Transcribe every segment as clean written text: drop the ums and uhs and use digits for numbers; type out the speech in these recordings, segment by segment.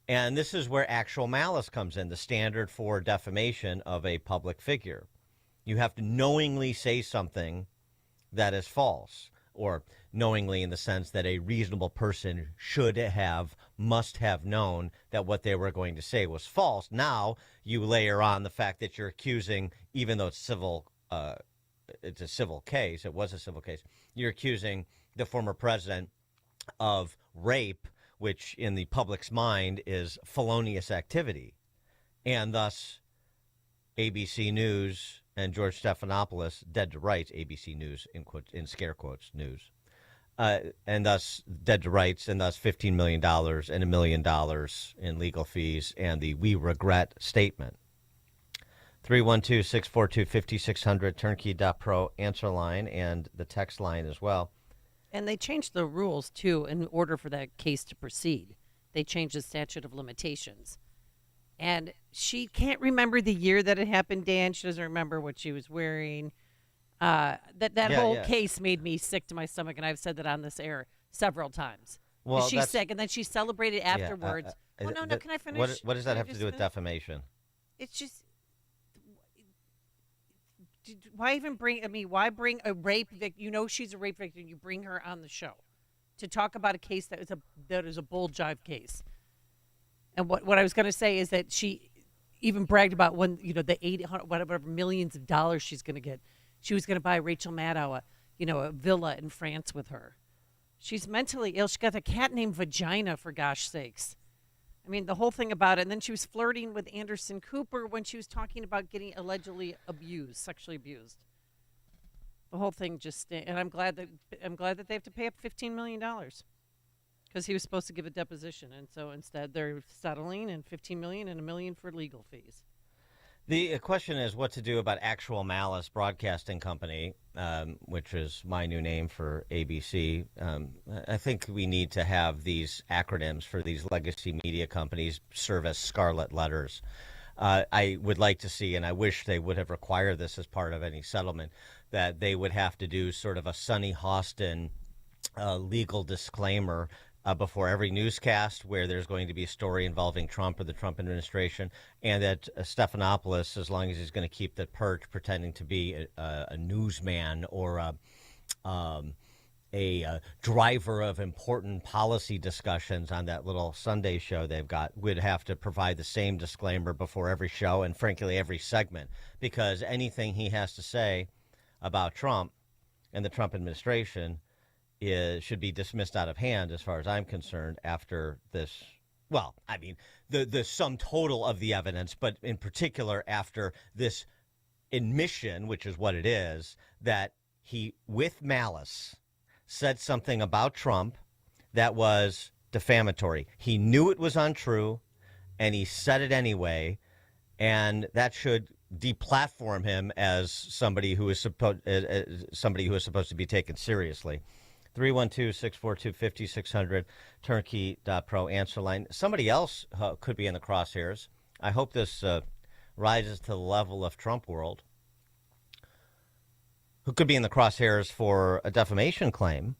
And this is where actual malice comes in, the standard for defamation of a public figure. You have to knowingly say something that is false, or knowingly in the sense that a reasonable person must have known that what they were going to say was false. Now you layer on the fact that you're accusing, even though it's a civil case, it was a civil case, you're accusing the former president of rape, which in the public's mind is felonious activity. And thus, ABC News and George Stephanopoulos, dead to rights, ABC News, in scare quotes, news, and thus dead to rights, and thus $15 million and $1 million in legal fees and the "we regret" statement. 312-642-5600, turnkey.pro answer line, and the text line as well. And they changed the rules, too, in order for that case to proceed. They changed the statute of limitations. And she can't remember the year that it happened, Dan. She doesn't remember what she was wearing. That whole case made me sick to my stomach, and I've said that on this air several times. Well, she's sick, and then she celebrated afterwards. Yeah, no, can I finish? What does that have to do with defamation? It's just... Why even why bring a rape victim? You know she's a rape victim. You bring her on the show to talk about a case that is a bull jive case. And what I was going to say is that she even bragged about when, the 800, whatever millions of dollars she's going to get. She was going to buy Rachel Maddow a villa in France with her. She's mentally ill. She got a cat named Vagina, for gosh sakes. I mean, the whole thing about it. And then she was flirting with Anderson Cooper when she was talking about getting allegedly sexually abused. The whole thing and I'm glad that they have to pay up $15 million because he was supposed to give a deposition. And so instead they're settling and $15 million and $1 million for legal fees. The question is what to do about Actual Malice Broadcasting Company, which is my new name for ABC. I think we need to have these acronyms for these legacy media companies serve as scarlet letters. I would like to see, and I wish they would have required this as part of any settlement, that they would have to do sort of a Sonny Hostin legal disclaimer before every newscast where there's going to be a story involving Trump or the Trump administration, and that Stephanopoulos, as long as he's going to keep the perch pretending to be a newsman or a driver of important policy discussions on that little Sunday show they've got, would have to provide the same disclaimer before every show and, frankly, every segment, because anything he has to say about Trump and the Trump administration should be dismissed out of hand, as far as I'm concerned, after this. Well, I mean, the sum total of the evidence, but in particular after this admission, which is what it is, that he, with malice, said something about Trump that was defamatory. He knew it was untrue, and he said it anyway, and that should deplatform him as somebody who is supposed to be taken seriously. 312-642-5600, turnkey.pro answer line. Somebody else could be in the crosshairs. I hope this rises to the level of Trump world. Who could be in the crosshairs for a defamation claim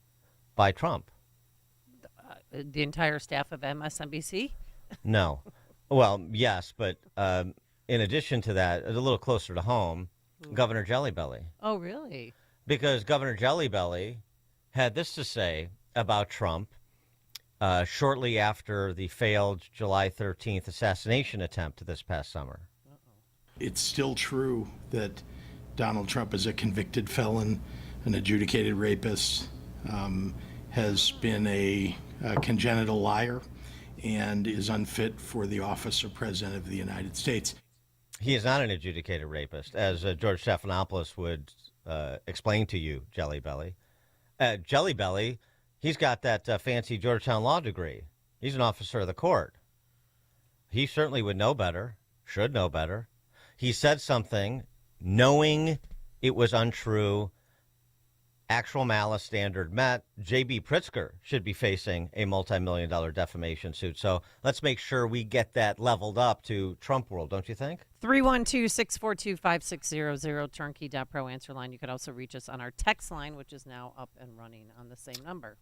by Trump? The entire staff of MSNBC? No. Well, yes, but in addition to that, a little closer to home, Governor Jellybelly. Oh, really? Because Governor Jellybelly had this to say about Trump shortly after the failed July 13th assassination attempt this past summer. It's still true that Donald Trump is a convicted felon, an adjudicated rapist, has been a congenital liar, and is unfit for the office of President of the United States. He is not an adjudicated rapist, as George Stephanopoulos would explain to you, Jellybelly. Jellybelly, he's got that fancy Georgetown law degree. He's an officer of the court. He certainly would know better, should know better. He said something knowing it was untrue. Actual malice standard met. J.B. Pritzker should be facing a multi-million-dollar defamation suit. So let's make sure we get that leveled up to Trump world, don't you think? 312-642-5600, turnkey.pro answer line. You could also reach us on our text line, which is now up and running on the same number.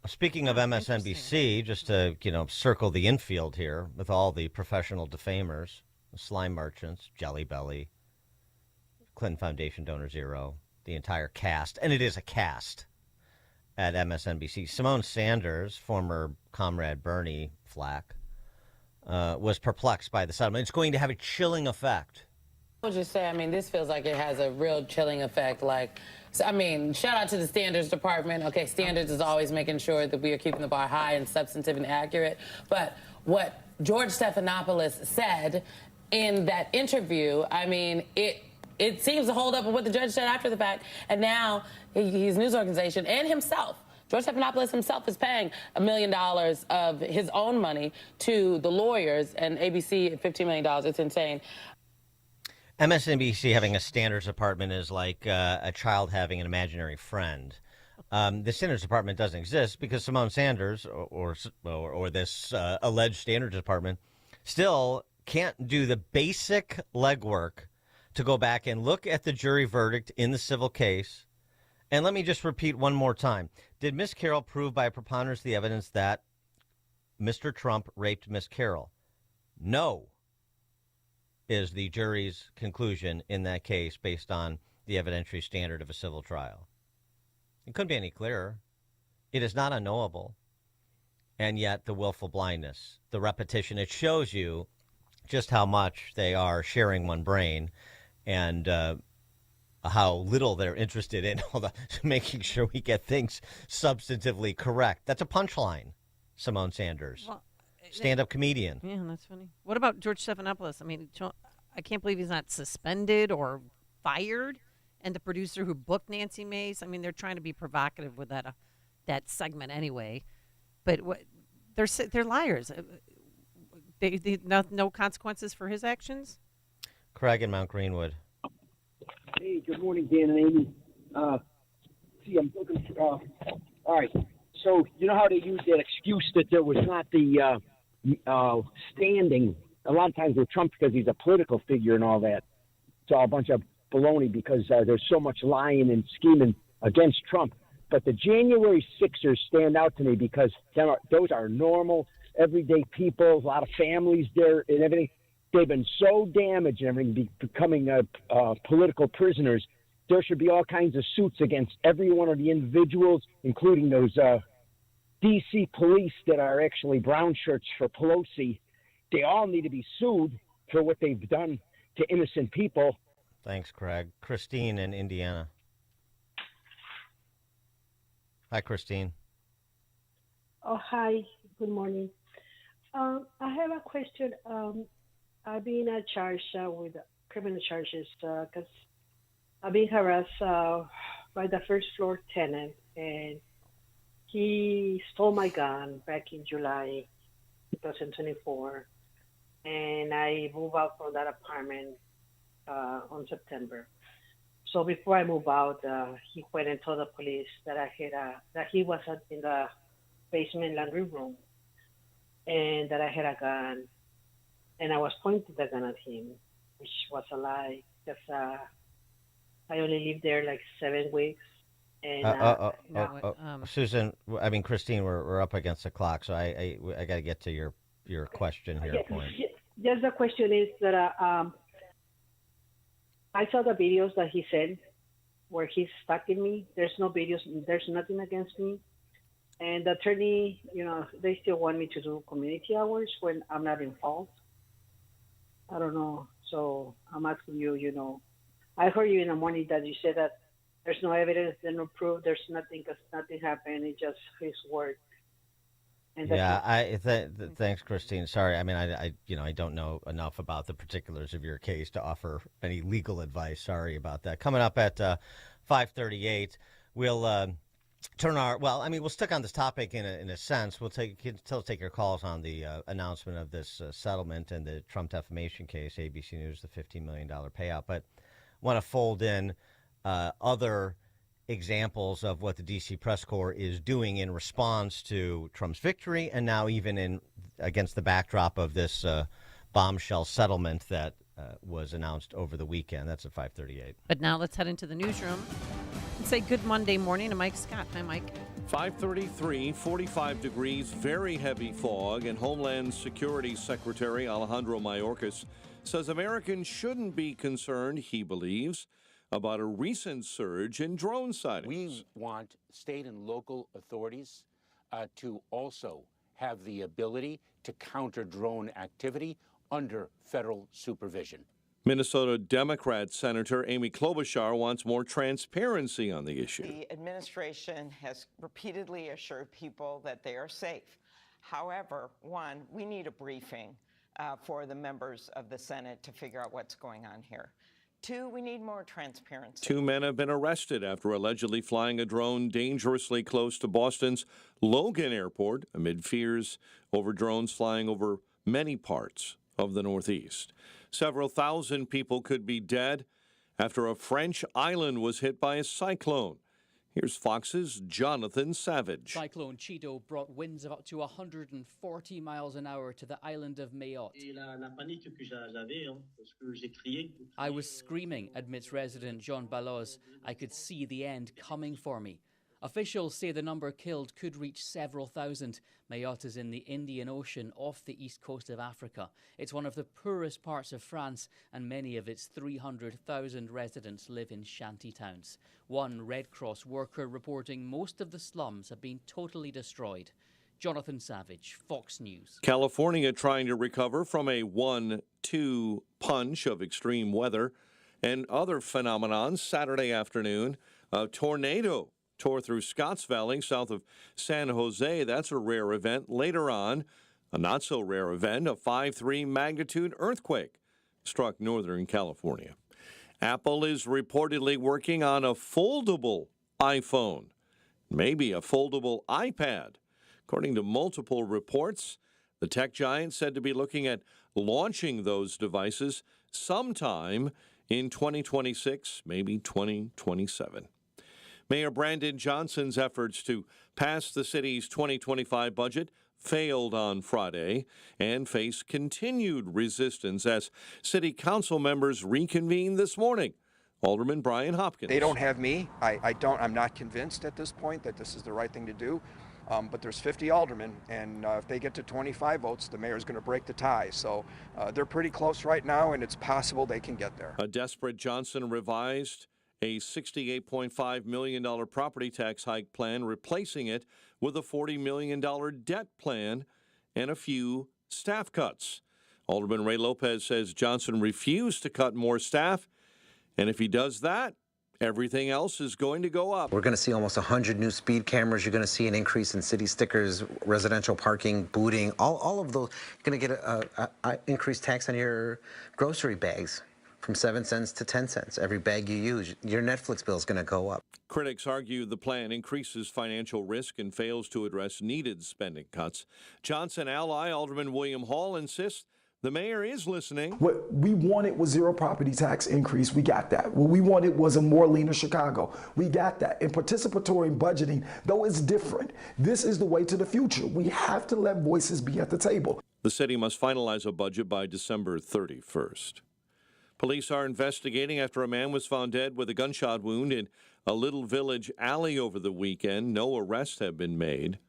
Speaking of MSNBC, just to circle the infield here with all the professional defamers, slime merchants, Jelly Belly, Clinton Foundation Donor Zero, the entire cast, and it is a cast at MSNBC. Simone Sanders, former comrade Bernie Flack, was perplexed by the settlement. It's going to have a chilling effect. I would just say, I mean, this feels like it has a real chilling effect. I mean, shout out to the standards department. Okay, standards is always making sure that we are keeping the bar high and substantive and accurate. But what George Stephanopoulos said in that interview, I mean, it seems to hold up with what the judge said after the fact. And now his news organization and himself, George Stephanopoulos himself, is paying $1 million of his own money to the lawyers, and ABC $15 million. It's insane. MSNBC having a standards department is like a child having an imaginary friend. The standards department doesn't exist because Simone Sanders or this alleged standards department still can't do the basic legwork to go back and look at the jury verdict in the civil case. And let me just repeat one more time. Did Miss Carroll prove by a preponderance of the evidence that Mr. Trump raped Miss Carroll? No, is the jury's conclusion in that case based on the evidentiary standard of a civil trial. It couldn't be any clearer. It is not unknowable. And yet the willful blindness, the repetition, it shows you just how much they are sharing one brain and how little they're interested in making sure we get things substantively correct. That's a punchline, Simone Sanders. Well, stand-up comedian. Yeah, that's funny. What about George Stephanopoulos? I mean, I can't believe he's not suspended or fired. And the producer who booked Nancy Mace, I mean, they're trying to be provocative with that segment anyway. But they're liars. No consequences for his actions? Craig in Mount Greenwood. Hey, good morning, Dan and Amy. I'm looking for, all right. So you know how they use that excuse that there was not the standing a lot of times with Trump because he's a political figure and all that. It's all a bunch of baloney because there's so much lying and scheming against Trump. But the January 6ers stand out to me because those are normal, everyday people, a lot of families there and everything. They've been so damaged and everything, becoming political prisoners. There should be all kinds of suits against every one of the individuals, including those D.C. police that are actually brown shirts for Pelosi. They all need to be sued for what they've done to innocent people. Thanks, Craig. Christine in Indiana. Hi, Christine. Oh, hi. Good morning. I have a question. I've been charged with criminal charges because I've been harassed by the first floor tenant, and he stole my gun back in July 2024, and I moved out from that apartment on September. So before I moved out, he went and told the police that that he was in the basement laundry room, and that I had a gun, and I was pointing the gun at him, which was a lie because I only lived there like 7 weeks. And Susan, I mean Christine, we're up against the clock, so I got to get to your question here. Point. Yes, the question is that I saw the videos that he sent where he's stalking me. There's no videos. There's nothing against me. And the attorney, they still want me to do community hours when I'm not in fault. I don't know. So I'm asking you, I heard you in the morning that you said that there's no evidence, there's no proof, there's nothing because nothing happened. It's just his word. And thanks, Christine. Sorry, I mean, I don't know enough about the particulars of your case to offer any legal advice. Sorry about that. Coming up at 5:38, we'll we'll stick on this topic in a sense. We'll take your calls on the announcement of this settlement and the Trump defamation case. ABC News, the $15 million payout, but want to fold in other examples of what the D.C. press corps is doing in response to Trump's victory, and now even against the backdrop of this bombshell settlement that was announced over the weekend. That's at 5:38. But now let's head into the newsroom and say good Monday morning to Mike Scott. Hi, Mike. 5:33, 45 degrees, very heavy fog, and Homeland Security Secretary Alejandro Mayorkas says Americans shouldn't be concerned, he believes, about a recent surge in drone sightings. We want state and local authorities to also have the ability to counter drone activity under federal supervision. Minnesota Democrat Senator Amy Klobuchar wants more transparency on the issue. The administration has repeatedly assured people that they are safe. However, one, we need a briefing for the members of the Senate to figure out what's going on here. Two, we need more transparency. 2 men have been arrested after allegedly flying a drone dangerously close to Boston's Logan Airport amid fears over drones flying over many parts of the Northeast. Several thousand people could be dead after a French island was hit by a cyclone. Here's Fox's Jonathan Savage. Cyclone Chido brought winds of up to 140 miles an hour to the island of Mayotte. I was screaming, admits resident Jean Balloz. I could see the end coming for me. Officials say the number killed could reach several thousand. Mayotte is in the Indian Ocean off the east coast of Africa. It's one of the poorest parts of France, and many of its 300,000 residents live in shanty towns. One Red Cross worker reporting most of the slums have been totally destroyed. Jonathan Savage, Fox News. California trying to recover from a 1-2 punch of extreme weather and other phenomenon. Saturday afternoon, a tornado tore through Scotts Valley south of San Jose. That's a rare event. Later on, a not-so-rare event, a 5.3 magnitude earthquake struck Northern California. Apple is reportedly working on a foldable iPhone, maybe a foldable iPad. According to multiple reports, the tech giant said to be looking at launching those devices sometime in 2026, maybe 2027. Mayor Brandon Johnson's efforts to pass the city's 2025 budget failed on Friday and face continued resistance as city council members reconvened this morning. Alderman Brian Hopkins. They don't have me. I'm not convinced at this point that this is the right thing to do. But there's 50 aldermen, and if they get to 25 votes, the mayor's going to break the tie. So they're pretty close right now, and it's possible they can get there. A desperate Johnson revised a $68.5 million property tax hike plan, replacing it with a $40 million debt plan and a few staff cuts. Alderman Ray Lopez says Johnson refused to cut more staff, and if he does that, everything else is going to go up. We're going to see almost 100 new speed cameras. You're going to see an increase in city stickers, residential parking, booting, all of those. You're going to get an increased tax on your grocery bags from 7 cents to 10 cents. Every bag you use, your Netflix bill is going to go up. Critics argue the plan increases financial risk and fails to address needed spending cuts. Johnson ally Alderman William Hall insists the mayor is listening. What we wanted was zero property tax increase. We got that. What we wanted was a more leaner Chicago. We got that. And participatory budgeting, though it's different, this is the way to the future. We have to let voices be at the table. The city must finalize a budget by December 31st. Police are investigating after a man was found dead with a gunshot wound in a Little Village alley over the weekend. No arrests have been made.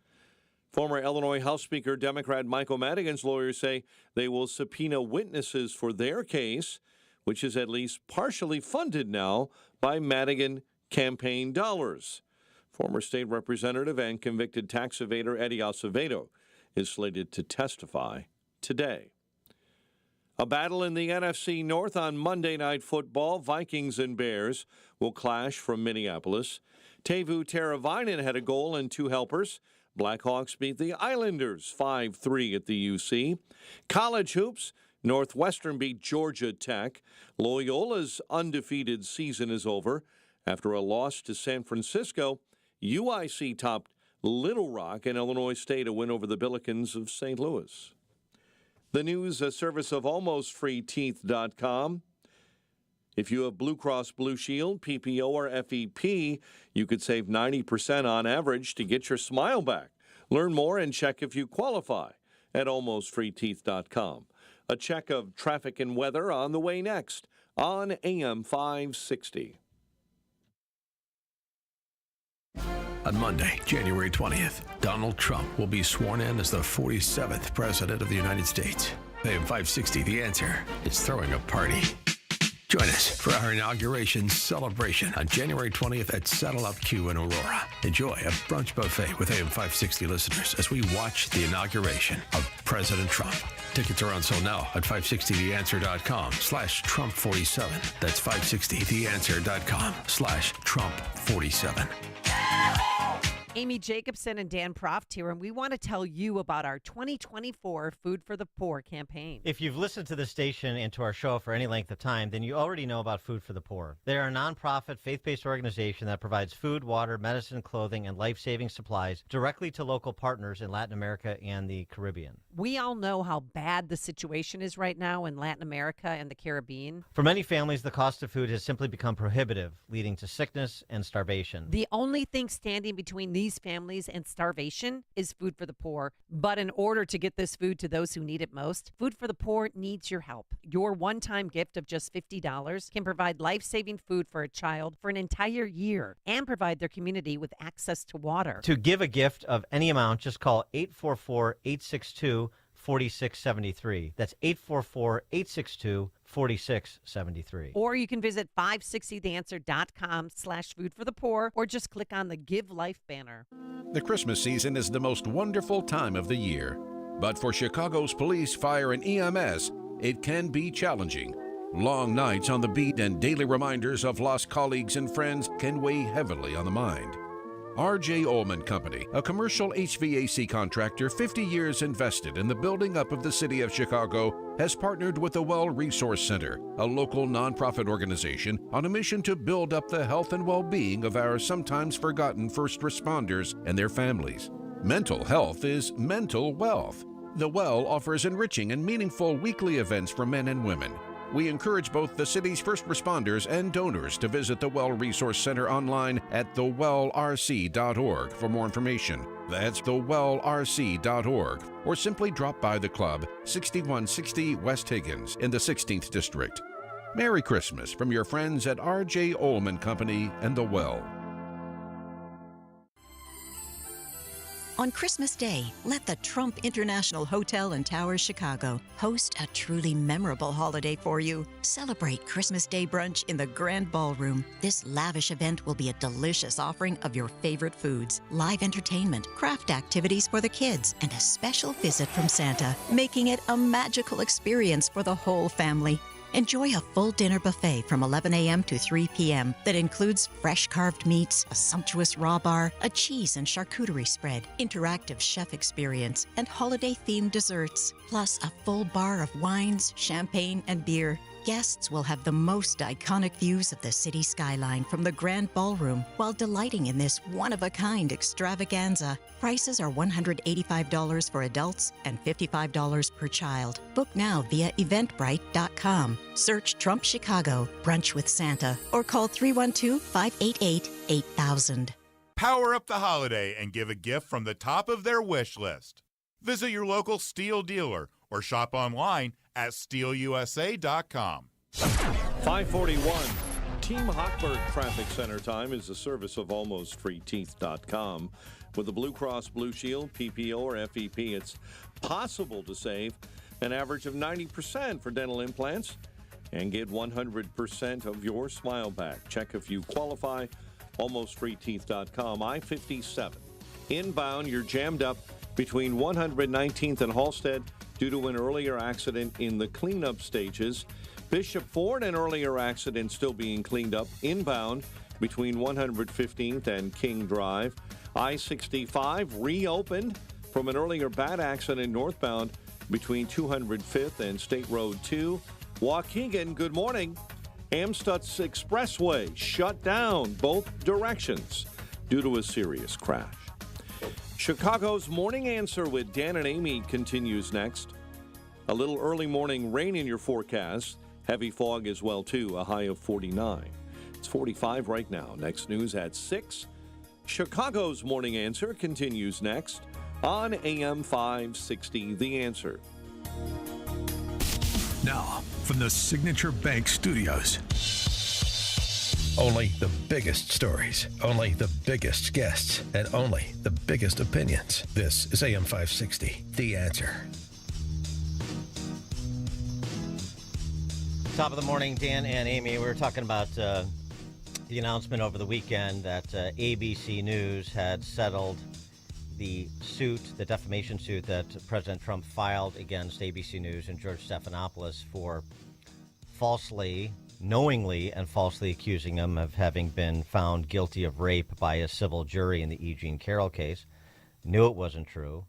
Former Illinois House Speaker Democrat Michael Madigan's lawyers say they will subpoena witnesses for their case, which is at least partially funded now by Madigan campaign dollars. Former state representative and convicted tax evader Eddie Acevedo is slated to testify today. A battle in the NFC North on Monday Night Football. Vikings and Bears will clash from Minneapolis. Teuvo Teravainen had a goal and 2 helpers. Blackhawks beat the Islanders 5-3 at the UC. College hoops, Northwestern beat Georgia Tech. Loyola's undefeated season is over. After a loss to San Francisco, UIC topped Little Rock, and Illinois State a win over the Billikens of St. Louis. The news, a service of AlmostFreeTeeth.com. If you have Blue Cross Blue Shield, PPO, or FEP, you could save 90% on average to get your smile back. Learn more and check if you qualify at AlmostFreeTeeth.com. A check of traffic and weather on the way next on AM 560. On Monday, January 20th, Donald Trump will be sworn in as the 47th President of the United States. AM 560, The Answer, is throwing a party. Join us for our inauguration celebration on January 20th at Saddle Up Q in Aurora. Enjoy a brunch buffet with AM 560 listeners as we watch the inauguration of President Trump. Tickets are on sale now at 560theanswer.com/Trump47. That's 560theanswer.com/Trump47. Amy Jacobson and Dan Proft here, and we want to tell you about our 2024 Food for the Poor campaign. If you've listened to this station and to our show for any length of time, then you already know about Food for the Poor. They're a nonprofit, faith-based organization that provides food, water, medicine, clothing, and life-saving supplies directly to local partners in Latin America and the Caribbean. We all know how bad the situation is right now in Latin America and the Caribbean. For many families, the cost of food has simply become prohibitive, leading to sickness and starvation. The only thing standing between these families and starvation is Food for the Poor. But in order to get this food to those who need it most, Food for the Poor needs your help. Your one-time gift of just $50 can provide life-saving food for a child for an entire year and provide their community with access to water. To give a gift of any amount, just call 844-862-4673. That's 844-862-4673. Or you can visit 560theanswer.com/foodforthepoor or just click on the Give Life banner. The Christmas season is the most wonderful time of the year. But for Chicago's police, fire, and EMS, it can be challenging. Long nights on the beat and daily reminders of lost colleagues and friends can weigh heavily on the mind. R.J. Ullman Company, a commercial HVAC contractor 50 years invested in the building up of the city of Chicago, has partnered with the Well Resource Center, a local nonprofit organization on a mission to build up the health and well-being of our sometimes forgotten first responders and their families. Mental health is mental wealth. The Well offers enriching and meaningful weekly events for men and women. We encourage both the city's first responders and donors to visit the Well Resource Center online at thewellrc.org for more information. That's thewellrc.org, or simply drop by the club, 6160 West Higgins in the 16th District. Merry Christmas from your friends at R.J. Ullman Company and The Well. On Christmas Day, let the Trump International Hotel and Towers Chicago host a truly memorable holiday for you. Celebrate Christmas Day brunch in the Grand Ballroom. This lavish event will be a delicious offering of your favorite foods, live entertainment, craft activities for the kids, and a special visit from Santa, making it a magical experience for the whole family. Enjoy a full dinner buffet from 11 a.m. to 3 p.m. that includes fresh carved meats, a sumptuous raw bar, a cheese and charcuterie spread, interactive chef experience, and holiday-themed desserts, plus a full bar of wines, champagne, and beer. Guests will have the most iconic views of the city skyline from the Grand Ballroom while delighting in this one-of-a-kind extravaganza. Prices are $185 for adults and $55 per child. Book now via Eventbrite.com. Search Trump Chicago Brunch with Santa or call 312-588-8000. Power up the holiday and give a gift from the top of their wish list. Visit your local Steel dealer or shop online at steelusa.com. 541. Team Hochberg Traffic Center time is a service of almostfreeteeth.com. With the Blue Cross Blue Shield, PPO, or FEP, it's possible to save an average of 90% for dental implants and get 100% of your smile back. Check if you qualify. Almostfreeteeth.com. I-57. Inbound, you're jammed up between 119th and Halstead due to an earlier accident in the cleanup stages. Bishop Ford, an earlier accident still being cleaned up. Inbound between 115th and King Drive. I-65 reopened from an earlier bad accident northbound between 205th and State Road 2. Waukegan, good morning. Amstutz Expressway shut down both directions due to a serious crash. Chicago's Morning Answer with Dan and Amy continues next. A little early morning rain in your forecast. Heavy fog as well, too, a high of 49. It's 45 right now. Next news at 6. Chicago's Morning Answer continues next on AM 560, The Answer. Now, from the Signature Bank Studios. Only the biggest stories, only the biggest guests, and only the biggest opinions. This is AM 560, The Answer. Top of the morning, Dan and Amy. We were talking about the announcement over the weekend that ABC News had settled the suit, the defamation suit that President Trump filed against ABC News and George Stephanopoulos for knowingly and falsely accusing him of having been found guilty of rape by a civil jury in the E. Jean Carroll case. Knew it wasn't true,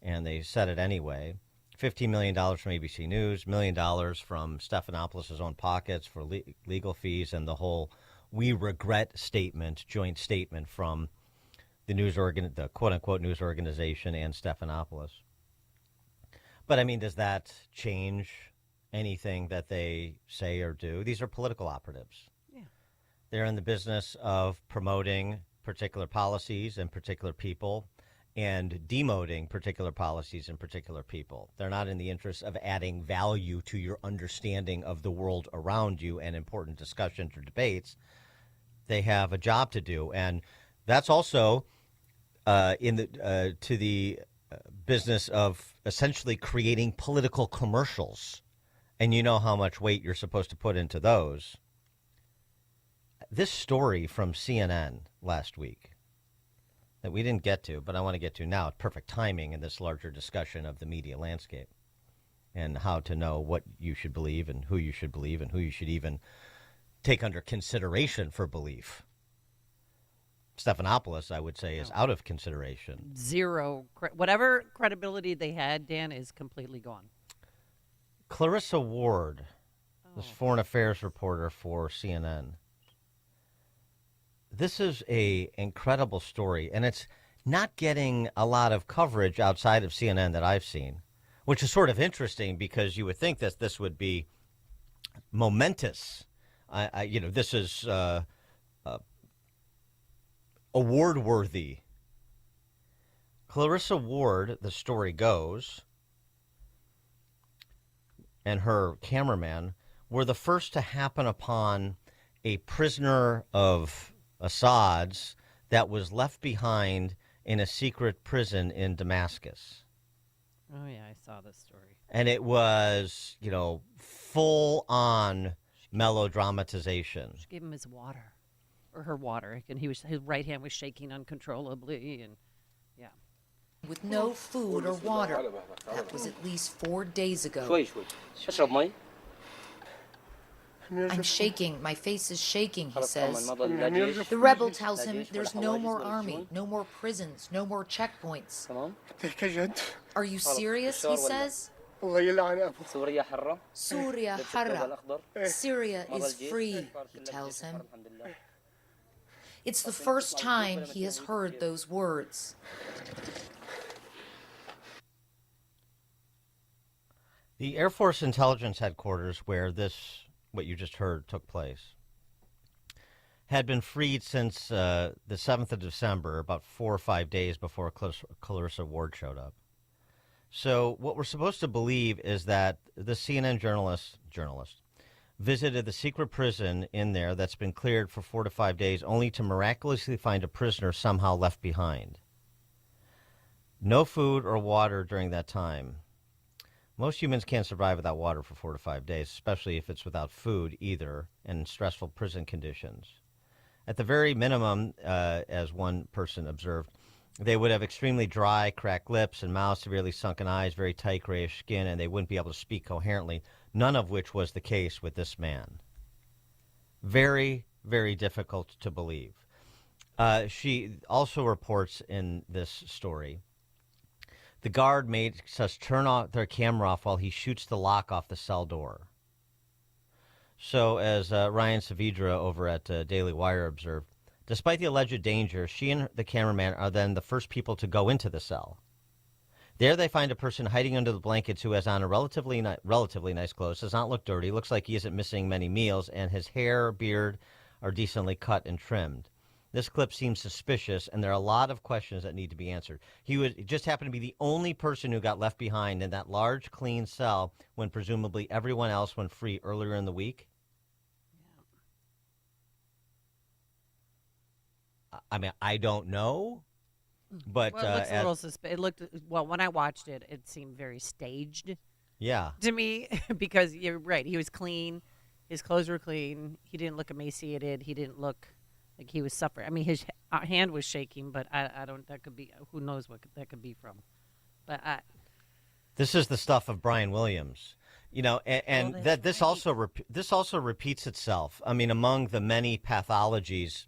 and they said it anyway. $15 million from ABC News, $1 million from Stephanopoulos' own pockets for legal fees, and the whole "we regret" statement, joint statement from the quote-unquote news organization and Stephanopoulos. But, I mean, does that change anything that they say or do? These are political operatives. Yeah. They're in the business of promoting particular policies and particular people and demoting particular policies and particular people. They're not in the interest of adding value to your understanding of the world around you and important discussions or debates. They have a job to do, and that's also to the business of essentially creating political commercials. And you know how much weight you're supposed to put into those. This story from CNN last week that we didn't get to, but I want to get to now. Perfect timing in this larger discussion of the media landscape and how to know what you should believe and who you should believe and who you should even take under consideration for belief. Stephanopoulos, I would say, is out of consideration. Zero. Whatever credibility they had, Dan, is completely gone. Clarissa Ward, this foreign affairs reporter for CNN. This is a incredible story, and it's not getting a lot of coverage outside of CNN that I've seen, which is sort of interesting because you would think that this would be momentous. This is award-worthy. Clarissa Ward, the story goes, and her cameraman were the first to happen upon a prisoner of Assad's that was left behind in a secret prison in Damascus. Oh, yeah, I saw this story. And it was, full-on melodramatization. She gave him his water, or her water, and his right hand was shaking uncontrollably, and yeah. With no food or water. That was at least 4 days ago. I'm shaking. My face is shaking, he says. The rebel tells him there's no more army, no more prisons, no more checkpoints. Are you serious, he says? Surya Harra. Syria is free, he tells him. It's the first time he has heard those words. The Air Force Intelligence Headquarters, where what you just heard, took place, had been freed since the 7th of December, about 4 or 5 days before Clarissa Ward showed up. So what we're supposed to believe is that the CNN journalist visited the secret prison in there that's been cleared for 4 to 5 days, only to miraculously find a prisoner somehow left behind. No food or water during that time. Most humans can't survive without water for 4 to 5 days, especially if it's without food either, and in stressful prison conditions. At the very minimum, as one person observed, they would have extremely dry, cracked lips and mouths, severely sunken eyes, very tight grayish skin, and they wouldn't be able to speak coherently, none of which was the case with this man. Very, very difficult to believe. She also reports in this story, the guard makes us turn off their camera off while he shoots the lock off the cell door. So as Ryan Saavedra over at Daily Wire observed, despite the alleged danger, she and the cameraman are then the first people to go into the cell. There they find a person hiding under the blankets who has on a relatively nice clothes, does not look dirty, looks like he isn't missing many meals, and his hair, beard are decently cut and trimmed. This clip seems suspicious, and there are a lot of questions that need to be answered. He just happened to be the only person who got left behind in that large, clean cell when presumably everyone else went free earlier in the week. I mean, I don't know, but Well, it looks a little it looked, well, when I watched it, it seemed very staged yeah. to me because you're right. He was clean. His clothes were clean. He didn't look emaciated. He didn't look like he was suffering. I mean, his hand was shaking, but I don't, that could be, who knows what that could be from. But This is the stuff of Brian Williams, you know, and that this also repeats itself. I mean, among the many pathologies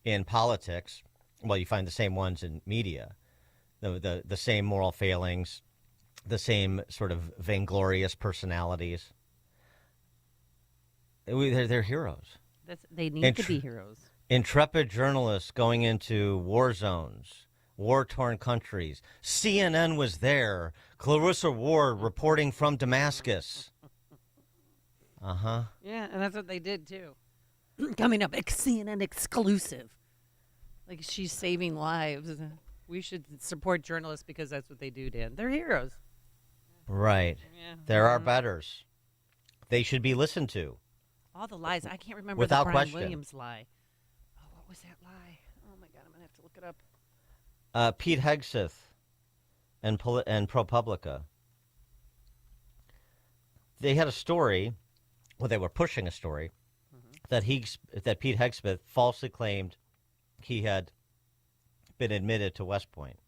in politics, well, you find the same ones in media, the same moral failings, the same sort of vainglorious personalities. They're heroes. They need to be heroes. Intrepid journalists going into war zones, war-torn countries. CNN was there. Clarissa Ward reporting from Damascus. Uh-huh. Yeah, and that's what they did, too. Coming up, CNN exclusive. Like, she's saving lives. We should support journalists because that's what they do, Dan. They're heroes. Right. Yeah. There are betters. They should be listened to. All the lies. I can't remember Without the Brian question. Williams lie. Oh, what was that lie? Oh, my God, I'm going to have to look it up. Pete Hegseth and ProPublica. They had a story, well, they were pushing a story, that Pete Hegseth falsely claimed he had been admitted to West Point.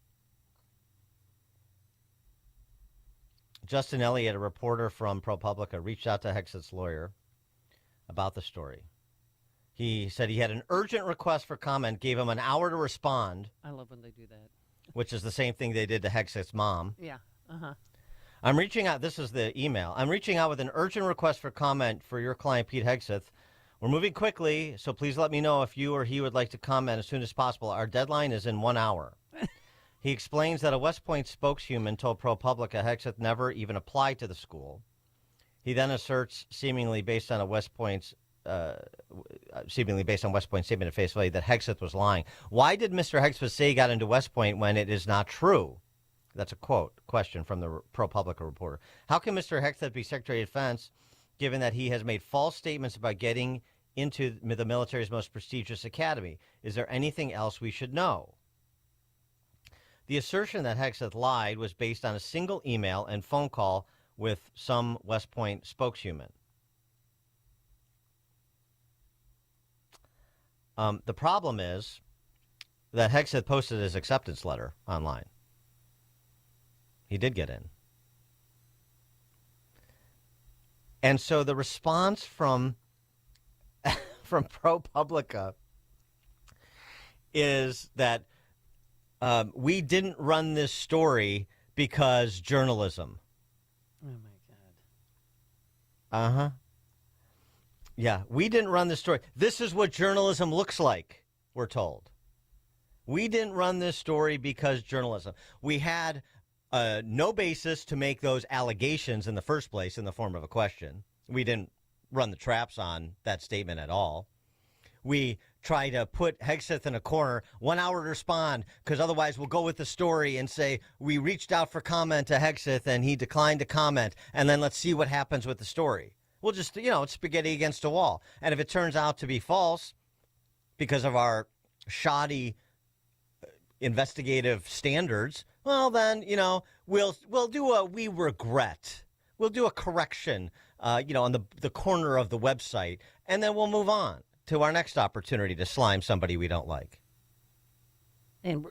Justin Elliott, a reporter from ProPublica, reached out to Hegseth's lawyer about the story. He said he had an urgent request for comment, gave him an hour to respond. I love when they do that. Which is the same thing they did to Hegseth's mom. Yeah. Uh-huh. I'm reaching out. This is the email. I'm reaching out with an urgent request for comment for your client, Pete Hegseth. We're moving quickly, so please let me know if you or he would like to comment as soon as possible. Our deadline is in 1 hour. He explains that a West Point spokeshuman told ProPublica Hegseth never even applied to the school. He then asserts, seemingly based on West Point's statement at face value, that Hegseth was lying. Why did Mr. Hegseth say he got into West Point when it is not true? That's a question from the ProPublica reporter. How can Mr. Hegseth be Secretary of Defense, given that he has made false statements about getting into the military's most prestigious academy? Is there anything else we should know? The assertion that Hegseth lied was based on a single email and phone call with some West Point spokeshuman. The problem is that Hegseth posted his acceptance letter online. He did get in. And so the response from ProPublica is that we didn't run this story because journalism. Oh, my God. Uh-huh. Yeah, we didn't run this story. This is what journalism looks like, we're told. We didn't run this story because journalism. We had no basis to make those allegations in the first place in the form of a question. We didn't run the traps on that statement at all. We try to put Hegseth in a corner, 1 hour to respond, because otherwise we'll go with the story and say we reached out for comment to Hegseth and he declined to comment, and then let's see what happens with the story. We'll just, it's spaghetti against a wall. And if it turns out to be false because of our shoddy investigative standards, well, then, we'll do we regret. We'll do a correction, on the corner of the website, and then we'll move on to our next opportunity to slime somebody we don't like. And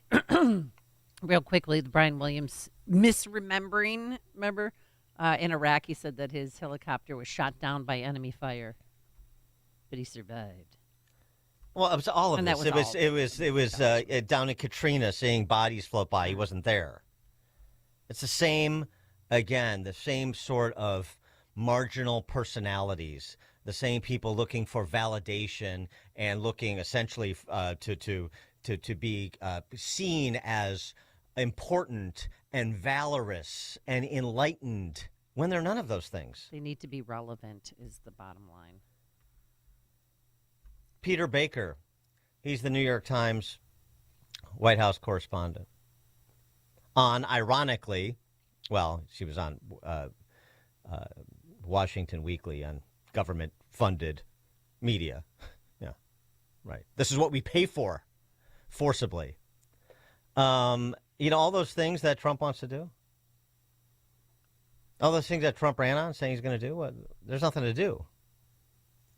real quickly, the Brian Williams misremembering, remember? In Iraq, he said that his helicopter was shot down by enemy fire, but he survived. Well, it was all of And this. that It was down in Katrina, seeing bodies float by. He wasn't there. It's the same sort of marginal personalities, the same people looking for validation and looking essentially to be seen as important and valorous and enlightened when they're none of those things. They need to be relevant is the bottom line. Peter Baker, he's the New York Times White House correspondent. Ironically, she was on Washington Weekly on government-funded media. Yeah, right. This is what we pay for forcibly. All those things that Trump wants to do, all those things that Trump ran on saying he's going to do, there's nothing to do.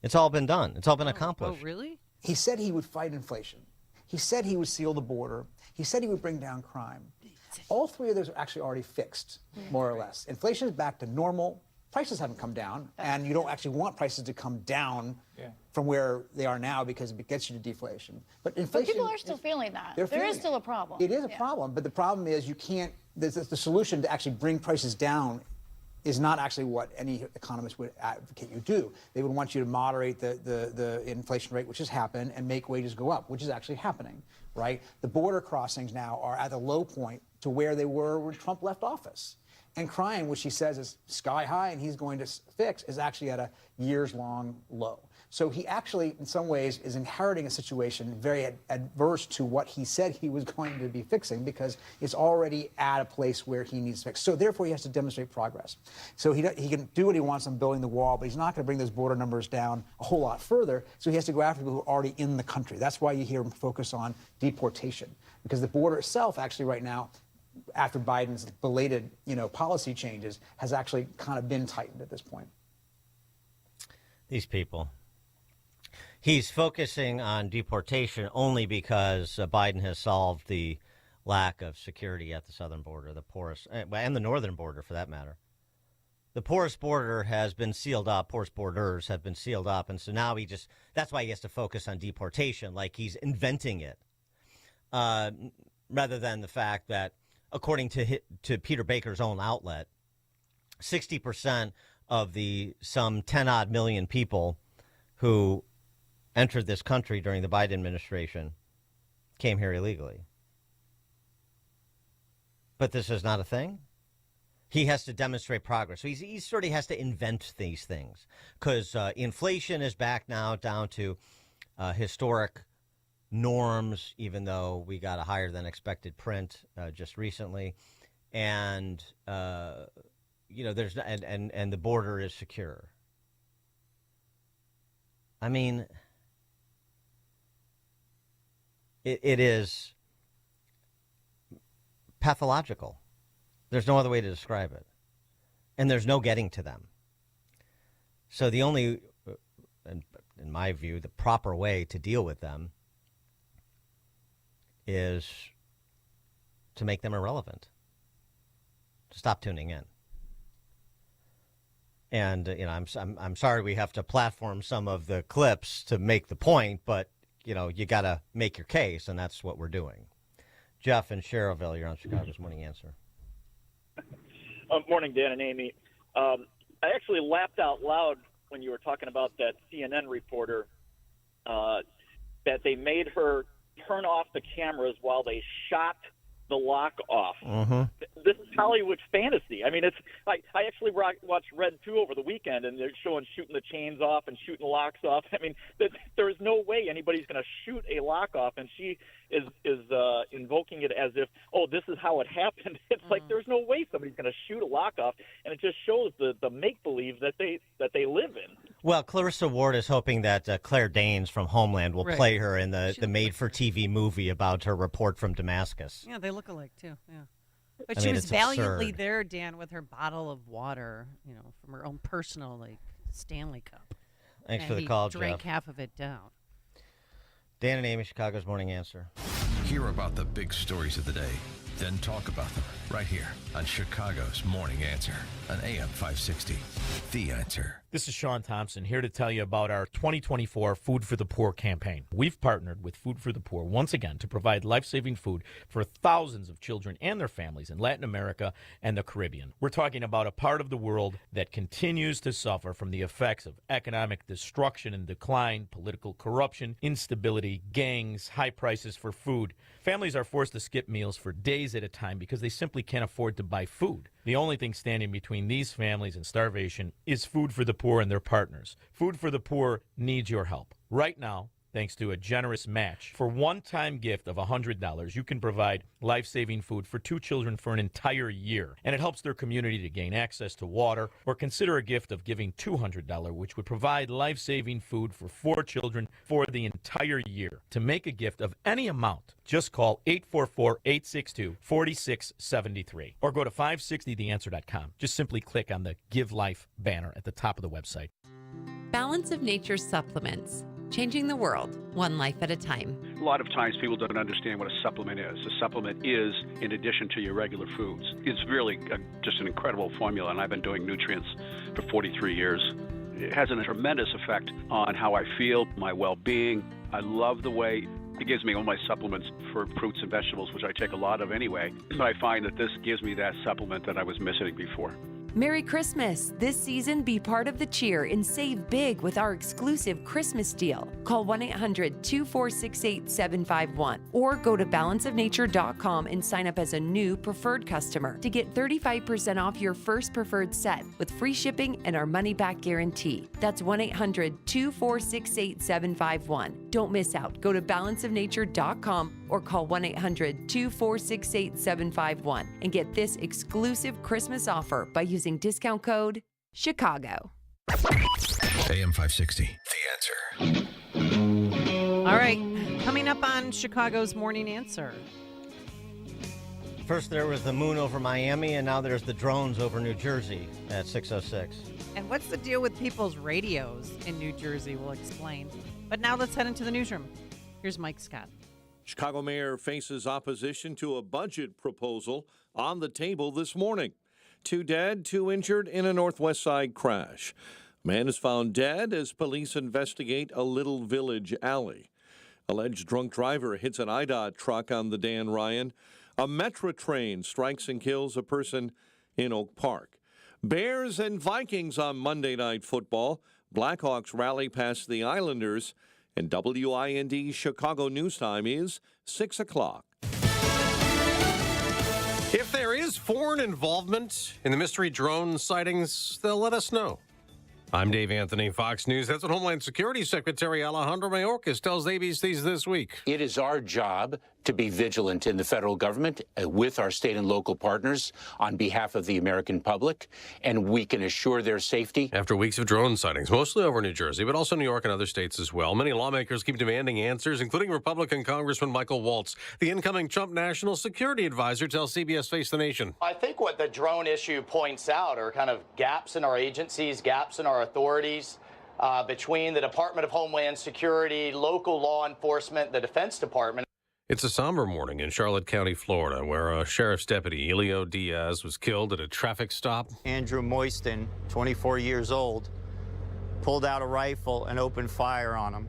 It's all been done. It's all been accomplished. Oh, really? He said he would fight inflation. He said he would seal the border. He said he would bring down crime. All three of those are actually already fixed, more or less. Inflation is back to normal. Prices haven't come down, and you don't actually want prices to come down from where they are now because it gets you to deflation. But inflation. But people are still feeling that. There is still a problem. It is a problem, but the problem is you can't. The solution to actually bring prices down is not actually what any economist would advocate you do. They would want you to moderate the inflation rate, which has happened, and make wages go up, which is actually happening, right? The border crossings now are at the low point to where they were when Trump left office. And crime, which he says is sky high and he's going to fix, is actually at a years-long low. So he actually, in some ways, is inheriting a situation very adverse to what he said he was going to be fixing because it's already at a place where he needs to fix. So therefore, he has to demonstrate progress. So he can do what he wants on building the wall, but he's not going to bring those border numbers down a whole lot further. So he has to go after people who are already in the country. That's why you hear him focus on deportation, because the border itself, actually, right now, after Biden's belated, policy changes, has actually kind of been tightened at this point. These people. He's focusing on deportation only because Biden has solved the lack of security at the southern border, the porous, and the northern border for that matter. The porous border has been sealed up. Porous borders have been sealed up. And so now that's why he has to focus on deportation, like he's inventing it, rather than the fact that, according to Peter Baker's own outlet, 60% of the some 10-odd million people who entered this country during the Biden administration came here illegally. But this is not a thing. He has to demonstrate progress. So he sort of has to invent these things because inflation is back now down to historic norms, even though we got a higher than expected print just recently. And, there's and the border is secure. I mean, it is pathological. There's no other way to describe it. And there's no getting to them. So the only, in my view, the proper way to deal with them is to make them irrelevant, to stop tuning in. And I'm sorry we have to platform some of the clips to make the point, but you got to make your case, and that's what we're doing. Jeff in Cherville, you're on Chicago's Morning Answer. Morning, Dan and Amy. I actually laughed out loud when you were talking about that CNN reporter that they made her turn off the cameras while they shot the lock off. Mm-hmm. This is Hollywood fantasy. I mean, I actually watched Red 2 over the weekend, and they're showing shooting the chains off and shooting locks off. I mean, there is no way anybody's going to shoot a lock off, and she is invoking it as if, oh, this is how it happened. It's like there's no way somebody's going to shoot a lock off, and it just shows the make-believe that they live in. Well, Clarissa Ward is hoping that Claire Danes from Homeland will play her in the made-for-TV movie about her report from Damascus. Yeah, they look alike, too, yeah. But I she mean, was it's valiantly absurd. there, Dan, with her bottle of water, from her own personal, Stanley cup. Thanks and for the he call, drank Jeff. half of it down. Dan and Amy, Chicago's Morning Answer. Hear about the big stories of the day, then talk about them right here on Chicago's Morning Answer on AM 560. The Answer. This is Sean Thompson here to tell you about our 2024 Food for the Poor campaign. We've partnered with Food for the Poor once again to provide life-saving food for thousands of children and their families in Latin America and the Caribbean. We're talking about a part of the world that continues to suffer from the effects of economic destruction and decline, political corruption, instability, gangs, high prices for food. Families are forced to skip meals for days at a time because they simply can't afford to buy food. The only thing standing between these families and starvation is Food for the Poor and their partners. Food for the Poor needs your help. Right now, Thanks to a generous match. For one-time gift of $100, you can provide life-saving food for 2 children for an entire year. And it helps their community to gain access to water. Or consider a gift of giving $200, which would provide life-saving food for 4 children for the entire year. To make a gift of any amount, just call 844-862-4673 or go to 560theanswer.com. Just simply click on the Give Life banner at the top of the website. Balance of Nature supplements. Changing the world, one life at a time. A lot of times people don't understand what a supplement is. A supplement is in addition to your regular foods. It's really just an incredible formula, and I've been doing nutrients for 43 years. It has a tremendous effect on how I feel, my well-being. I love the way it gives me all my supplements for fruits and vegetables, which I take a lot of anyway. But I find that this gives me that supplement that I was missing before. Merry Christmas! This season, be part of the cheer and save big with our exclusive Christmas deal. Call 1-800-246-8751 or go to balanceofnature.com and sign up as a new preferred customer to get 35% off your first preferred set with free shipping and our money-back guarantee. That's 1-800-246-8751. Don't miss out. Go to balanceofnature.com or call 1-800-246-8751 and get this exclusive Christmas offer by using discount code Chicago. AM 560, The Answer. All right, coming up on Chicago's Morning Answer. First there was the moon over Miami, and now there's the drones over New Jersey at 6:06. And what's the deal with people's radios in New Jersey? We'll explain. But now let's head into the newsroom. Here's Mike Scott. Chicago mayor faces opposition to a budget proposal on the table this morning. 2 dead, 2 injured in a Northwest Side crash. A man is found dead as police investigate a Little Village alley. Alleged drunk driver hits an IDOT truck on the Dan Ryan. A Metro train strikes and kills a person in Oak Park. Bears and Vikings on Monday Night Football. Blackhawks rally past the Islanders. And WIND Chicago News Time is 6 o'clock. If there is foreign involvement in the mystery drone sightings, they'll let us know. I'm Dave Anthony, Fox News. That's what Homeland Security Secretary Alejandro Mayorkas tells ABC's This Week. It is our job to be vigilant in the federal government with our state and local partners on behalf of the American public, and we can assure their safety. After weeks of drone sightings, mostly over New Jersey, but also New York and other states as well, many lawmakers keep demanding answers, including Republican Congressman Michael Waltz. The incoming Trump National Security Advisor tells CBS Face the Nation. I think what the drone issue points out are kind of gaps in our agencies, gaps in our authorities between the Department of Homeland Security, local law enforcement, the Defense Department. It's a somber morning in Charlotte County, Florida, where a sheriff's deputy, Elio Diaz, was killed at a traffic stop. Andrew Moyston, 24 years old, pulled out a rifle and opened fire on him.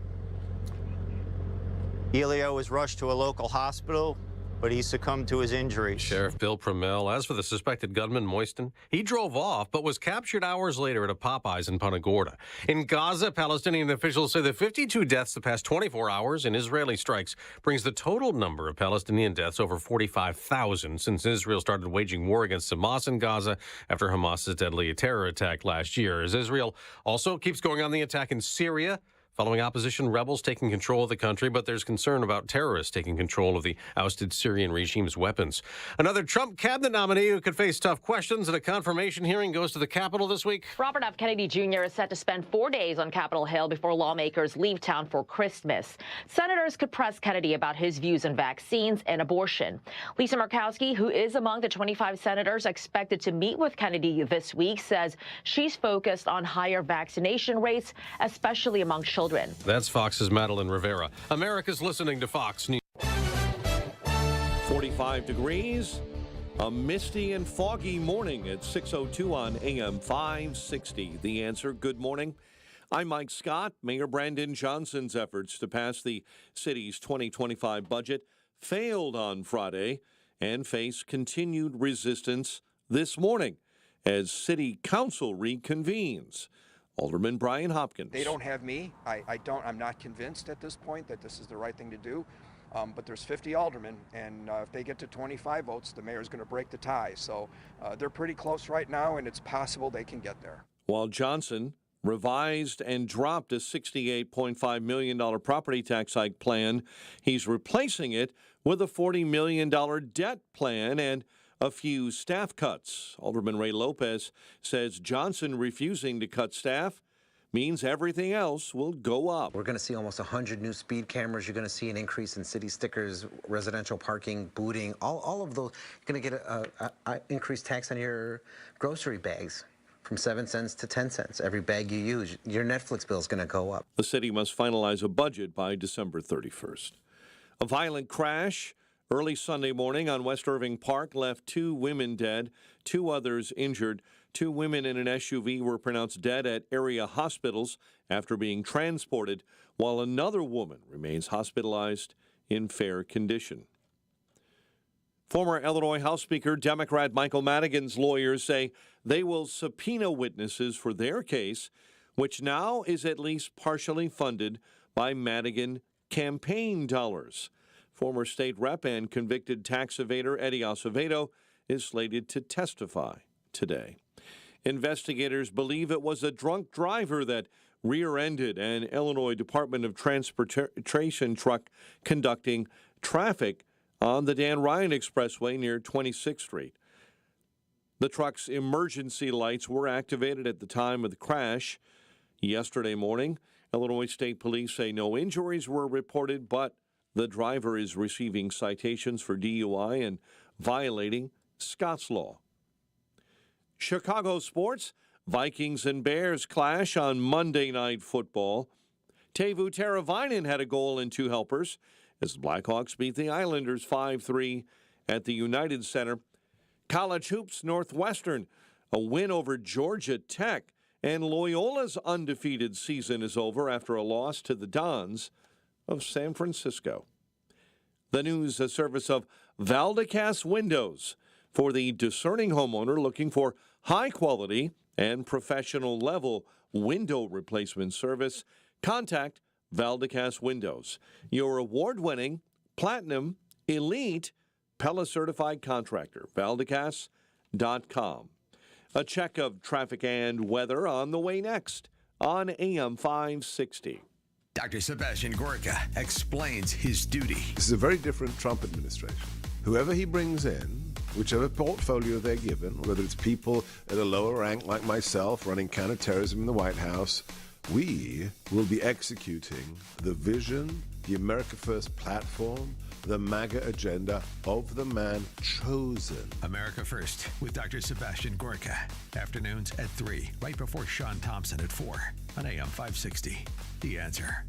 Elio was rushed to a local hospital, but he succumbed to his injuries. Sheriff Bill Primel. As for the suspected gunman, Moyston, he drove off, but was captured hours later at a Popeyes in Punta Gorda. In Gaza, Palestinian officials say the 52 deaths the past 24 hours in Israeli strikes brings the total number of Palestinian deaths over 45,000 since Israel started waging war against Hamas in Gaza after Hamas's deadly terror attack last year. As Israel also keeps going on the attack in Syria, following opposition rebels taking control of the country, but there's concern about terrorists taking control of the ousted Syrian regime's weapons. Another Trump cabinet nominee who could face tough questions at a confirmation hearing goes to the Capitol this week. Robert F. Kennedy Jr. is set to spend 4 days on Capitol Hill before lawmakers leave town for Christmas. Senators could press Kennedy about his views on vaccines and abortion. Lisa Murkowski, who is among the 25 senators expected to meet with Kennedy this week, says she's focused on higher vaccination rates, especially among children. That's Fox's Madeline Rivera. America's listening to Fox News. 45 degrees, a misty and foggy morning at 6:02 on AM 560. The Answer. Good morning. I'm Mike Scott. Mayor Brandon Johnson's efforts to pass the city's 2025 budget failed on Friday and face continued resistance this morning as City Council reconvenes. Alderman Brian Hopkins. They don't have me. I'm not convinced at this point that this is the right thing to do. But there's 50 aldermen, and if they get to 25 votes, the mayor's going to break the tie. So they're pretty close right now, and it's possible they can get there. While Johnson revised and dropped a $68.5 million property tax hike plan. He's replacing it with a $40 million debt plan and a few staff cuts. Alderman Ray Lopez says Johnson refusing to cut staff means everything else will go up. We're going to see almost 100 new speed cameras. You're going to see an increase in city stickers, residential parking, booting, all of those. You're going to get an increased tax on your grocery bags from 7 cents to 10 cents. Every bag you use, your Netflix bill is going to go up. The city must finalize a budget by December 31st. A violent crash early Sunday morning on West Irving Park left 2 women dead, 2 others injured. 2 women in an SUV were pronounced dead at area hospitals after being transported, while another woman remains hospitalized in fair condition. Former Illinois House Speaker Democrat Michael Madigan's lawyers say they will subpoena witnesses for their case, which now is at least partially funded by Madigan campaign dollars. Former state rep and convicted tax evader Eddie Acevedo is slated to testify today. Investigators believe it was a drunk driver that rear-ended an Illinois Department of Transportation truck conducting traffic on the Dan Ryan Expressway near 26th Street. The truck's emergency lights were activated at the time of the crash. Yesterday morning, Illinois State Police say no injuries were reported, but the driver is receiving citations for DUI and violating Scott's Law. Chicago sports, Vikings and Bears clash on Monday Night Football. Teuvo Teravainen had a goal and 2 helpers as the Blackhawks beat the Islanders 5-3 at the United Center. College hoops, Northwestern, a win over Georgia Tech, and Loyola's undefeated season is over after a loss to the Dons of San Francisco. The news, a service of Valdecas Windows, for the discerning homeowner looking for high-quality and professional-level window replacement service. Contact Valdecas Windows, your award-winning, platinum, elite, Pella-certified contractor. Valdecas.com. A check of traffic and weather on the way next on AM 560. Dr. Sebastian Gorka explains his duty. This is a very different Trump administration. Whoever he brings in, whichever portfolio they're given, whether it's people at a lower rank like myself running counterterrorism in the White House, we will be executing the vision, the America First platform, the MAGA agenda of the man chosen. America First with Dr. Sebastian Gorka. Afternoons at 3, right before Sean Thompson at 4 on AM 560. The Answer.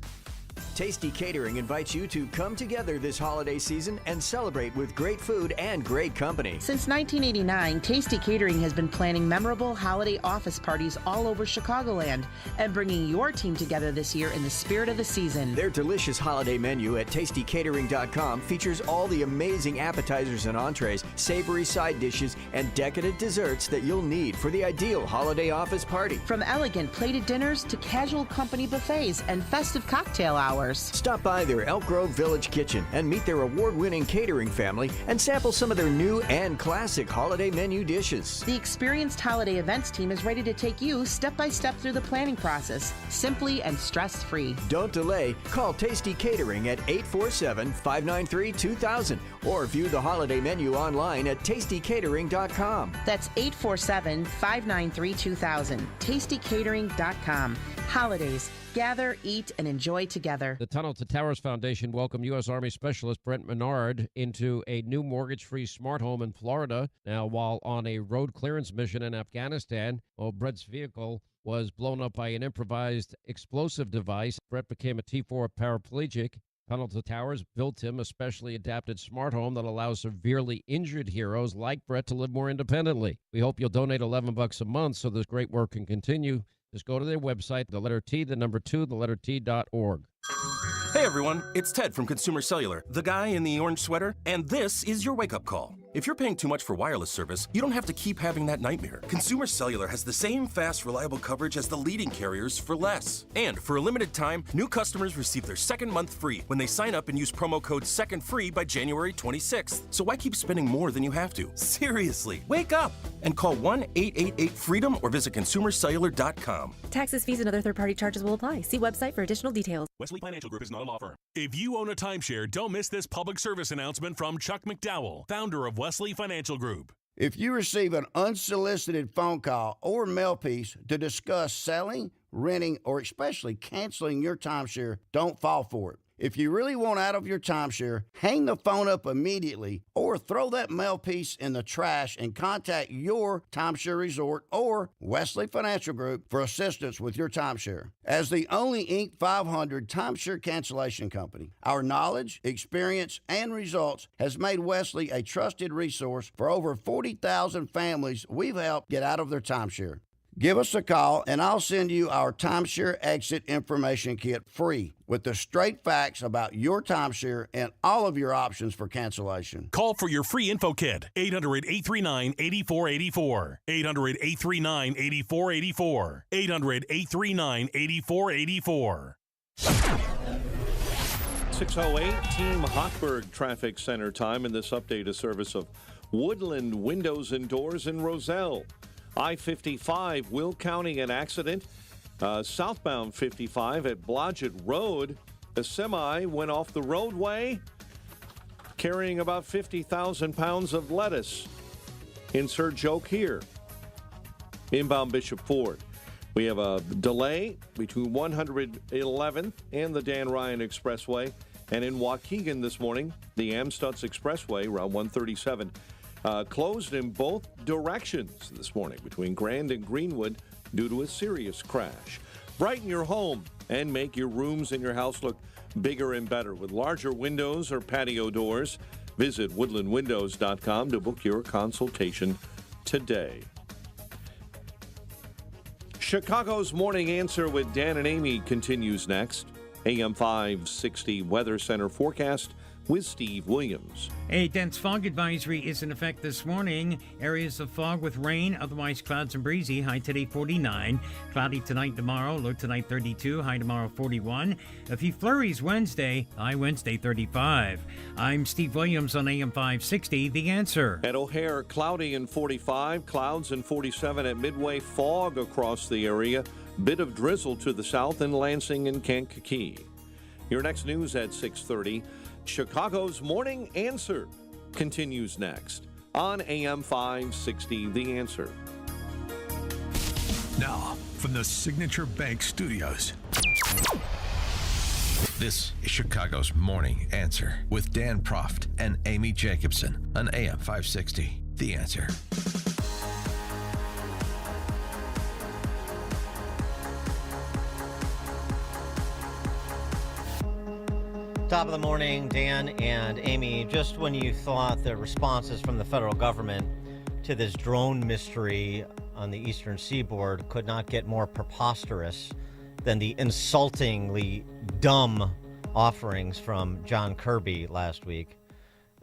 Tasty Catering invites you to come together this holiday season and celebrate with great food and great company. Since 1989, Tasty Catering has been planning memorable holiday office parties all over Chicagoland and bringing your team together this year in the spirit of the season. Their delicious holiday menu at tastycatering.com features all the amazing appetizers and entrees, savory side dishes, and decadent desserts that you'll need for the ideal holiday office party. From elegant plated dinners to casual company buffets and festive cocktail hours. Stop by their Elk Grove Village Kitchen and meet their award-winning catering family and sample some of their new and classic holiday menu dishes. The experienced holiday events team is ready to take you step by step through the planning process, simply and stress-free. Don't delay. Call Tasty Catering at 847-593-2000 or view the holiday menu online at tastycatering.com. That's 847-593-2000. tastycatering.com. Holidays. Gather, eat, and enjoy together. The Tunnel to Towers Foundation welcomed U.S. Army Specialist Brent Menard into a new mortgage-free smart home in Florida. Now, while on a road clearance mission in Afghanistan, Brent's vehicle was blown up by an improvised explosive device. Brent became a T4 paraplegic. Tunnel to Towers built him a specially adapted smart home that allows severely injured heroes like Brett to live more independently. We hope you'll donate $11 a month so this great work can continue. Just go to their website, the letter T, the number 2, the letter T.org. Hey everyone, it's Ted from Consumer Cellular, the guy in the orange sweater, and this is your wake-up call. If you're paying too much for wireless service, you don't have to keep having that nightmare. Consumer Cellular has the same fast, reliable coverage as the leading carriers for less. And for a limited time, new customers receive their second month free when they sign up and use promo code SECONDFREE by January 26th. So why keep spending more than you have to? Seriously, wake up and call 1-888-FREEDOM or visit consumercellular.com. Taxes, fees, and other third-party charges will apply. See website for additional details. Wesley Financial Group is not a law firm. If you own a timeshare, don't miss this public service announcement from Chuck McDowell, founder of Wesley Financial Group. If you receive an unsolicited phone call or mail piece to discuss selling, renting, or especially canceling your timeshare, don't fall for it. If you really want out of your timeshare, hang the phone up immediately or throw that mail piece in the trash and contact your timeshare resort or Wesley Financial Group for assistance with your timeshare. As the only Inc. 500 timeshare cancellation company, our knowledge, experience, and results has made Wesley a trusted resource for over 40,000 families we've helped get out of their timeshare. Give us a call, and I'll send you our timeshare exit information kit free with the straight facts about your timeshare and all of your options for cancellation. Call for your free info kit, 800-839-8484. 800-839-8484. 800-839-8484. 6:08, Team Hochberg Traffic Center time, and this update is service of Woodland Windows and Doors in Roselle. I-55, Will County, an accident. Southbound 55 at Blodgett Road. A semi went off the roadway carrying about 50,000 pounds of lettuce. Insert joke here. Inbound Bishop Ford. We have a delay between 111th and the Dan Ryan Expressway. And in Waukegan this morning, the Amstutz Expressway, Route 137, closed in both directions this morning between Grand and Greenwood due to a serious crash. Brighten your home and make your rooms in your house look bigger and better with larger windows or patio doors. Visit woodlandwindows.com to book your consultation today. Chicago's Morning Answer with Dan and Amy continues next. AM 560 Weather Center forecast with Steve Williams. A dense fog advisory is in effect this morning. Areas of fog with rain, otherwise clouds and breezy. High today 49. Cloudy tonight, tomorrow. Low tonight 32. High tomorrow 41. A few flurries Wednesday. High Wednesday 35. I'm Steve Williams on AM 560. The Answer. At O'Hare, cloudy and 45. Clouds and 47 at Midway. Fog across the area. Bit of drizzle to the south in Lansing and Kankakee. Your next news at 6:30. Chicago's Morning Answer continues next on AM 560, The Answer. Now, from the Signature Bank Studios, this is Chicago's Morning Answer with Dan Proft and Amy Jacobson on AM 560, The Answer. Top of the morning, Dan and Amy. Just when you thought the responses from the federal government to this drone mystery on the eastern seaboard could not get more preposterous than the insultingly dumb offerings from John Kirby last week,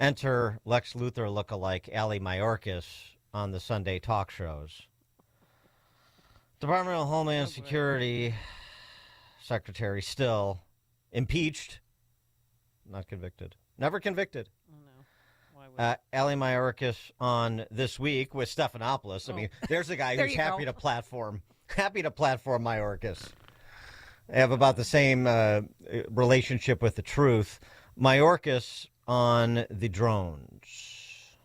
enter Lex Luthor lookalike Ali Mayorkas on the Sunday talk shows. Department of Homeland Security Secretary still impeached. Not convicted. Never convicted. Oh, no. Why would Ali Mayorkas on This Week with Stephanopoulos. I mean, there's a guy who's happy to platform Mayorkas. They have about the same relationship with the truth. Mayorkas on the drones.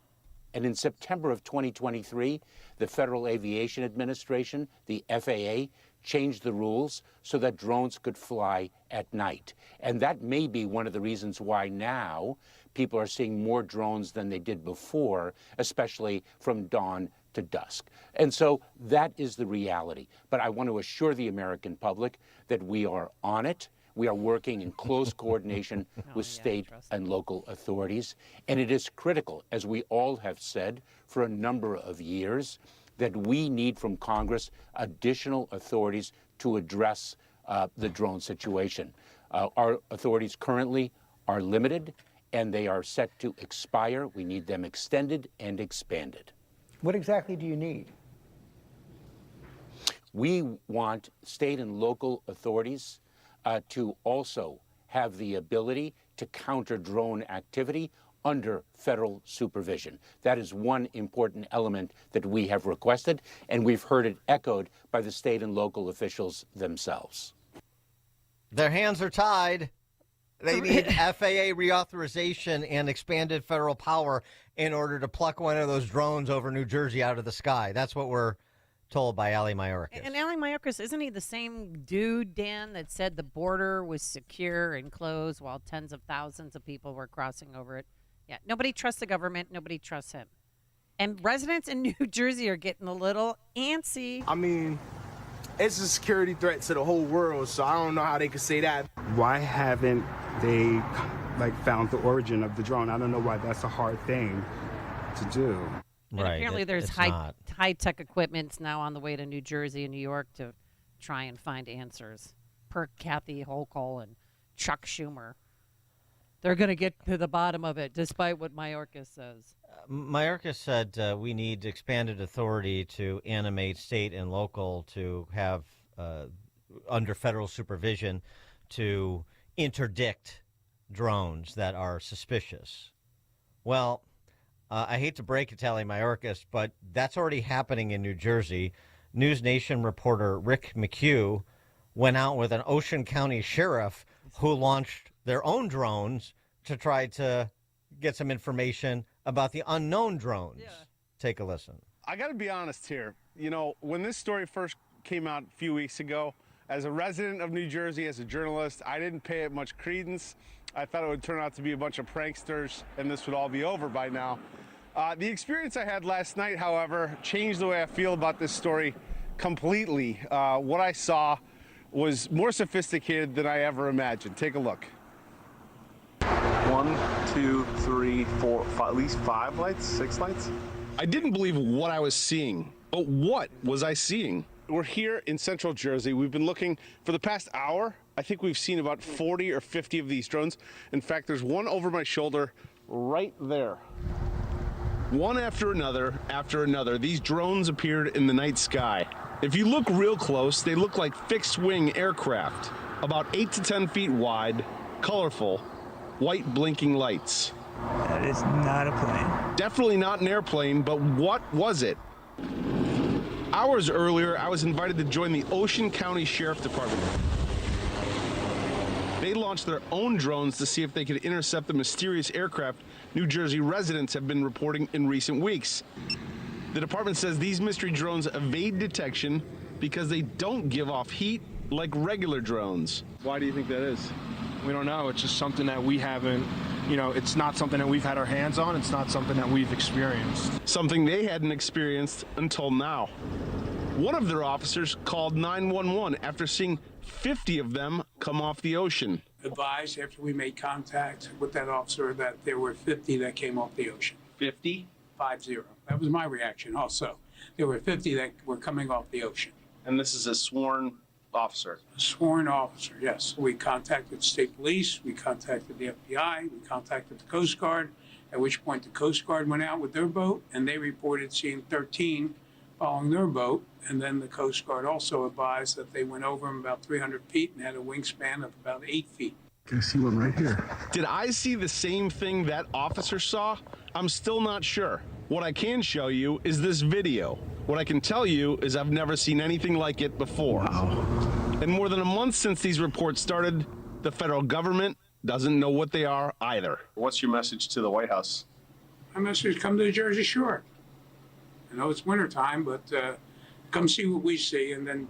And in September of 2023, the Federal Aviation Administration, the FAA, changed the rules so that drones could fly at night. And that may be one of the reasons why now people are seeing more drones than they did before, especially from dawn to dusk. And so that is the reality. But I want to assure the American public that we are on it. We are working in close coordination with state and local authorities. And it is critical, as we all have said for a number of years, that we need from Congress additional authorities to address the drone situation. Our authorities currently are limited, and they are set to expire. We need them extended and expanded. What exactly do you need? We want state and local authorities to also have the ability to counter drone activity under federal supervision. That is one important element that we have requested, and we've heard it echoed by the state and local officials themselves. Their hands are tied. They need FAA reauthorization and expanded federal power in order to pluck one of those drones over New Jersey out of the sky. That's what we're told by Ali Mayorkas. And Ali Mayorkas, isn't he the same dude, Dan, that said the border was secure and closed while tens of thousands of people were crossing over it? Yeah, nobody trusts the government. Nobody trusts him. And residents in New Jersey are getting a little antsy. I mean, it's a security threat to the whole world, so I don't know how they could say that. Why haven't they, found the origin of the drone? I don't know why that's a hard thing to do. And apparently there's high-tech equipment now on the way to New Jersey and New York to try and find answers, per Kathy Hochul and Chuck Schumer. They're going to get to the bottom of it, despite what Mayorkas says. Mayorkas said we need expanded authority to animate state and local to have, under federal supervision, to interdict drones that are suspicious. Well, I hate to break it to Ali Mayorkas, but that's already happening in New Jersey. News Nation reporter Rick McHugh went out with an Ocean County sheriff who launched their own drones to try to get some information about the unknown drones. Yeah. Take a listen. I got to be honest here. You know, when this story first came out a few weeks ago, as a resident of New Jersey, as a journalist, I didn't pay it much credence. I thought it would turn out to be a bunch of pranksters and this would all be over by now. The experience I had last night, however, changed the way I feel about this story completely. What I saw was more sophisticated than I ever imagined. Take a look. 1, 2, 3, 4, 5, at least 5 lights, 6 lights. I didn't believe what I was seeing. But what was I seeing? We're here in central Jersey. We've been looking for the past hour. I think we've seen about 40 or 50 of these drones. In fact, there's one over my shoulder right there. One after another, these drones appeared in the night sky. If you look real close, they look like fixed-wing aircraft, about 8 to 10 feet wide, colorful, white blinking lights. That is not a plane. Definitely not an airplane, but what was it? Hours earlier, I was invited to join the Ocean County Sheriff Department. They launched their own drones to see if they could intercept the mysterious aircraft New Jersey residents have been reporting in recent weeks. The department says these mystery drones evade detection because they don't give off heat like regular drones. Why do you think that is? We don't know. It's just something that we haven't, it's not something that we've had our hands on. It's not something that we've experienced. Something they hadn't experienced until now. One of their officers called 911 after seeing 50 of them come off the ocean. Advised after we made contact with that officer that there were 50 that came off the ocean. 50? 50. That was my reaction also. There were 50 that were coming off the ocean. And this is a sworn officer? A sworn officer, yes. We contacted state police, we contacted the FBI, we contacted the Coast Guard, at which point the Coast Guard went out with their boat and they reported seeing 13 following their boat. And then the Coast Guard also advised that they went over them about 300 feet and had a wingspan of about 8 feet. I see one right here. Did I see the same thing that officer saw? I'm still not sure. What I can show you is this video. What I can tell you is I've never seen anything like it before. Wow. And more than a month since these reports started, the federal government doesn't know what they are either. What's your message to the White House? My message is come to the Jersey Shore. I know it's wintertime, but come see what we see and then,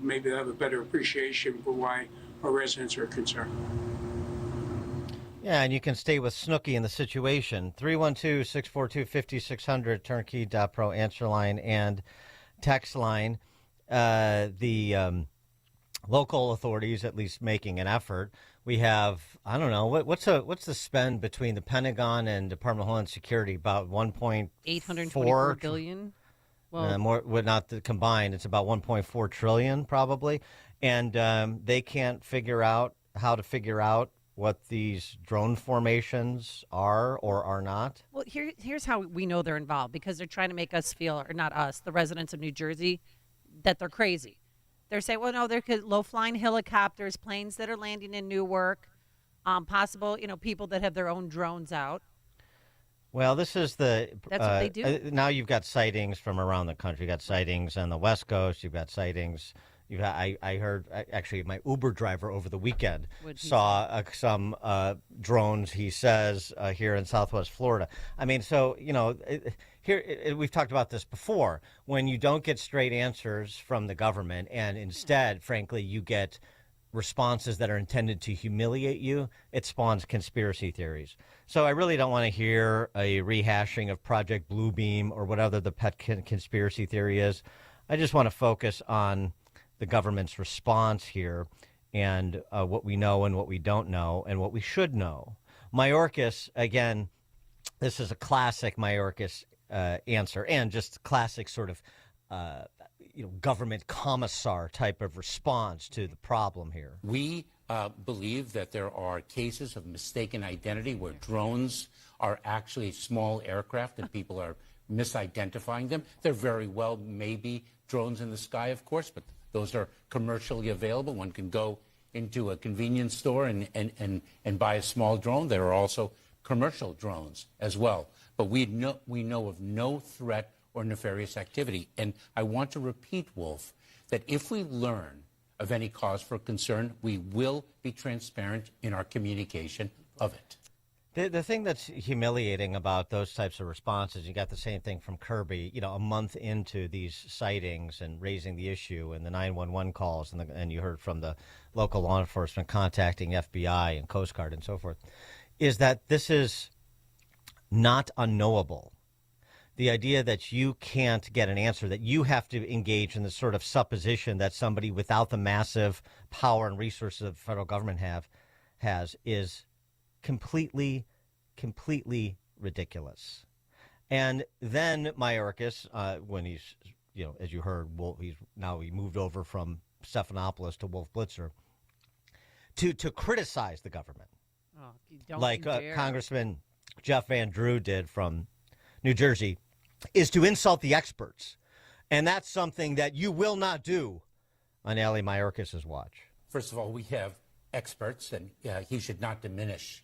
maybe have a better appreciation for why our residents are concerned. Yeah, and you can stay with Snooki in the situation. 312-642-5600, turnkey.pro answer line and text line. The local authorities at least making an effort. We have, I don't know, what's the spend between the Pentagon and Department of Homeland Security? About 824 billion. Well, more, not the combined. It's about 1.4 trillion probably, and they can't figure out how to figure out what these drone formations are or are not? Well, here's how we know they're involved, because they're trying to make us feel, or not us, the residents of New Jersey, that they're crazy. They're saying, well, no, they're low-flying helicopters, planes that are landing in Newark, possible, people that have their own drones out. Well, this is That's what they do. Now you've got sightings from around the country. You've got sightings on the West Coast. You've got sightings. I heard, actually, my Uber driver over the weekend saw some drones, he says, here in Southwest Florida. I mean, so, we've talked about this before. When you don't get straight answers from the government and instead, frankly, you get responses that are intended to humiliate you, it spawns conspiracy theories. So I really don't want to hear a rehashing of Project Bluebeam or whatever the pet conspiracy theory is. I just want to focus on the government's response here and what we know and what we don't know and what we should know. Mayorkas, again, this is a classic Mayorkas answer, and just classic sort of government commissar type of response to the problem here. We believe that there are cases of mistaken identity where drones are actually small aircraft and people are misidentifying them. There very well may be drones in the sky, of course, but those are commercially available. One can go into a convenience store and buy a small drone. There are also commercial drones as well. But we know of no threat or nefarious activity. And I want to repeat, Wolf, that if we learn of any cause for concern, we will be transparent in our communication of it. The thing that's humiliating about those types of responses, you got the same thing from Kirby, a month into these sightings and raising the issue and the 911 calls, and you heard from the local law enforcement contacting FBI and Coast Guard and so forth, is that this is not unknowable. The idea that you can't get an answer, that you have to engage in the sort of supposition that somebody without the massive power and resources that the federal government has is completely ridiculous. And then Mayorkas, when he's, as you heard, he moved over from Stephanopoulos to Wolf Blitzer to criticize the government, like Congressman Jeff Van Drew did from New Jersey, is to insult the experts. And that's something that you will not do on Ali Mayorkas' watch. First of all, we have experts, and he should not diminish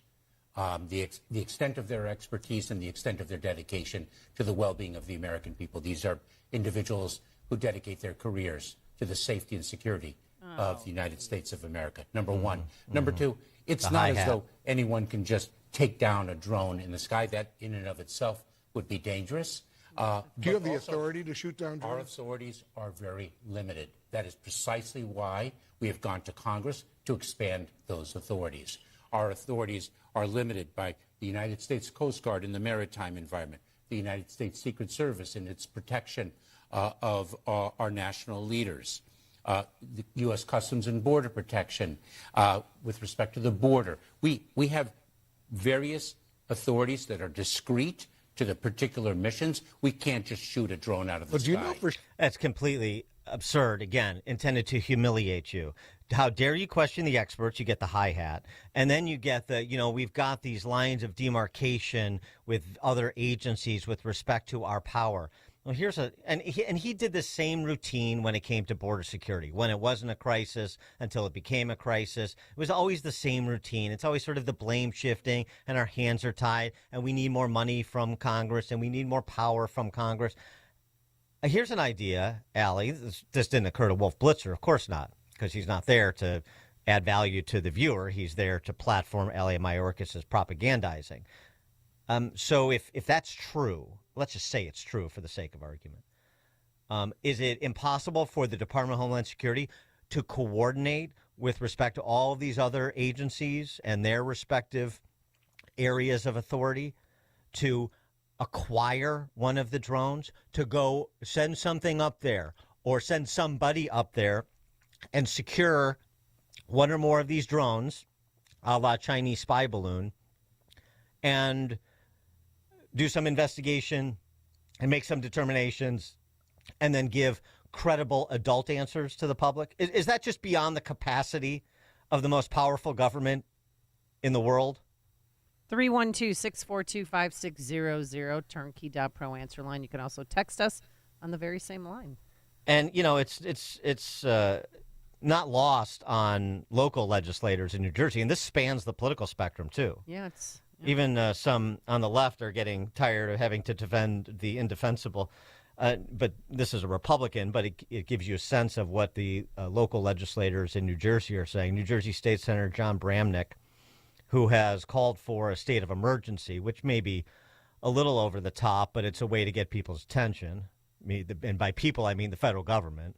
the extent of their expertise and the extent of their dedication to the well-being of the American people. These are individuals who dedicate their careers to the safety and security of the United States of America, number one. Number two, it's not as though anyone can just take down a drone in the sky. That in and of itself would be dangerous. Do you have the authority to shoot down drones? Our authorities are very limited. That is precisely why we have gone to Congress to expand those authorities. Our authorities are limited by the United States Coast Guard in the maritime environment, the United States Secret Service in its protection of our national leaders, the U.S. Customs and Border Protection with respect to the border. We have various authorities that are discrete to the particular missions. We can't just shoot a drone out of the sky. That's completely absurd. Again, intended to humiliate you. How dare you question the experts? You get the hi hat, and then you get the, we've got these lines of demarcation with other agencies with respect to our power. Well, he did the same routine when it came to border security, when it wasn't a crisis until it became a crisis. It was always the same routine. It's always sort of the blame shifting, and our hands are tied, and we need more money from Congress, and we need more power from Congress. Here's an idea, Allie. This didn't occur to Wolf Blitzer. Of course not, because he's not there to add value to the viewer. He's there to platform Allie Mayorkas' propagandizing. So if that's true, let's just say it's true for the sake of argument. Is it impossible for the Department of Homeland Security to coordinate with respect to all of these other agencies and their respective areas of authority to acquire one of the drones, to go send something up there or send somebody up there and secure one or more of these drones, a la Chinese spy balloon, and do some investigation and make some determinations and then give credible adult answers to the public? Is that just beyond the capacity of the most powerful government in the world? 312-642-5600, turnkey.pro answer line. You can also text us on the very same line. And, it's not lost on local legislators in New Jersey, and this spans the political spectrum, too. Yeah, it's... Yeah. Even some on the left are getting tired of having to defend the indefensible. But this is a Republican, but it gives you a sense of what the local legislators in New Jersey are saying. New Jersey State Senator John Bramnick, who has called for a state of emergency, which may be a little over the top, but it's a way to get people's attention. And by people, I mean the federal government.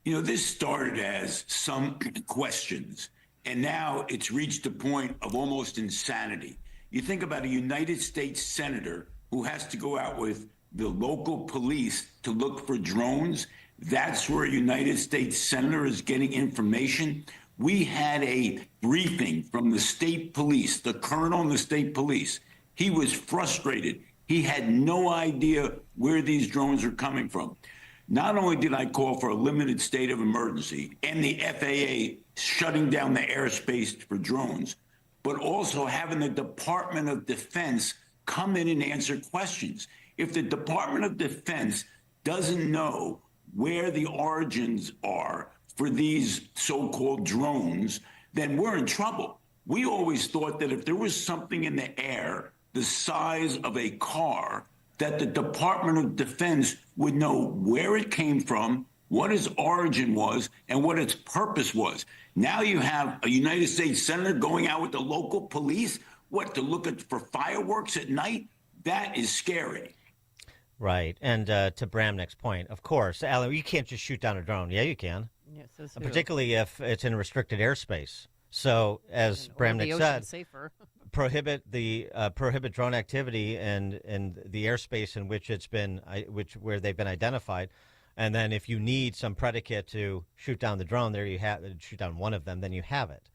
This started as some questions, and now it's reached a point of almost insanity. You think about a United States senator who has to go out with the local police to look for drones. That's where a United States senator is getting information. We had a briefing from the state police, the colonel in the state police. He was frustrated. He had no idea where these drones are coming from. Not only did I call for a limited state of emergency and the FAA shutting down the airspace for drones, but also having the Department of Defense come in and answer questions. If the Department of Defense doesn't know where the origins are for these so-called drones, then we're in trouble. We always thought that if there was something in the air the size of a car, that the Department of Defense would know where it came from, what its origin was, and what its purpose was. Now you have a United States senator going out with the local police, to look for fireworks at night? That is scary. Right. And to Bramnick's point, of course, Alan, you can't just shoot down a drone. Yeah, you can. Yeah, particularly if it's in restricted airspace. So, as Bramnick said, prohibit drone activity and the airspace in which where they've been identified. And then if you need some predicate to shoot down the drone, there you have shoot down one of them, then you have it.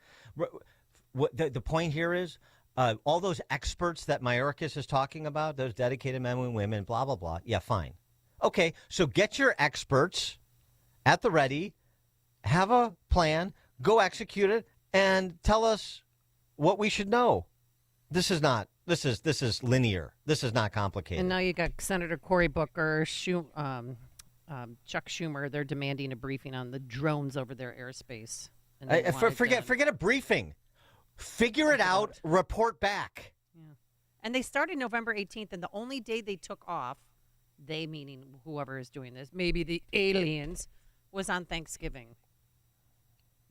The point here is all those experts that Mayorkas is talking about, those dedicated men and women, blah, blah, blah. Yeah, fine. Okay, so get your experts at the ready, have a plan, go execute it, and tell us what we should know. This is linear. This is not complicated. And now you got Senator Cory Booker, Chuck Schumer. They're demanding a briefing on the drones over their airspace. Forget a briefing. Figure it out. Report back. Yeah. And they started November 18th, and the only day they took off, they meaning whoever is doing this, maybe the aliens, was on Thanksgiving.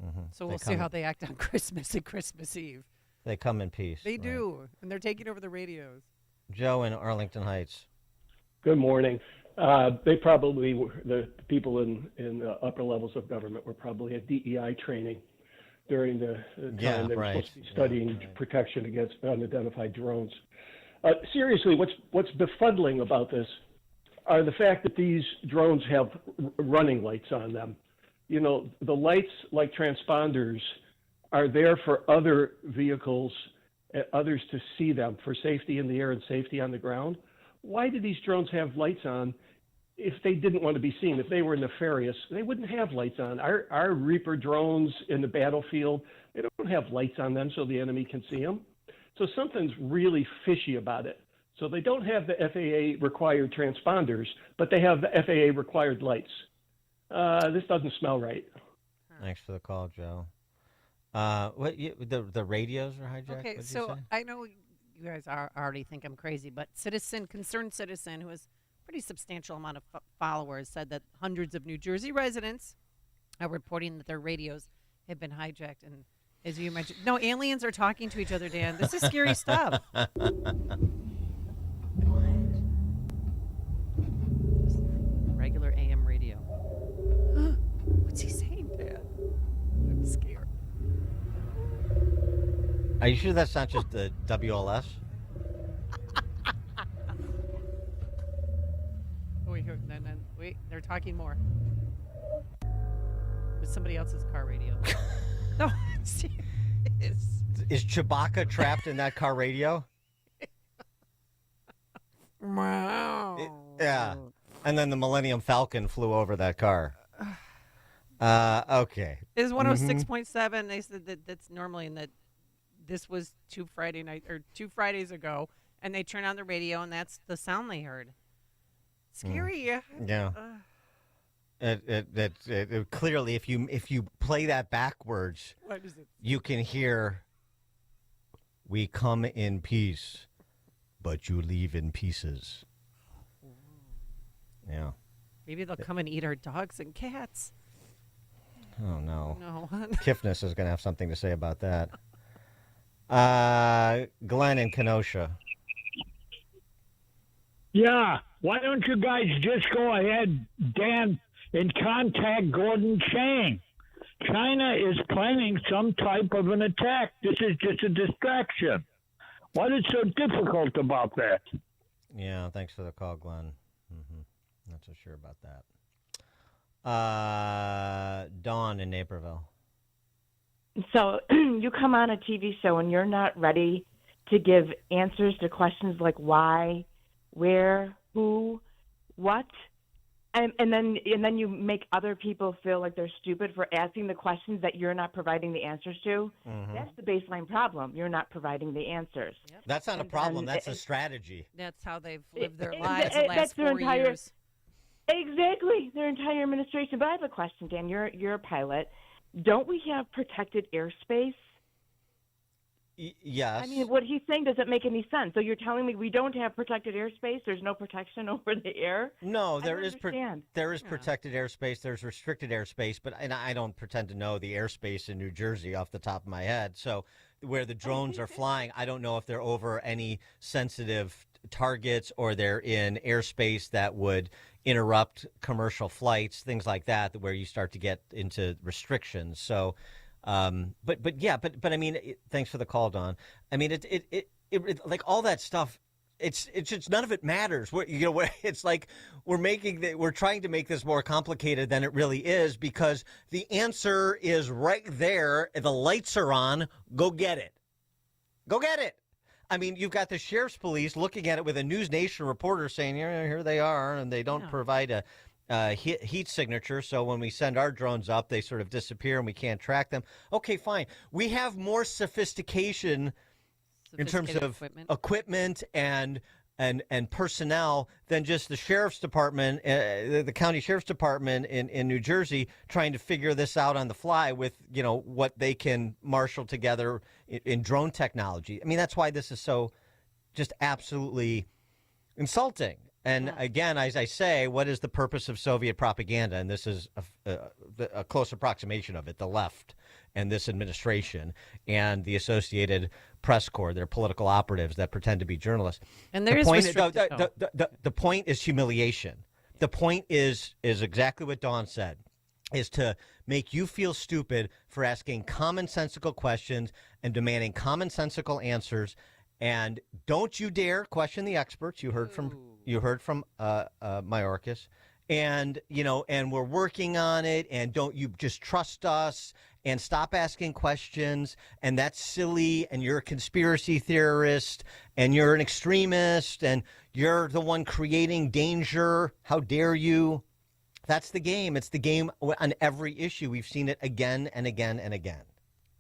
Mm-hmm. So we'll see how they act on Christmas and Christmas Eve. They come in peace. They do, and they're taking over the radios. Joe in Arlington Heights. Good morning. They probably were, the people in the upper levels of government were probably at DEI training during the time they were supposed to be studying protection against unidentified drones. Seriously, what's befuddling about this are the fact that these drones have running lights on them. The lights, like transponders, are there for other vehicles, others to see them, for safety in the air and safety on the ground. Why do these drones have lights on if they didn't want to be seen? If they were nefarious, they wouldn't have lights on. Our Reaper drones in the battlefield, they don't have lights on them so the enemy can see them. So something's really fishy about it. So they don't have the FAA required transponders, but they have the FAA required lights. This doesn't smell right. Thanks for the call, Joe. The radios are hijacked? Okay, so I know you guys already think I'm crazy, but concerned citizen who has a pretty substantial amount of followers said that hundreds of New Jersey residents are reporting that their radios have been hijacked. And as you mentioned, no, aliens are talking to each other, Dan. This is scary stuff. Regular AM radio. What's he saying, Dad? I'm scared. Are you sure that's not just the WLS? Wait, they're talking more. With somebody else's car radio. No, Is Chewbacca trapped in that car radio? Wow. Yeah. And then the Millennium Falcon flew over that car. Okay. Is 106.7. They said that that's normally in the this was two Fridays ago, and they turn on the radio, and that's the sound they heard. Scary. Yeah. It clearly, if you play that backwards, what is it? You can hear, "We come in peace, but you leave in pieces." Yeah. Maybe they'll come and eat our dogs and cats. Oh, no. No. Kifnis is going to have something to say about that. Glenn in Kenosha. Yeah, why don't you guys just go ahead, Dan, and contact Gordon Chang? China is planning some type of an attack. This is just a distraction. What is so difficult about that? Yeah, thanks for the call, Glenn. Not so sure about that. Dawn in Naperville. So you come on a TV show and you're not ready to give answers to questions like why, where, who, what, and then you make other people feel like they're stupid for asking the questions that you're not providing the answers to. That's the baseline problem. You're not providing the answers. Yep. That's not a problem. That's a strategy. That's how they've lived their lives the last 4 years. Exactly, their entire administration. But I have a question, Dan. You're a pilot. Don't we have protected airspace? Yes. I mean, what he's saying doesn't make any sense. So you're telling me we don't have protected airspace? There's no protection over the air? No, there is Yeah. protected airspace. There's restricted airspace, and I don't pretend to know the airspace in New Jersey off the top of my head. So where the drones are flying, I don't know if they're over any sensitive targets or they're in airspace that would interrupt commercial flights, things like that, where you start to get into restrictions. So, but I mean, thanks for the call, Don. I mean, it like all that stuff. It's just none of it matters. It's like we're trying to make this more complicated than it really is because the answer is right there. The lights are on. Go get it. Go get it. I mean, you've got the sheriff's police looking at it with a News Nation reporter saying, "Yeah, here they are," and they don't provide a heat signature. So when we send our drones up, they sort of disappear and we can't track them. Okay, fine. We have more sophistication in terms of equipment and personnel than just the sheriff's department, the county sheriff's department in New Jersey, trying to figure this out on the fly with what they can marshal together in drone technology. I mean, that's why this is so just absolutely insulting. And again, as I say, what is the purpose of Soviet propaganda? And this is a close approximation of it, the left and this administration and the Associated Press Corps. They're political operatives that pretend to be journalists. And there is the point is humiliation. The point is exactly what Dawn said, is to make you feel stupid for asking commonsensical questions and demanding commonsensical answers. And don't you dare question the experts. You heard from Mayorkas, and we're working on it. And don't you just trust us and stop asking questions. And that's silly. And you're a conspiracy theorist. And you're an extremist. And you're the one creating danger. How dare you? That's the game. It's the game on every issue. We've seen it again and again and again.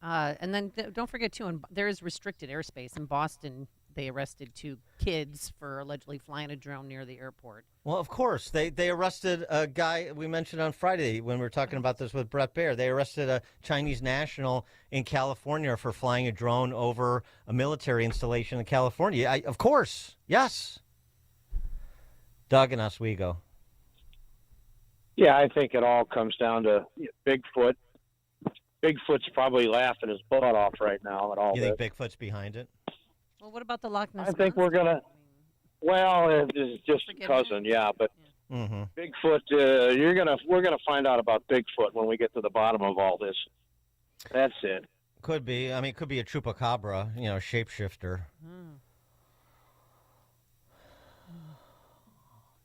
And then don't forget, too, there is restricted airspace. In Boston, they arrested 2 kids for allegedly flying a drone near the airport. Well, of course. They arrested a guy we mentioned on Friday when we were talking about this with Brett Baer. They arrested a Chinese national in California for flying a drone over a military installation in California. Of course. Yes. Doug and Oswego. Yeah, I think it all comes down to Bigfoot. Bigfoot's probably laughing his butt off right now at all You this. think Bigfoot's behind it? Well, what about the Loch Ness I think we're gonna. Well, it's just a cousin, yeah. But Bigfoot, we're gonna find out about Bigfoot when we get to the bottom of all this. That's it. Could be. I mean, it could be a chupacabra, shapeshifter.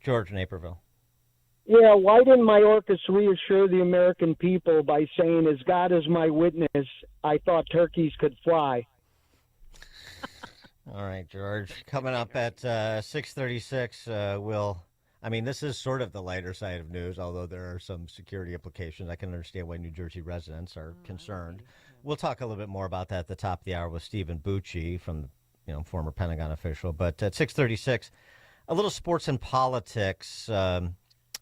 George Naperville. Yeah, why didn't Mayorkas reassure the American people by saying, as God is my witness, I thought turkeys could fly? All right, George. Coming up at 6:36, I mean, this is sort of the lighter side of news, although there are some security implications. I can understand why New Jersey residents are concerned. We'll talk a little bit more about that at the top of the hour with Stephen Bucci, from former Pentagon official. But at 6:36, a little sports and politics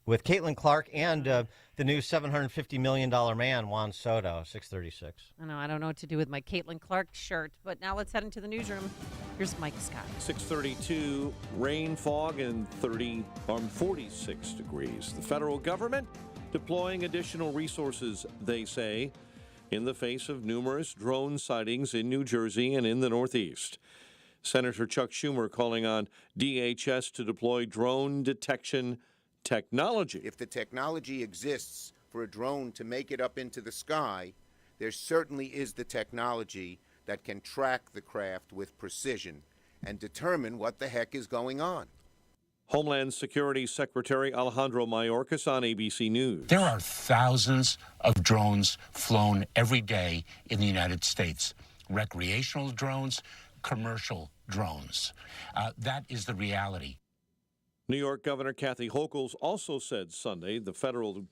with Caitlin Clark and the new $750 million man, Juan Soto. 6:36. I don't know what to do with my Caitlin Clark shirt, but now let's head into the newsroom. Here's Mike Scott. 6:32, rain, fog, and 46 degrees. The federal government deploying additional resources, they say, in the face of numerous drone sightings in New Jersey and in the Northeast. Senator Chuck Schumer calling on DHS to deploy drone detection technology. If the technology exists for a drone to make it up into the sky, there certainly is the technology that can track the craft with precision and determine what the heck is going on. Homeland Security Secretary Alejandro Mayorkas on ABC News. There are thousands of drones flown every day in the United States. Recreational drones, commercial drones. That is the reality. New York Governor Kathy Hochul also said Sunday the federal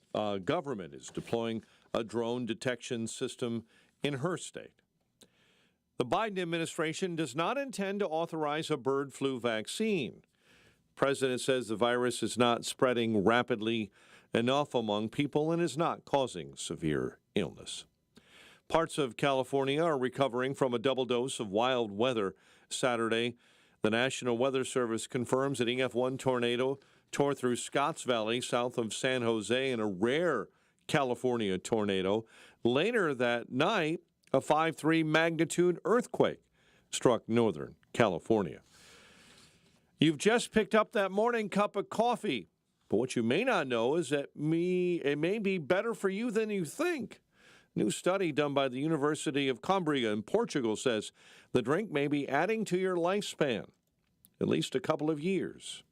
government is deploying a drone detection system in her state. The Biden administration does not intend to authorize a bird flu vaccine. The president says the virus is not spreading rapidly enough among people and is not causing severe illness. Parts of California are recovering from a double dose of wild weather Saturday. The National Weather Service confirms an EF1 tornado tore through Scotts Valley south of San Jose in a rare California tornado. Later that night, a 5.3 magnitude earthquake struck Northern California. You've just picked up that morning cup of coffee, but what you may not know is that it may be better for you than you think. New study done by the University of Coimbra in Portugal says the drink may be adding to your lifespan at least a couple of years.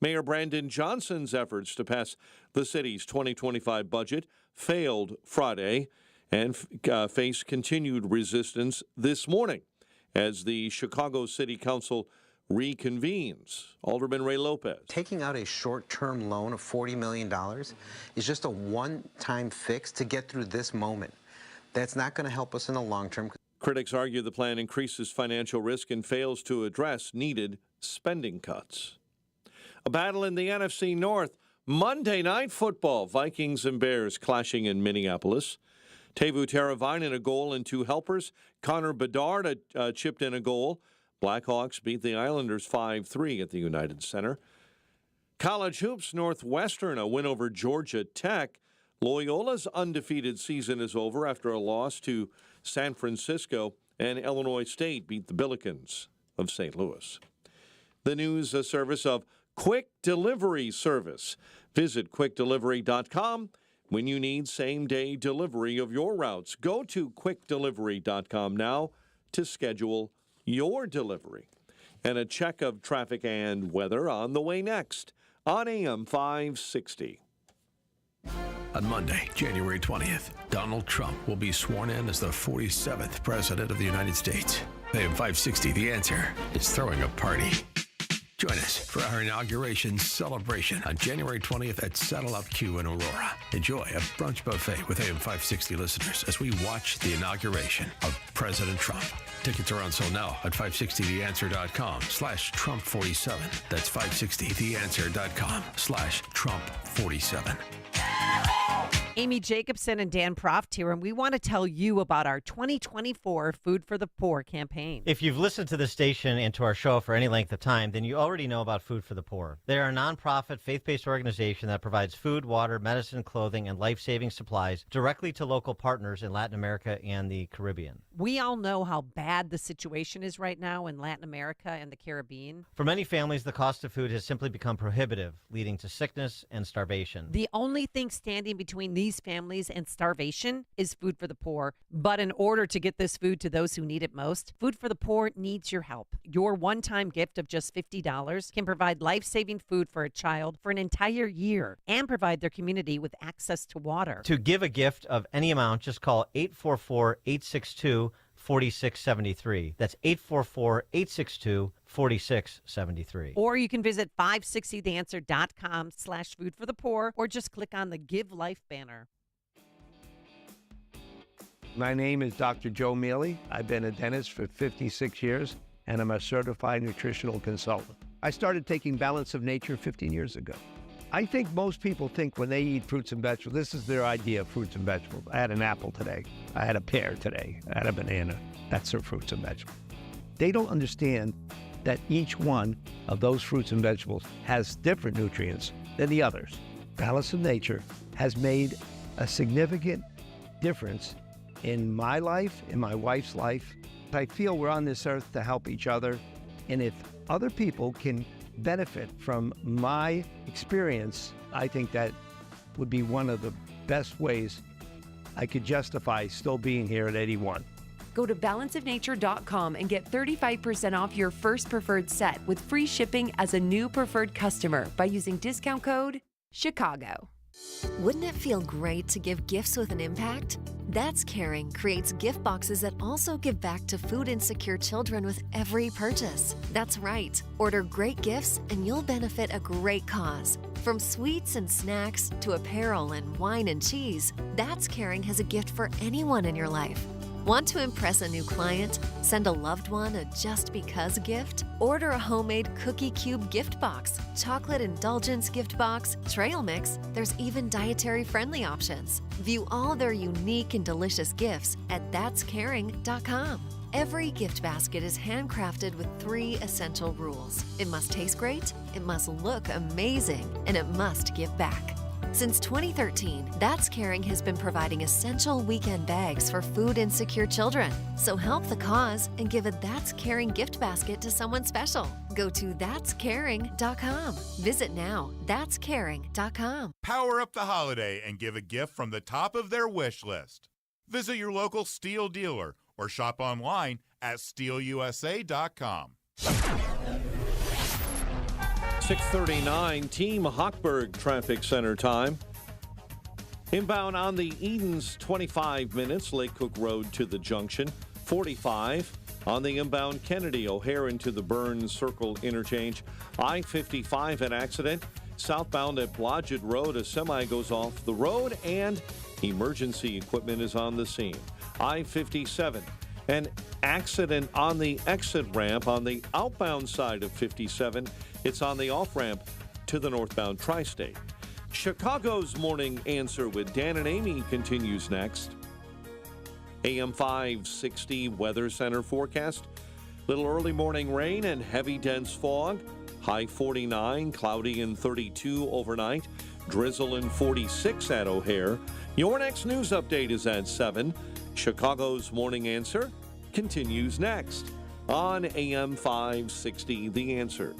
Mayor Brandon Johnson's efforts to pass the city's 2025 budget failed Friday and face continued resistance this morning as the Chicago City Council reconvenes. Alderman Ray Lopez. Taking out a short-term loan of $40 million is just a one-time fix to get through this moment. That's not going to help us in the long term. Critics argue the plan increases financial risk and fails to address needed spending cuts. A battle in the NFC North. Monday Night Football. Vikings and Bears clashing in Minneapolis. Teuvo Teravainen a goal and 2 helpers. Connor Bedard chipped in a goal. Blackhawks beat the Islanders 5-3 at the United Center. College hoops, Northwestern a win over Georgia Tech. Loyola's undefeated season is over after a loss to San Francisco, and Illinois State beat the Billikens of St. Louis. The news service of Quick Delivery Service. Visit quickdelivery.com when you need same-day delivery of your routes. Go to quickdelivery.com now to schedule your delivery. And a check of traffic and weather on the way next on AM 560. On Monday, January 20th, Donald Trump will be sworn in as the 47th President of the United States. AM 560, The Answer, is throwing a party. Join us for our inauguration celebration on January 20th at Saddle Up Q in Aurora. Enjoy a brunch buffet with AM 560 listeners as we watch the inauguration of President Trump. Tickets are on sale now at 560theanswer.com/Trump47. That's 560theanswer.com/Trump47. Amy Jacobson and Dan Proft here, and we want to tell you about our 2024 Food for the Poor campaign. If you've listened to this station and to our show for any length of time, then you already know about Food for the Poor. They're a nonprofit, faith-based organization that provides food, water, medicine, clothing, and life-saving supplies directly to local partners in Latin America and the Caribbean. We all know how bad the situation is right now in Latin America and the Caribbean. For many families, the cost of food has simply become prohibitive, leading to sickness and starvation. The only thing standing between these families and starvation is Food for the Poor. But in order to get this food to those who need it most, Food for the Poor needs your help. Your one-time gift of just $50 can provide life-saving food for a child for an entire year and provide their community with access to water. To give a gift of any amount, just call 844-862 4673. That's 844-862-4673. Or you can visit 560theanswer.com/food for the poor, or just click on the Give Life banner. My name is Dr. Joe Mealy. I've been a dentist for 56 years, and I'm a certified nutritional consultant. I started taking Balance of Nature 15 years ago. I think most people think when they eat fruits and vegetables, this is their idea of fruits and vegetables. I had an apple today. I had a pear today. I had a banana. That's their fruits and vegetables. They don't understand that each one of those fruits and vegetables has different nutrients than the others. Balance of Nature has made a significant difference in my life, in my wife's life. I feel we're on this earth to help each other, and if other people can benefit from my experience, I think that would be one of the best ways I could justify still being here at 81. Go to balanceofnature.com and get 35% off your first preferred set with free shipping as a new preferred customer by using discount code CHICAGO. Wouldn't it feel great to give gifts with an impact? That's Caring creates gift boxes that also give back to food insecure children with every purchase. That's right. Order great gifts and you'll benefit a great cause. From sweets and snacks to apparel and wine and cheese, That's Caring has a gift for anyone in your life. Want to impress a new client? Send a loved one a just because gift? Order a homemade cookie cube gift box, chocolate indulgence gift box, trail mix. There's even dietary friendly options. View all their unique and delicious gifts at that'scaring.com. Every gift basket is handcrafted with 3 essential rules. It must taste great, it must look amazing, and it must give back. Since 2013, That's Caring has been providing essential weekend bags for food insecure children. So help the cause and give a That's Caring gift basket to someone special. Go to that'scaring.com. Visit now, that'scaring.com. Power up the holiday and give a gift from the top of their wish list. Visit your local Steel dealer or shop online at steelusa.com. 6:39 Team Hochberg Traffic Center time. Inbound on the Edens, 25 minutes, Lake Cook Road to the junction. 45 on the inbound Kennedy O'Hare into the Burns Circle interchange. I-55 an accident. Southbound at Blodgett Road, a semi goes off the road and emergency equipment is on the scene. I-57, an accident on the exit ramp on the outbound side of 57. It's on the off-ramp to the northbound tri-state. Chicago's Morning Answer with Dan and Amy continues next. AM 560 Weather Center forecast. Little early morning rain and heavy dense fog. High 49, cloudy and 32 overnight. Drizzle and 46 at O'Hare. Your next news update is at 7. Chicago's Morning Answer continues next on AM 560 The Answer.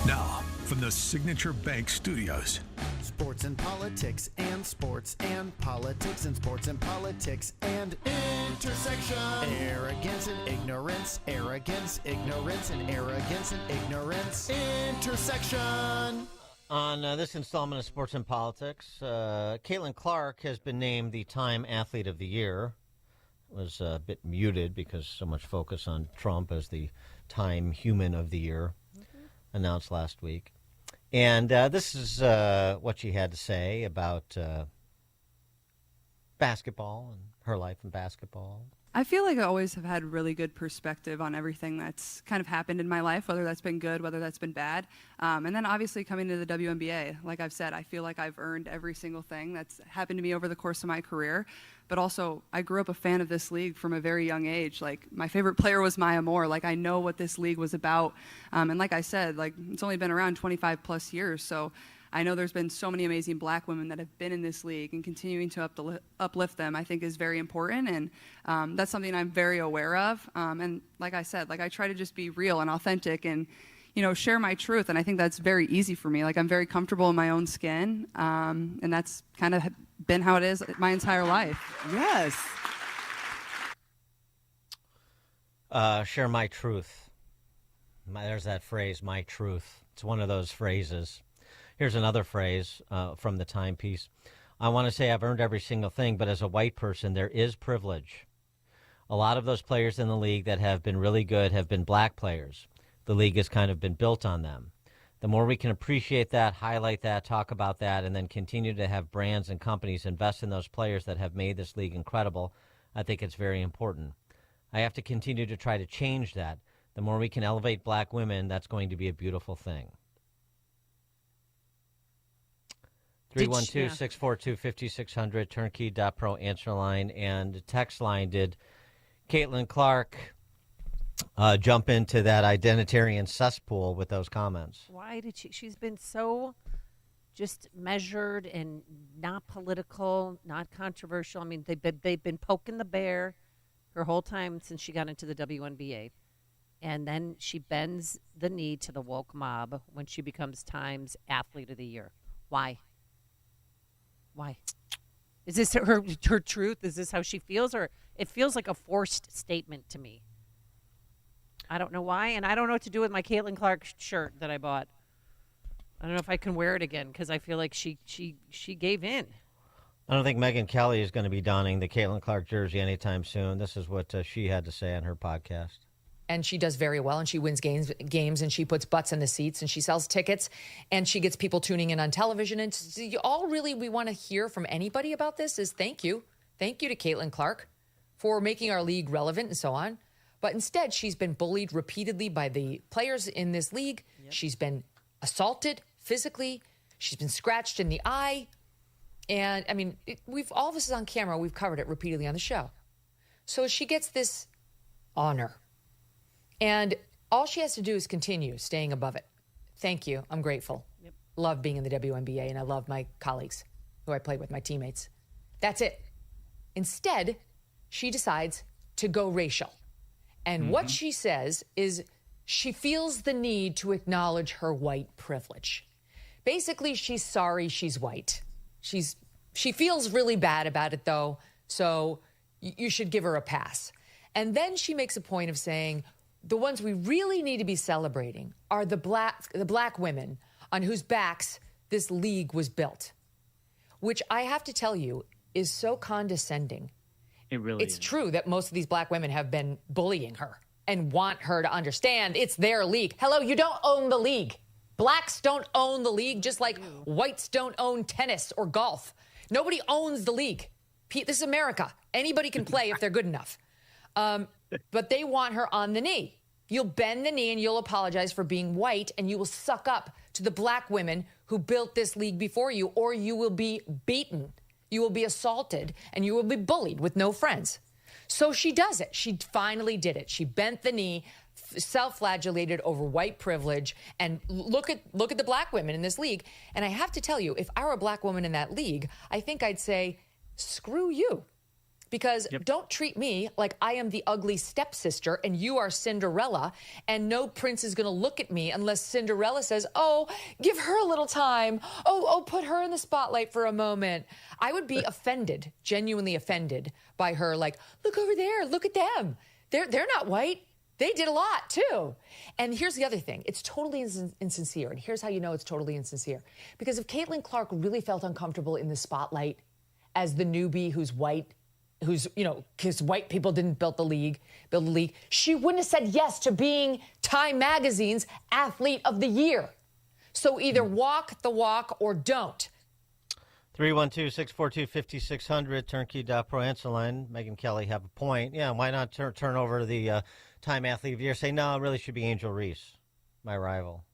Now, from the Signature Bank Studios. Sports and politics and sports and politics and sports and politics and intersection. Arrogance and ignorance, arrogance, ignorance, and arrogance and ignorance. Intersection. On this installment of Sports and Politics, Caitlin Clark has been named the Time Athlete of the Year. It was a bit muted because so much focus on Trump as the Time Human of the Year. Announced last week. And this is what she had to say about basketball and her life in basketball. I feel like I always have had really good perspective on everything that's kind of happened in my life, whether that's been good, whether that's been bad. And then obviously coming to the WNBA, like I've said, I feel like I've earned every single thing that's happened to me over the course of my career. But also, I grew up a fan of this league from a very young age. Like, my favorite player was Maya Moore. Like, I know what this league was about. And like I said, like, it's only been around 25 plus years. So I know there's been so many amazing black women that have been in this league, and continuing to uplift them, I think, is very important. And that's something I'm very aware of. And like I said, like, I try to just be real and authentic and, you know, share my truth. And I think that's very easy for me. Like, I'm very comfortable in my own skin. And that's kind of been how it is my entire life. Yes. Share my truth. There's that phrase, my truth. It's one of those phrases. Here's another phrase from the timepiece. I want to say I've earned every single thing, but as a white person, there is privilege. A lot of those players in the league that have been really good have been black players. The league has kind of been built on them. The more we can appreciate that, highlight that, talk about that, and then continue to have brands and companies invest in those players that have made this league incredible, I think it's very important. I have to continue to try to change that. The more we can elevate black women, that's going to be a beautiful thing. 312-642-5600, turnkey.pro answer line, and text line. Did Caitlin Clark jump into that identitarian cesspool with those comments? Why did she? She's been so just measured and not political, not controversial. I mean, they've been poking the bear her whole time since she got into the WNBA. And then she bends the knee to the woke mob when she becomes Time's Athlete of the Year. Why? Is this her truth? Is this how she feels? Or it feels like a forced statement to me. I don't know why, and I don't know what to do with my Caitlin Clark shirt that I bought. I don't know if I can wear it again because I feel like she gave in. I don't think Megyn Kelly is going to be donning the Caitlin Clark jersey anytime soon. This is what she had to say on her podcast. And she does very well, and she wins games, and she puts butts in the seats, and she sells tickets, and she gets people tuning in on television. And all really we want to hear from anybody about this is thank you. Thank you to Caitlin Clark for making our league relevant and so on. But instead, she's been bullied repeatedly by the players in this league. Yep. She's been assaulted physically. She's been scratched in the eye. And, I mean, all this is on camera. We've covered it repeatedly on the show. So she gets this honor. And all she has to do is continue staying above it. Thank you. I'm grateful. Yep. Love being in the WNBA, and I love my colleagues who I play with, my teammates. That's it. Instead, she decides to go racial. And what she says is she feels the need to acknowledge her white privilege. Basically, she's sorry she's white. She feels really bad about it, though, so you should give her a pass. And then she makes a point of saying, the ones we really need to be celebrating are the black women on whose backs this league was built, which I have to tell you is so condescending. It really is. It's true that most of these black women have been bullying her and want her to understand it's their league. Hello, you don't own the league. Blacks don't own the league, just like whites don't own tennis or golf. Nobody owns the league. This is America. Anybody can play if they're good enough. But they want her on the knee. You'll bend the knee and you'll apologize for being white, and you will suck up to the black women who built this league before you, or you will be beaten. You will be assaulted, and you will be bullied with no friends. So she does it. She finally did it. She bent the knee, self-flagellated over white privilege, and look at the black women in this league. And I have to tell you, if I were a black woman in that league, I think I'd say, screw you. Because don't treat me like I am the ugly stepsister and you are Cinderella, and no prince is going to look at me unless Cinderella says, oh, give her a little time. Oh, put her in the spotlight for a moment. I would be offended, genuinely offended by her. Like, look over there. Look at them. They're not white. They did a lot, too. And here's the other thing. It's totally insincere. And here's how you know it's totally insincere. Because if Caitlin Clark really felt uncomfortable in the spotlight as the newbie who's white, because white people didn't build the league, she wouldn't have said yes to being Time Magazine's Athlete of the Year. So either walk the walk or don't. 312-642-5600, turnkey.pro answer line. Megyn Kelly have a point. Yeah, why not turn over the Time Athlete of the Year? Say, no, it really should be Angel Reese, my rival.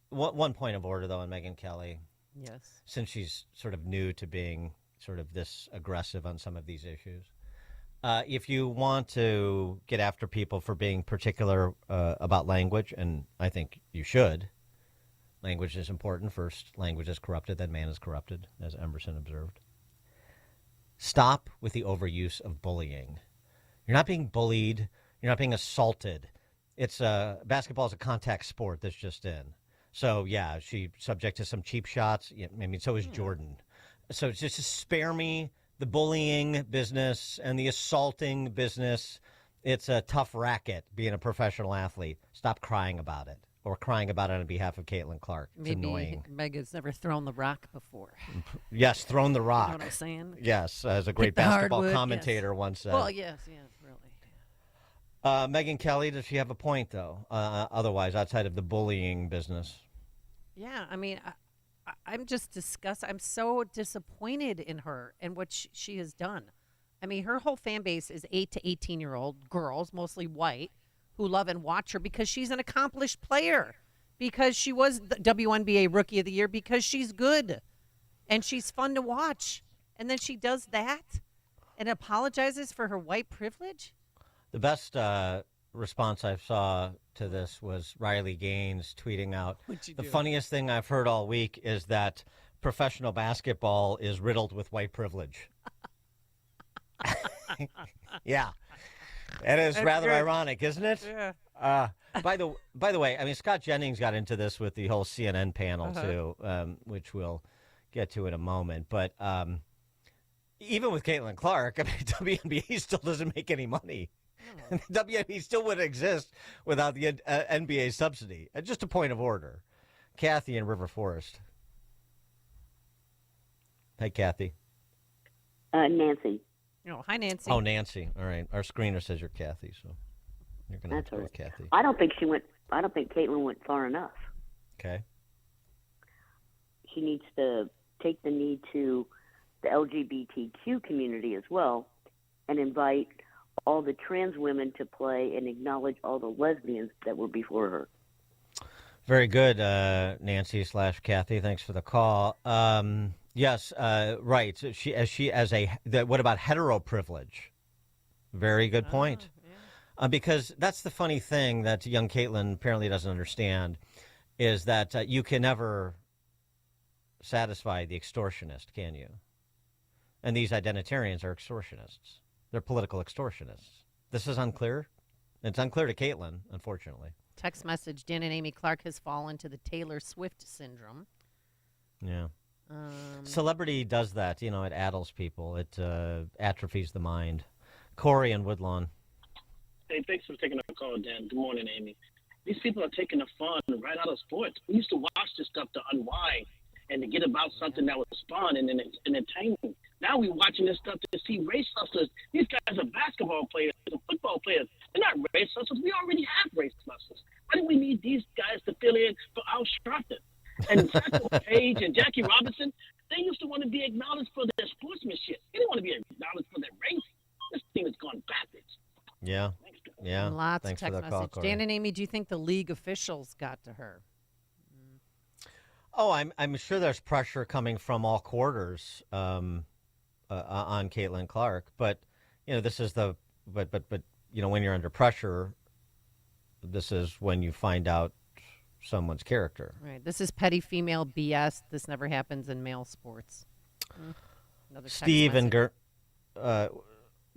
One point of order, though, on Megyn Kelly. Yes. Since she's sort of new to being sort of this aggressive on some of these issues. If you want to get after people for being particular about language, and I think you should, language is important. First, language is corrupted, then man is corrupted, as Emerson observed. Stop with the overuse of bullying. You're not being bullied. You're not being assaulted. Basketball is a contact sport that's just in. So, yeah, she's subject to some cheap shots. Yeah, I mean, so is Jordan. So just spare me the bullying business and the assaulting business. It's a tough racket being a professional athlete. Stop crying about it. or crying about it on behalf of Caitlin Clark. It's Maybe annoying. Mega's never thrown the rock before. Yes, thrown the rock. You know what I'm saying? Yes, as a great Hit the basketball hardwood, commentator yes. once said. Well, yes, really. Megyn Kelly, does she have a point, though, otherwise, outside of the bullying business? Yeah, I mean, I'm just disgusted. I'm so disappointed in her and what she has done. I mean, her whole fan base is 8 to 18-year-old girls, mostly white, who love and watch her because she's an accomplished player, because she was the WNBA Rookie of the Year, because she's good and she's fun to watch. And then she does that and apologizes for her white privilege? The best response I saw to this was Riley Gaines tweeting out, the funniest thing I've heard all week is that professional basketball is riddled with white privilege. Yeah. It is rather ironic, isn't it? Yeah. By the way, I mean, Scott Jennings got into this with the whole CNN panel, too, which we'll get to in a moment. But even with Caitlin Clark, I mean, WNBA still doesn't make any money. WNBA still wouldn't exist without the NBA subsidy. Just a point of order. Kathy in River Forest. Hey, Kathy. Nancy. Oh, hi, Nancy. Oh, Nancy. All right. Our screener says you're Kathy, so you're going to have to go with Kathy. I don't think Caitlin went far enough. Okay. She needs to take the knee to the LGBTQ community as well and invite all the trans women to play and acknowledge all the lesbians that were before her. Very good, Nancy / Kathy. Thanks for the call. Yes, right. What about hetero privilege? Very good point. Yeah. Because that's the funny thing that young Caitlin apparently doesn't understand, is that you can never satisfy the extortionist, can you? And these identitarians are extortionists. They're political extortionists. This is unclear. It's unclear to Caitlin, unfortunately. Text message, Dan and Amy Clark has fallen to the Taylor Swift syndrome. Yeah. Celebrity does that. You know, it addles people. It atrophies the mind. Corey in Woodlawn. Hey, thanks for taking the call, Dan. Good morning, Amy. These people are taking the fun right out of sports. We used to watch this stuff to unwind and to get about something that was fun and entertaining. Now we're watching this stuff to see race hustlers. These guys are basketball players and football players. They're not race hustlers. We already have race hustlers. Why do we need these guys to fill in for Al Sharpton? And Samuel Page and Jackie Robinson, they used to want to be acknowledged for their sportsmanship. They didn't want to be acknowledged for their race. This thing has gone backwards. Yeah. Yeah. Lots Thanks of text for the call, message. Corey. Dan and Amy, do you think the league officials got to her? Oh, I'm sure there's pressure coming from all quarters on Caitlin Clark, but you know this is but you know when you're under pressure, this is when you find out someone's character. Right. This is petty female BS. This never happens in male sports. Another text Steve and message.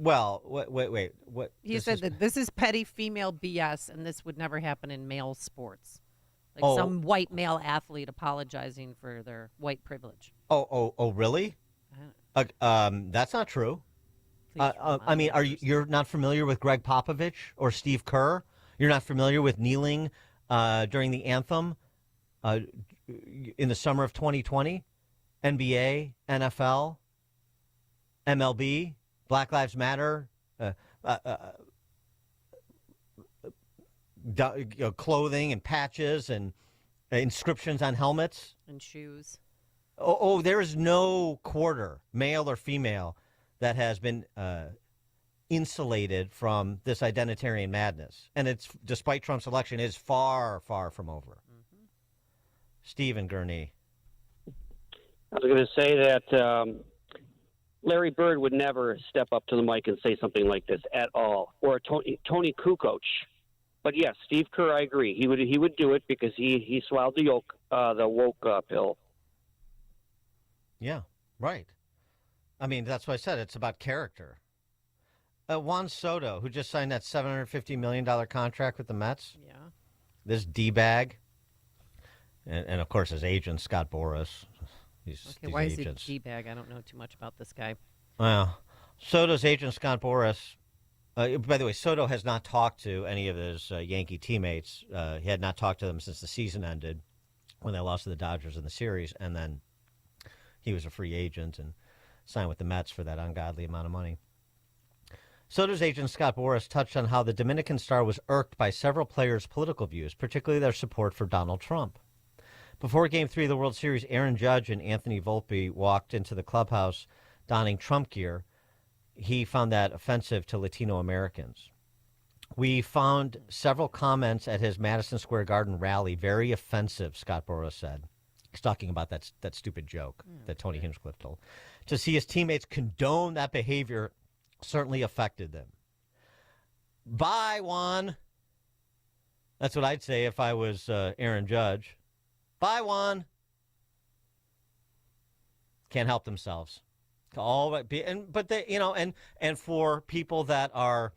well, wait. What he said that this is petty female BS, and this would never happen in male sports. Like some white male athlete apologizing for their white privilege. Oh, really? That's not true. I mean, you're not familiar with Greg Popovich or Steve Kerr? You're not familiar with kneeling during the anthem in the summer of 2020? NBA, NFL, MLB, Black Lives Matter, clothing and patches and inscriptions on helmets and shoes. There is no quarter, male or female, that has been insulated from this identitarian madness, and it's despite Trump's election, is far, far from over. Mm-hmm. Stephen Gurney. I was going to say that Larry Bird would never step up to the mic and say something like this at all, or Tony Kukoc. But yes, Steve Kerr, I agree. He would do it because he swallowed the woke pill. Yeah, right. I mean, that's what I said. It's about character. Juan Soto, who just signed that $750 million contract with the Mets. Yeah. This D-bag. And of course, his agent, Scott Boras. Why is he a D-bag? I don't know too much about this guy. Well, Soto's agent, Scott Boras, By the way, Soto has not talked to any of his Yankee teammates. He had not talked to them since the season ended when they lost to the Dodgers in the series, and then he was a free agent and signed with the Mets for that ungodly amount of money. Soto's agent, Scott Boras, touched on how the Dominican star was irked by several players' political views, particularly their support for Donald Trump. Before Game 3 of the World Series, Aaron Judge and Anthony Volpe walked into the clubhouse donning Trump gear. He found that offensive to Latino Americans. We found several comments at his Madison Square Garden rally very offensive, Scott Boras said. He's talking about that stupid joke that Tony Hinchcliffe told. To see his teammates condone that behavior certainly affected them. Bye, Juan. That's what I'd say if I was Aaron Judge. Bye, Juan. Can't help themselves. But they, and for people that are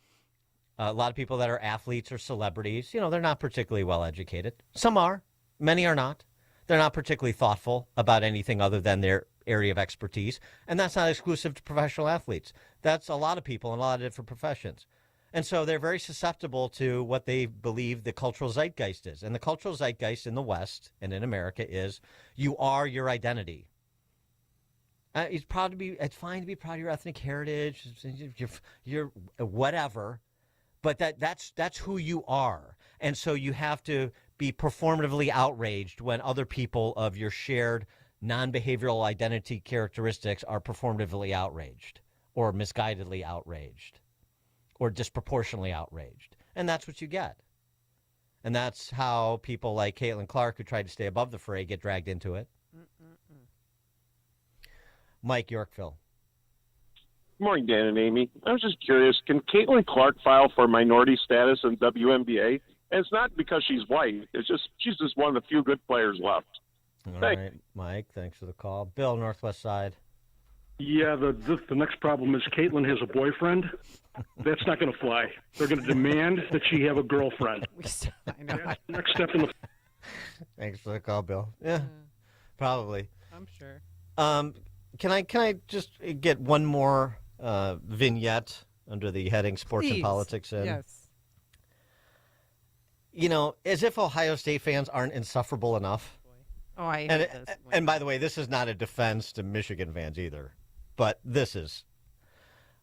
a lot of people that are athletes or celebrities, they're not particularly well educated. Some are, many are not. They're not particularly thoughtful about anything other than their area of expertise, and that's not exclusive to professional athletes. That's a lot of people in a lot of different professions. And so they're very susceptible to what they believe the cultural zeitgeist is. And the cultural zeitgeist in the West and in America is you are your identity. It's fine to be proud of your ethnic heritage, you're whatever, but that's who you are. And so you have to be performatively outraged when other people of your shared non-behavioral identity characteristics are performatively outraged or misguidedly outraged or disproportionately outraged. And that's what you get. And that's how people like Caitlin Clark, who tried to stay above the fray, get dragged into it. Mike, Yorkville. Good morning, Dan and Amy. I was just curious, can Caitlin Clark file for minority status in WNBA? And it's not because she's white. It's just she's just one of the few good players left. All right, Mike, thanks for the call. Bill, Northwest Side. Yeah, the next problem is Caitlin has a boyfriend. That's not going to fly. They're going to demand that she have a girlfriend. I know. That's the next step in the... Thanks for the call, Bill. Yeah, probably. I'm sure. Can I just get one more vignette under the heading Sports and Politics? Yes. As if Ohio State fans aren't insufferable enough. Oh, I hate this. And by the way, this is not a defense to Michigan fans either, but this is.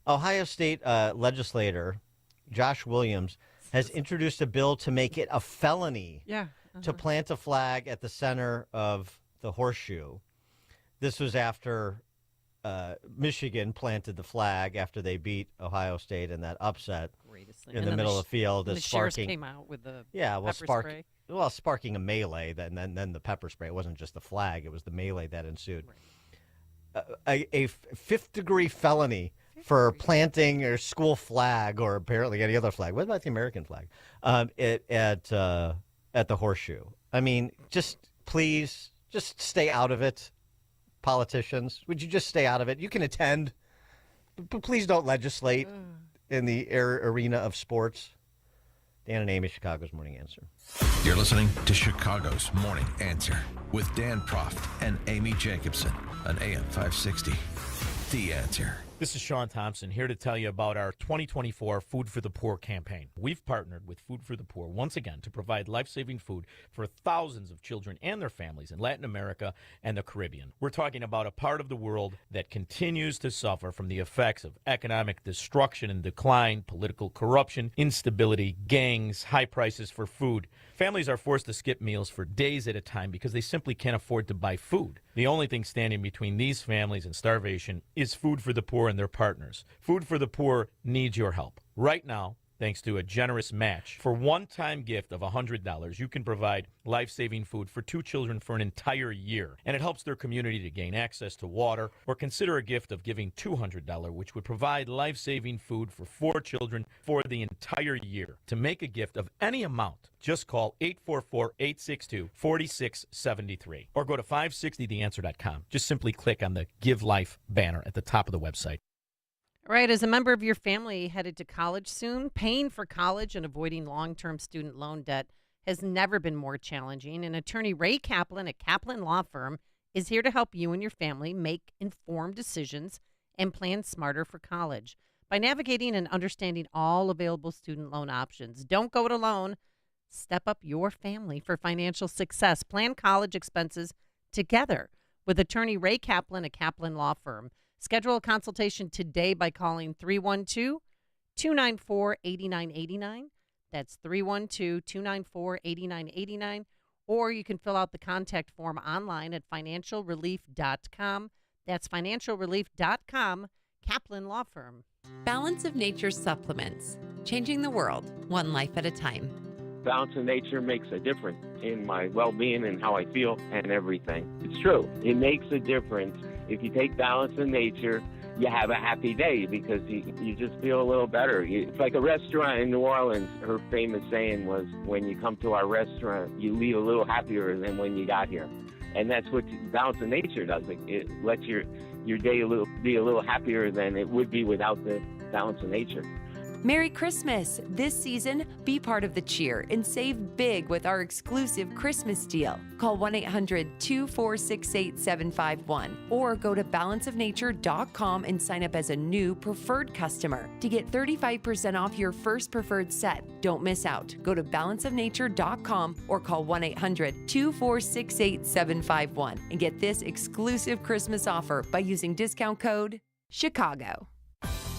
Ohio State legislator Josh Williams has introduced a bill to make it a felony to plant a flag at the center of the horseshoe. This was after Michigan planted the flag after they beat Ohio State in that upset in the middle of the field. And the sheriffs came out with the pepper spray. Sparking a melee, then the pepper spray. It wasn't just the flag; it was the melee that ensued. Right. A fifth-degree felony for planting a school flag, or apparently any other flag. What about the American flag? At the horseshoe. I mean, please stay out of it. Politicians, would you just stay out of it? You can attend, but please don't legislate in the arena of sports. Dan and Amy, Chicago's Morning Answer. You're listening to Chicago's Morning Answer with Dan Proft and Amy Jacobson on AM 560. The Answer. This is Sean Thompson here to tell you about our 2024 Food for the Poor campaign. We've partnered with Food for the Poor once again to provide life-saving food for thousands of children and their families in Latin America and the Caribbean. We're talking about a part of the world that continues to suffer from the effects of economic destruction and decline, political corruption, instability, gangs, high prices for food. Families are forced to skip meals for days at a time because they simply can't afford to buy food. The only thing standing between these families and starvation is Food for the Poor and their partners. Food for the Poor needs your help. Right now, thanks to a generous match, for one-time gift of $100, you can provide life-saving food for 2 children for an entire year. And it helps their community to gain access to water, or consider a gift of giving $200, which would provide life-saving food for 4 children for the entire year. To make a gift of any amount, just call 844-862-4673 or go to 560theanswer.com. Just simply click on the Give Life banner at the top of the website. All right, as a member of your family headed to college soon, paying for college and avoiding long-term student loan debt has never been more challenging. And attorney Ray Kaplan at Kaplan Law Firm is here to help you and your family make informed decisions and plan smarter for college. by navigating and understanding all available student loan options. Don't go it alone. Step up your family for financial success. Plan college expenses together with attorney Ray Kaplan, a Kaplan law firm. Schedule a consultation today by calling 312-294-8989. That's 312-294-8989. Or you can fill out the contact form online at financialrelief.com. That's financialrelief.com, Kaplan Law Firm. Balance of Nature supplements, changing the world, one life at a time. Balance of nature makes a difference in my well-being and how I feel and everything. It's true. It makes a difference. If you take balance of nature, you have a happy day because you just feel a little better. It's like a restaurant in New Orleans. Her famous saying was, when you come to our restaurant, you leave a little happier than when you got here. And that's what balance of nature does. It lets your day be a little happier than it would be without the balance of nature. Merry Christmas! This season, be part of the cheer and save big with our exclusive Christmas deal. Call 1-800-246-8751 or go to balanceofnature.com and sign up as a new preferred customer to get 35% off your first preferred set. Don't miss out. Go to balanceofnature.com or call 1-800-246-8751 and get this exclusive Christmas offer by using discount code CHICAGO.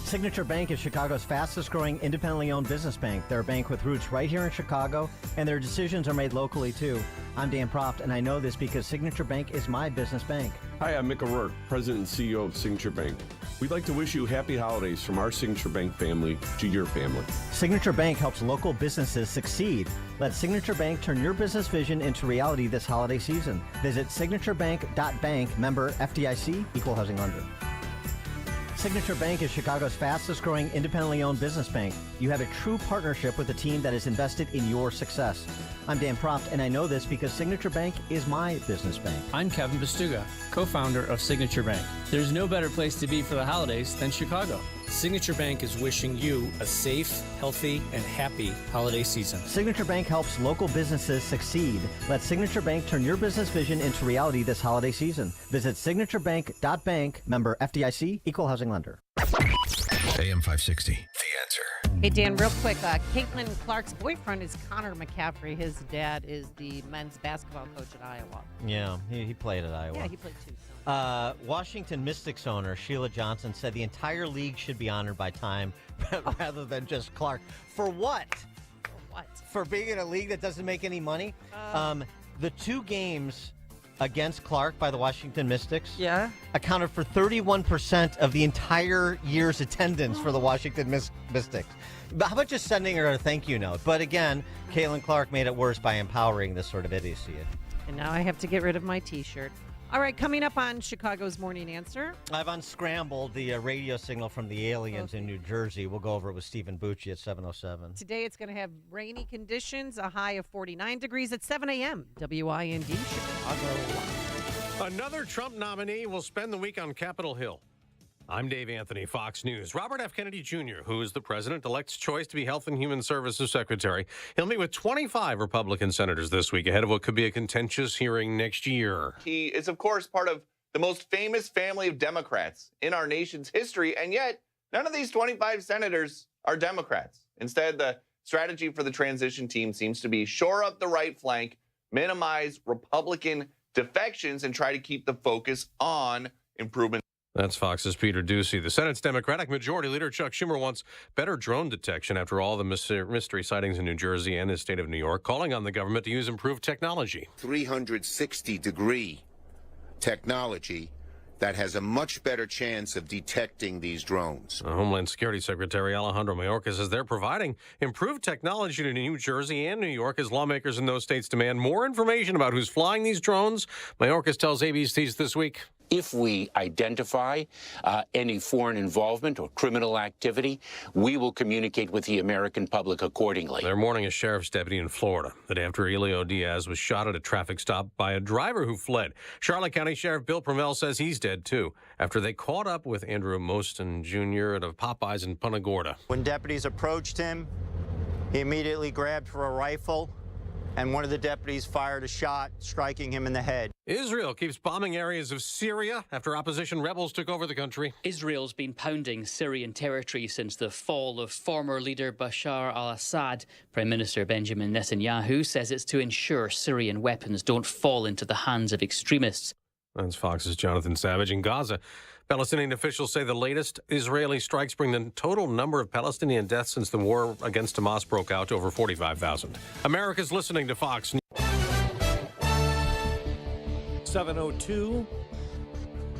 Signature Bank is Chicago's fastest growing independently owned business bank. They're a bank with roots right here in Chicago, and their decisions are made locally too. I'm Dan Proft, and I know this because Signature Bank is my business bank. Hi, I'm Mick O'Rourke, President and CEO of Signature Bank. We'd like to wish you happy holidays from our Signature Bank family to your family. Signature Bank helps local businesses succeed. Let Signature Bank turn your business vision into reality this holiday season. Visit signaturebank.bank, member FDIC, equal housing lender. Signature Bank is Chicago's fastest growing independently owned business bank. You have a true partnership with a team that is invested in your success. I'm Dan Proft, and I know this because Signature Bank is my business bank. I'm Kevin Bastuga, co-founder of Signature Bank. There's no better place to be for the holidays than Chicago. Signature Bank is wishing you a safe, healthy, and happy holiday season. Signature Bank helps local businesses succeed. Let Signature Bank turn your business vision into reality this holiday season. Visit signaturebank.bank, member FDIC, equal housing lender. AM 560, The Answer. Hey, Dan, real quick. Caitlin Clark's boyfriend is Connor McCaffrey. His dad is the men's basketball coach at Iowa. Yeah, he played at Iowa. Yeah, he played too. Washington Mystics owner Sheila Johnson said the entire league should be honored by time rather than just Clark. For what? For what? For being in a league that doesn't make any money? The 2 games against Clark by the Washington Mystics accounted for 31% of the entire year's attendance for the Washington Mystics. But how about just sending her a thank you note? But again, Caitlin Clark made it worse by empowering this sort of idiocy. And now I have to get rid of my T-shirt. All right, coming up on Chicago's Morning Answer. I've unscrambled the radio signal from the aliens in New Jersey. We'll go over it with Stephen Bucci at 7:07. Today it's going to have rainy conditions, a high of 49 degrees at 7 a.m. WIND Chicago. Another Trump nominee will spend the week on Capitol Hill. I'm Dave Anthony, Fox News. Robert F. Kennedy Jr., who is the president-elect's choice to be Health and Human Services Secretary, he'll meet with 25 Republican senators this week ahead of what could be a contentious hearing next year. He is, of course, part of the most famous family of Democrats in our nation's history, and yet none of these 25 senators are Democrats. Instead, the strategy for the transition team seems to be shore up the right flank, minimize Republican defections, and try to keep the focus on improvement. That's Fox's Peter Ducey. The Senate's Democratic Majority Leader Chuck Schumer wants better drone detection after all the mystery sightings in New Jersey and his state of New York, calling on the government to use improved technology. 360-degree technology that has a much better chance of detecting these drones. Homeland Security Secretary Alejandro Mayorkas says they're providing improved technology to New Jersey and New York as lawmakers in those states demand more information about who's flying these drones. Mayorkas tells ABC's This Week. If we identify any foreign involvement or criminal activity, we will communicate with the American public accordingly. They're mourning a sheriff's deputy in Florida that after Elio Diaz was shot at a traffic stop by a driver who fled. Charlotte County Sheriff Bill Pramell says he's dead, too, after they caught up with Andrew Moston Jr. at a Popeyes in Punta Gorda. When deputies approached him, he immediately grabbed for a rifle and one of the deputies fired a shot, striking him in the head. Israel keeps bombing areas of Syria after opposition rebels took over the country. Israel's been pounding Syrian territory since the fall of former leader Bashar al-Assad. Prime Minister Benjamin Netanyahu says it's to ensure Syrian weapons don't fall into the hands of extremists. That's Fox's Jonathan Savage. In Gaza, Palestinian officials say the latest Israeli strikes bring the total number of Palestinian deaths since the war against Hamas broke out to over 45,000. America's listening to Fox News. 7:02.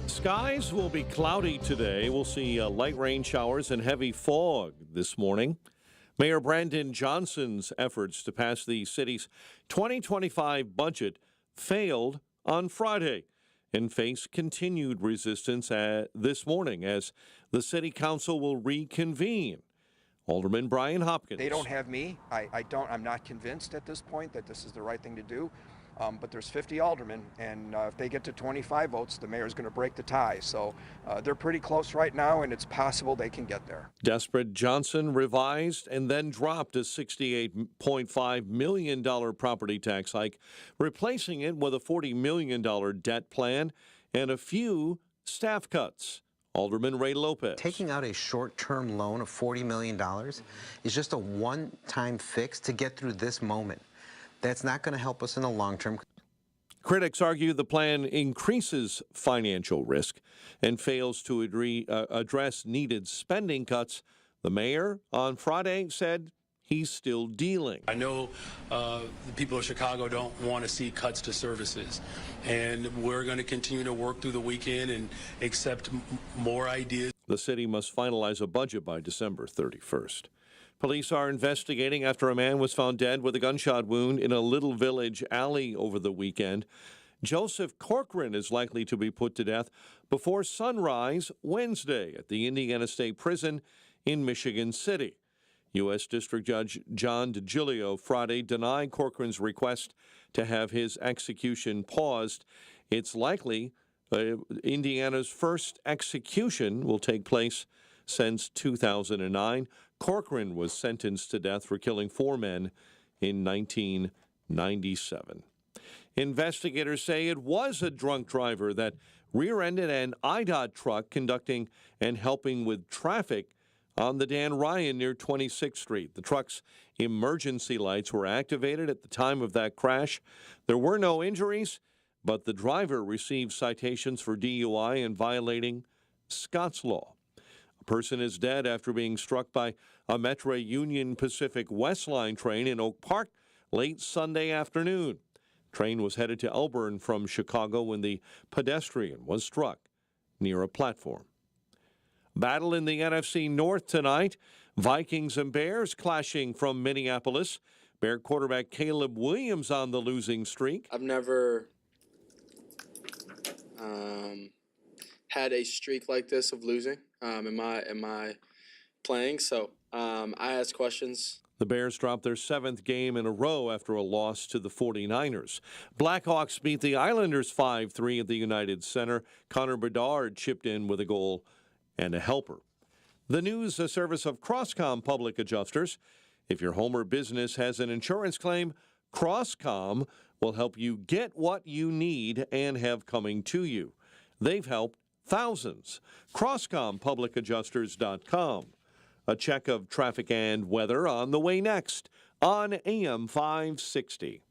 Skies will be cloudy today. We'll see light rain showers and heavy fog this morning. Mayor Brandon Johnson's efforts to pass the city's 2025 budget failed on Friday and face continued resistance this morning as the city council will reconvene. Alderman Brian Hopkins. They don't have me. I'm not convinced at this point that this is the right thing to do. But there's 50 aldermen, and if they get to 25 votes, the mayor's going to break the tie. So they're pretty close right now, and it's possible they can get there. Desperate, Johnson revised and then dropped a $68.5 million property tax hike, replacing it with a $40 million debt plan and a few staff cuts. Alderman Ray Lopez. Taking out a short-term loan of $40 million is just a one-time fix to get through this moment. That's not going to help us in the long term. Critics argue the plan increases financial risk and fails to address needed spending cuts. The mayor on Friday said he's still dealing. I know the people of Chicago don't want to see cuts to services, and we're going to continue to work through the weekend and accept more ideas. The city must finalize a budget by December 31st. Police are investigating after a man was found dead with a gunshot wound in a Little Village alley over the weekend. Joseph Corcoran is likely to be put to death before sunrise Wednesday at the Indiana State Prison in Michigan City. U.S. District Judge John DiGilio Friday denied Corcoran's request to have his execution paused. It's likely Indiana's first execution will take place since 2009. Corcoran was sentenced to death for killing 4 men in 1997. Investigators say it was a drunk driver that rear-ended an IDOT truck conducting and helping with traffic on the Dan Ryan near 26th Street. The truck's emergency lights were activated at the time of that crash. There were no injuries, but the driver received citations for DUI and violating Scott's Law. A person is dead after being struck by a Metro Union Pacific West Line train in Oak Park late Sunday afternoon. Train was headed to Elburn from Chicago when the pedestrian was struck near a platform. Battle in the NFC North tonight. Vikings and Bears clashing from Minneapolis. Bear quarterback Caleb Williams on the losing streak. I've never had a streak like this of losing in my playing, so I ask questions. The Bears dropped their 7th game in a row after a loss to the 49ers. Blackhawks beat the Islanders 5-3 at the United Center. Connor Bedard chipped in with a goal and a helper. The news, a service of Crosscom Public Adjusters. If your home or business has an insurance claim, Crosscom will help you get what you need and have coming to you. They've helped thousands. CrosscomPublicAdjusters.com. A check of traffic and weather on the way next on AM 560.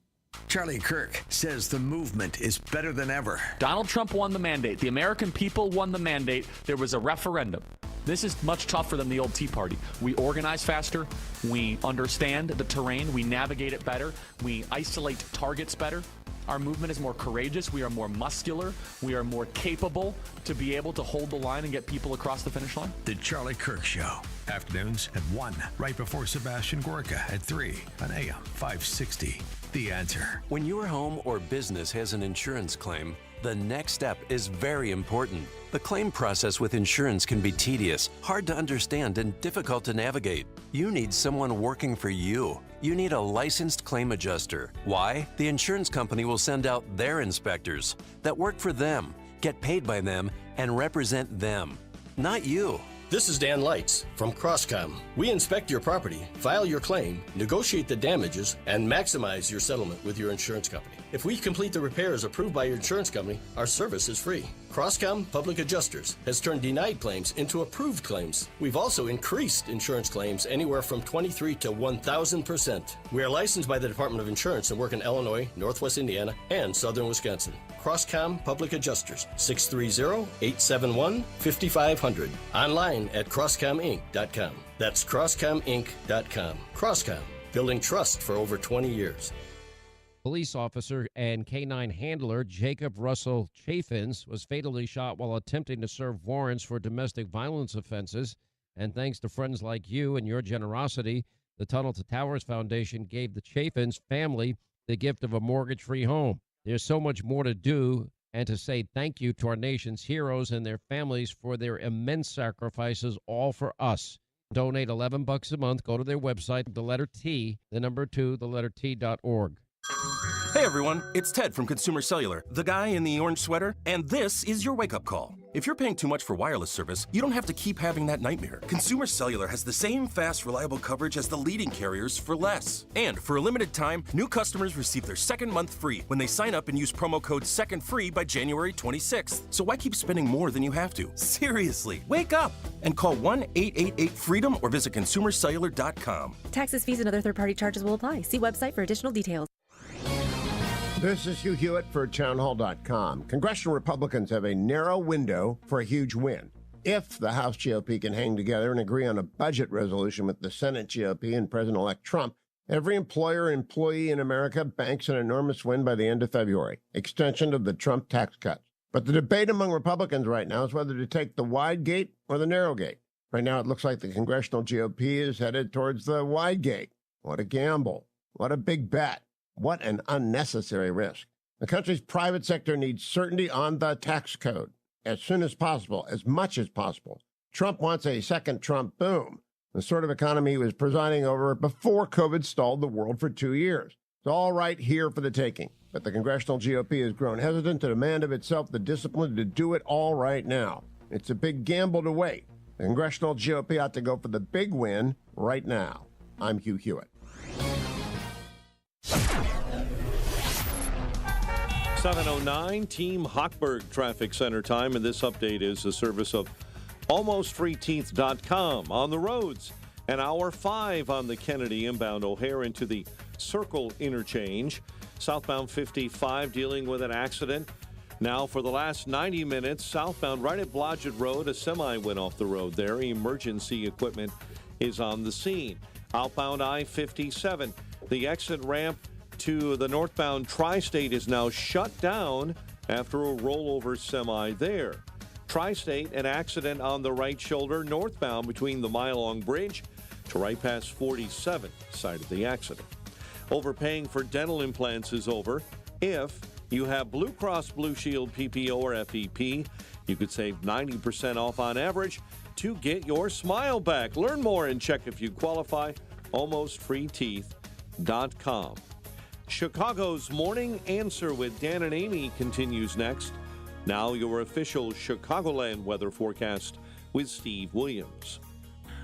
Charlie Kirk says the movement is better than ever. Donald Trump won the mandate. The American people won the mandate. There was a referendum. This is much tougher than the old Tea Party. We organize faster. We understand the terrain. We navigate it better. We isolate targets better. Our movement is more courageous. We are more muscular. We are more capable to be able to hold the line and get people across the finish line. The Charlie Kirk Show. Afternoons at 1, right before Sebastian Gorka at 3 on AM 560. The Answer. When your home or business has an insurance claim, the next step is very important. The claim process with insurance can be tedious, hard to understand, and difficult to navigate. You need someone working for you. You need a licensed claim adjuster. Why? The insurance company will send out their inspectors that work for them, get paid by them, and represent them. Not you. This is Dan Lights from Crosscom. We inspect your property, file your claim, negotiate the damages, and maximize your settlement with your insurance company. If we complete the repairs approved by your insurance company, our service is free. Crosscom Public Adjusters has turned denied claims into approved claims. We've also increased insurance claims anywhere from 23 to 1,000%. We are licensed by the Department of Insurance and work in Illinois, Northwest Indiana, and Southern Wisconsin. Crosscom Public Adjusters, 630-871-5500. Online at crosscominc.com. That's crosscominc.com. Crosscom, building trust for over 20 years. Police officer and K-9 handler Jacob Russell Chaffins was fatally shot while attempting to serve warrants for domestic violence offenses. And thanks to friends like you and your generosity, the Tunnel to Towers Foundation gave the Chaffins family the gift of a mortgage-free home. There's so much more to do and to say thank you to our nation's heroes and their families for their immense sacrifices, all for us. Donate $11 a month. Go to their website, the letter T, the number 2, the letter T.org. Hey everyone, it's Ted from Consumer Cellular, the guy in the orange sweater, and this is your wake-up call. If you're paying too much for wireless service, you don't have to keep having that nightmare. Consumer Cellular has the same fast, reliable coverage as the leading carriers for less. And for a limited time, new customers receive their second month free when they sign up and use promo code SECONDFREE by January 26th. So why keep spending more than you have to? Seriously, wake up and call 1-888-FREEDOM or visit consumercellular.com. Taxes, fees, and other third-party charges will apply. See website for additional details. This is Hugh Hewitt for townhall.com. Congressional Republicans have a narrow window for a huge win. If the House GOP can hang together and agree on a budget resolution with the Senate GOP and President-elect Trump, every employer and employee in America banks an enormous win by the end of February, extension of the Trump tax cuts. But the debate among Republicans right now is whether to take the wide gate or the narrow gate. Right now, it looks like the congressional GOP is headed towards the wide gate. What a gamble. What a big bet. What an unnecessary risk. The country's private sector needs certainty on the tax code as soon as possible, as much as possible. Trump wants a second Trump boom, the sort of economy he was presiding over before COVID stalled the world for 2 years. It's all right here for the taking, but the congressional GOP has grown hesitant to demand of itself the discipline to do it all right now. It's a big gamble to wait. The congressional GOP ought to go for the big win right now. I'm Hugh Hewitt. 7:09 Team Hochberg Traffic Center time, and this update is the service of AlmostFreeTeeth.com. On the roads, an hour 5 on the Kennedy inbound O'Hare into the Circle interchange. Southbound 55 dealing with an accident. Now for the last 90 minutes, southbound right at Blodgett Road, a semi went off the road there. Emergency equipment is on the scene. Outbound I-57, the exit ramp to the northbound Tri-State is now shut down after a rollover semi there. Tri-State, an accident on the right shoulder northbound between the Mile-Long Bridge to right past 47, site of the accident. Overpaying for dental implants is over. If you have Blue Cross Blue Shield PPO or FEP, you could save 90% off on average to get your smile back. Learn more and check if you qualify. AlmostFreeTeeth.com. Chicago's Morning Answer with Dan and Amy continues next. Now your official Chicagoland weather forecast with Steve Williams.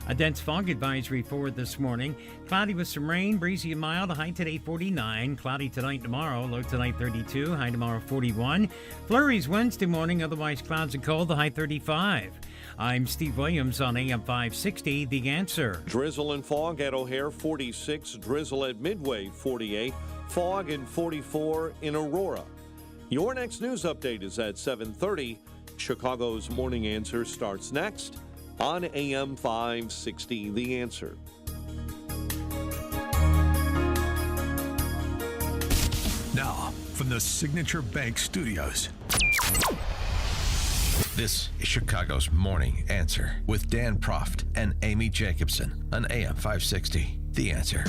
A dense fog advisory for this morning. Cloudy with some rain, breezy and mild. High today 49. Cloudy tonight and tomorrow. Low tonight 32. High tomorrow 41. Flurries Wednesday morning. Otherwise clouds and cold. The high 35. I'm Steve Williams on AM 560, The Answer. Drizzle and fog at O'Hare 46. Drizzle at Midway 48. Fog and 44 in Aurora. Your next news update is at 7:30. Chicago's Morning Answer starts next on AM 560, The Answer. Now, from the Signature Bank Studios, this is Chicago's Morning Answer with Dan Proft and Amy Jacobson on AM 560, The Answer.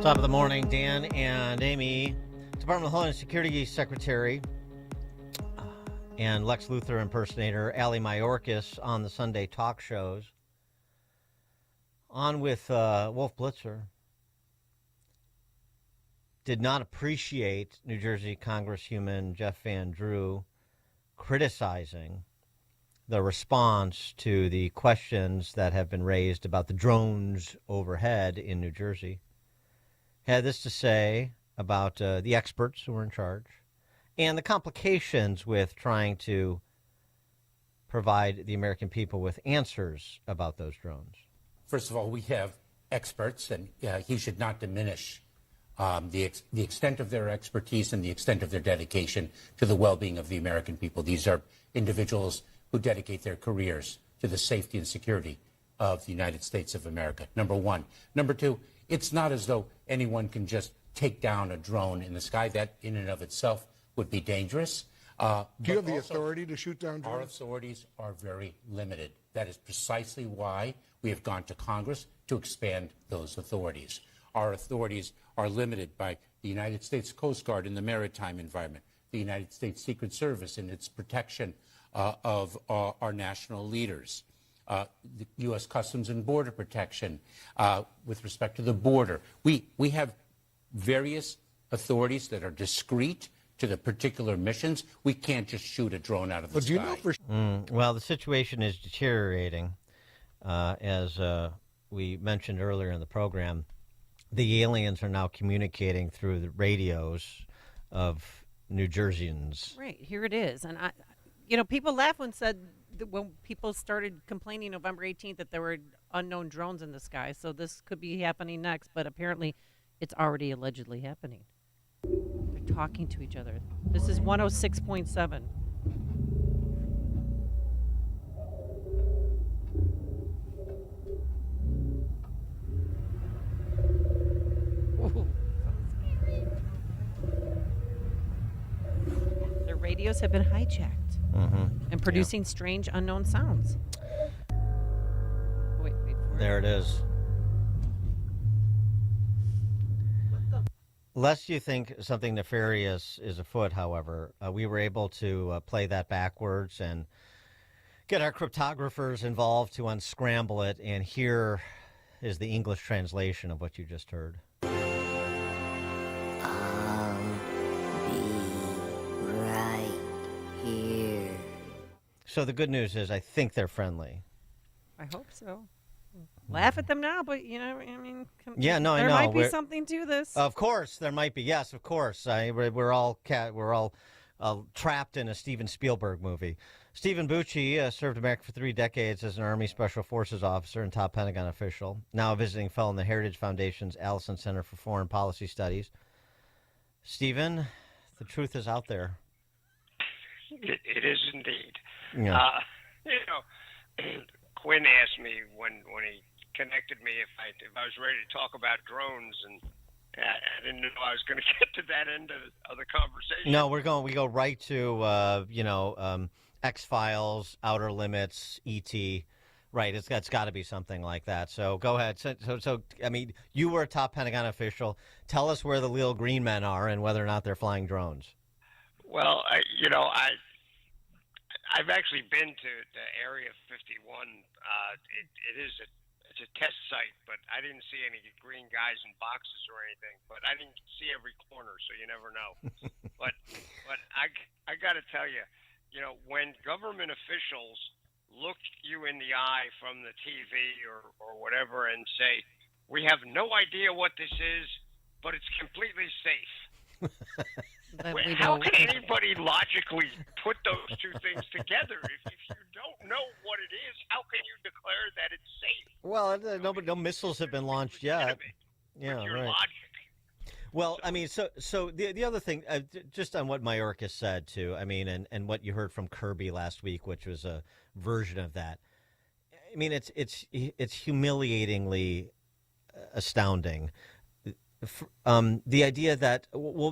Top of the morning, Dan and Amy. Department of Homeland Security Secretary and Lex Luthor impersonator Ali Mayorkas on the Sunday talk shows. On with Wolf Blitzer. Did not appreciate New Jersey Congresswoman Jeff Van Drew criticizing the response to the questions that have been raised about the drones overhead in New Jersey. Had this to say about the experts who were in charge and the complications with trying to provide the American people with answers about those drones. First of all, we have experts, and he should not diminish the extent of their expertise and the extent of their dedication to the well-being of the American people. These are individuals who dedicate their careers to the safety and security of the United States of America, number one. Number two, it's not as though anyone can just take down a drone in the sky. That in and of itself would be dangerous. Do you have the authority to shoot down drones? Our authorities are very limited. That is precisely why we have gone to Congress to expand those authorities. Our authorities are limited by the United States Coast Guard in the maritime environment, the United States Secret Service in its protection of our national leaders, the U.S. Customs and Border Protection with respect to the border. We have various authorities that are discreet to the particular missions. We can't just shoot a drone out of the sky. Well, the situation is deteriorating. As we mentioned earlier in the program, the aliens are now communicating through the radios of New Jerseyans. Right, here it is. And, people laugh when people started complaining November 18th that there were unknown drones in the sky. So this could be happening next, but apparently it's already allegedly happening. They're talking to each other. This is 106.7. Their radios have been hijacked and producing strange unknown sounds. Wait there it is. Lest you think something nefarious is afoot, however, we were able to play that backwards and get our cryptographers involved to unscramble it, and here is the English translation of what you just heard. So the good news is I think they're friendly. I hope so. Laugh at them now, but, Yeah, no, I know. There might be something to this. Of course, there might be. Yes, of course. We're all trapped in a Steven Spielberg movie. Stephen Bucci served America for 3 decades as an Army Special Forces officer and top Pentagon official, now a visiting fellow in the Heritage Foundation's Allison Center for Foreign Policy Studies. Stephen, the truth is out there. It is indeed. Yeah. Quinn asked me when he connected me if I was ready to talk about drones, and I didn't know I was going to get to that end of the conversation. No, we go right to X-Files, Outer Limits, E.T. Right, it's got to be something like that. So go ahead. So I mean, you were a top Pentagon official. Tell us where the little green men are and whether or not they're flying drones. Well, I've actually been to Area 51. It's a test site, but I didn't see any green guys in boxes or anything. But I didn't see every corner, so you never know. but I got to tell you, when government officials look you in the eye from the TV or whatever and say, "We have no idea what this is, but it's completely safe." How can anybody logically put those two things together? If you don't know what it is, how can you declare that it's safe? Well, no missiles have been launched yet. Yeah, with your right. Logic. Well, I mean, so the other thing, just on what Mayorkas said too, I mean, and what you heard from Kirby last week, which was a version of that. I mean, it's humiliatingly astounding the idea that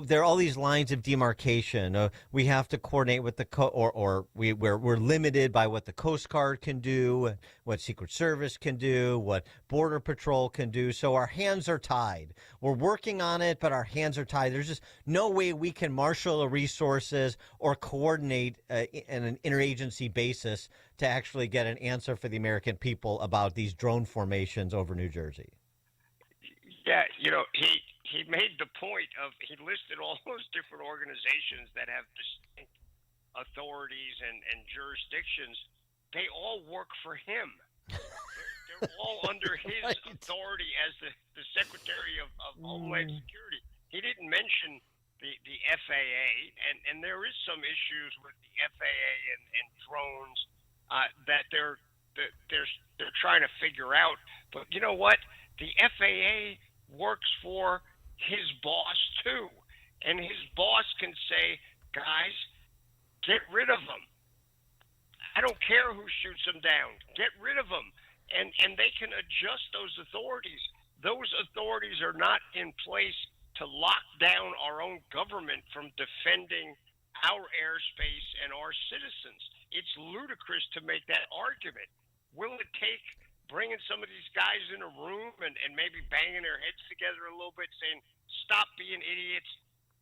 there are all these lines of demarcation. We have to coordinate with the we're limited by what the Coast Guard can do, what Secret Service can do, what Border Patrol can do. So our hands are tied. We're working on it, but our hands are tied. There's just no way we can marshal the resources or coordinate in an interagency basis to actually get an answer for the American people about these drone formations over New Jersey. Yeah, he made the point of, he listed all those different organizations that have distinct authorities and jurisdictions. They all work for him. They're all under his authority as the Secretary of Homeland Security. He didn't mention the FAA, and there is some issues with the FAA and drones that they're trying to figure out. But you know what? The FAA works for his boss too, and his boss can say, guys, get rid of them. I don't care who shoots them down, get rid of them. And they can adjust those authorities. Those authorities are not in place to lock down our own government from defending our airspace and our citizens. It's ludicrous to make that argument. Will it take bringing some of these guys in a room and maybe banging their heads together a little bit, saying, stop being idiots,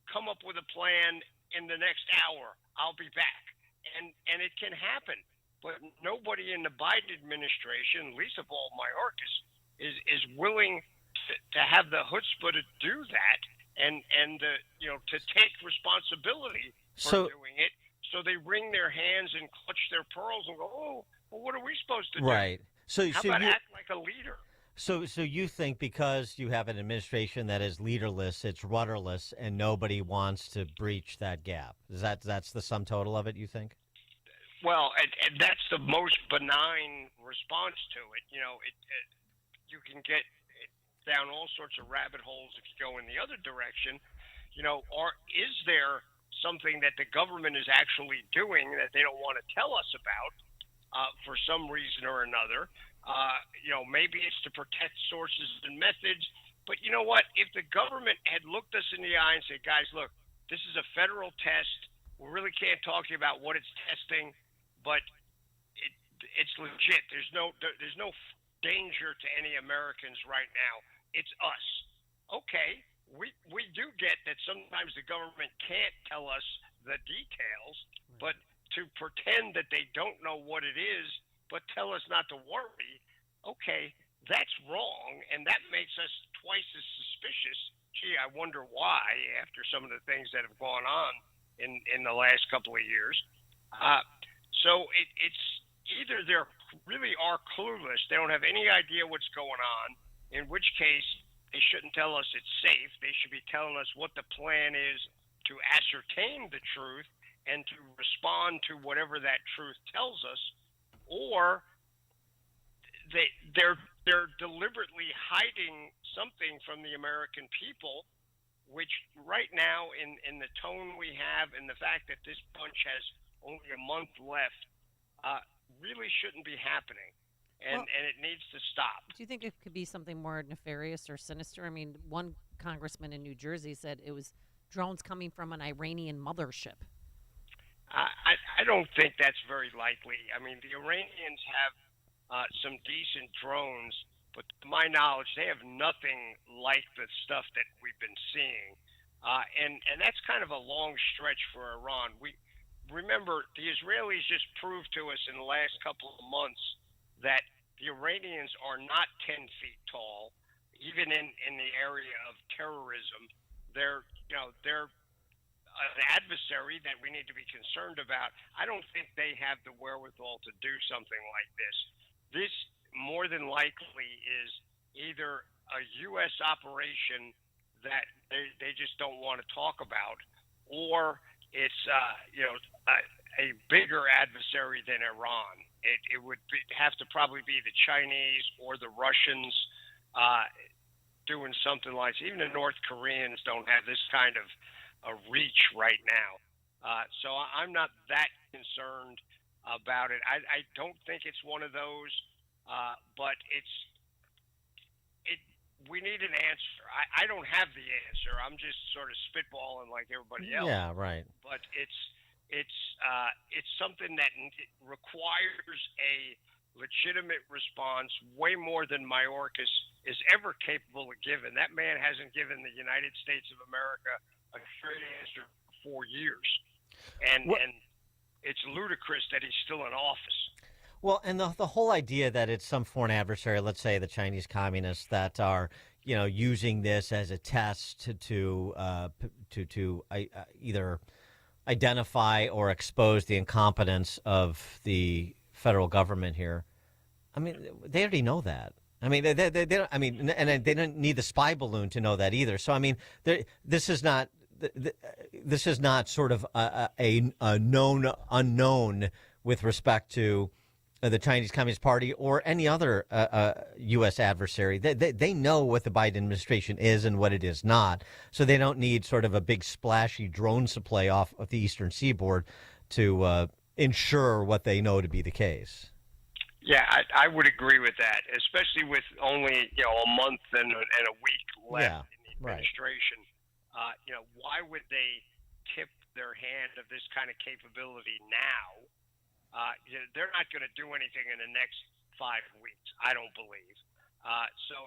come up with a plan in the next hour, I'll be back. And it can happen. But nobody in the Biden administration, least of all Mayorkas, is willing to have the chutzpah to do that and to take responsibility for doing it. So they wring their hands and clutch their pearls and go, oh, well, what are we supposed to do? Right. So how about act like a leader? So you think because you have an administration that is leaderless, it's rudderless, and nobody wants to breach that gap? That's the sum total of it, you think? Well, and that's the most benign response to it. You can get down all sorts of rabbit holes if you go in the other direction. Or is there something that the government is actually doing that they don't want to tell us about for some reason or another? Maybe it's to protect sources and methods. But you know what? If the government had looked us in the eye and said, guys, look, this is a federal test. We really can't talk to you about what it's testing, but it's legit. There's no danger to any Americans right now. It's us. Okay, we do get that sometimes the government can't tell us the details, but to pretend that they don't know what it is, but tell us not to worry, okay, that's wrong, and that makes us twice as suspicious. Gee, I wonder why, after some of the things that have gone on in the last couple of years. So it's either they really are clueless, they don't have any idea what's going on, in which case they shouldn't tell us it's safe. They should be telling us what the plan is to ascertain the truth and to respond to whatever that truth tells us, or they're deliberately hiding something from the American people, which right now in the tone we have and the fact that this bunch has only a month left really shouldn't be happening. And it needs to stop. Do you think it could be something more nefarious or sinister? I mean, one congressman in New Jersey said it was drones coming from an Iranian mothership. I don't think that's very likely. I mean, the Iranians have some decent drones, but to my knowledge, they have nothing like the stuff that we've been seeing. And that's kind of a long stretch for Iran. We remember the Israelis just proved to us in the last couple of months that the Iranians are not 10 feet tall, even in the area of terrorism. They're an adversary that we need to be concerned about. I don't think they have the wherewithal to do something like this. This more than likely is either a U.S. operation that they just don't want to talk about, or it's a bigger adversary than Iran. It would have to probably be the Chinese or the Russians doing something like this. Even the North Koreans don't have this kind of a reach right now. So I'm not that concerned about it. I don't think it's one of those, but we need an answer. I don't have the answer. I'm just sort of spitballing like everybody else. Yeah, right. But it's something that requires a legitimate response way more than Mayorkas is ever capable of giving. That man hasn't given the United States of America a straight answer for 4 years, and it's ludicrous that he's still in office. Well, and the whole idea that it's some foreign adversary, let's say the Chinese communists, that are using this as a test to either identify or expose the incompetence of the federal government here. I mean, they already know that. I mean, they don't. I mean, and they don't need the spy balloon to know that either. So I mean, this is not sort of a known unknown with respect to the Chinese Communist Party or any other U.S. adversary. They know what the Biden administration is and what it is not. So they don't need sort of a big splashy drone supply off of the eastern seaboard to ensure what they know to be the case. Yeah, I would agree with that, especially with only a month and a week left in the administration. Right. Why would they tip their hand of this kind of capability now? They're not going to do anything in the next 5 weeks, I don't believe. So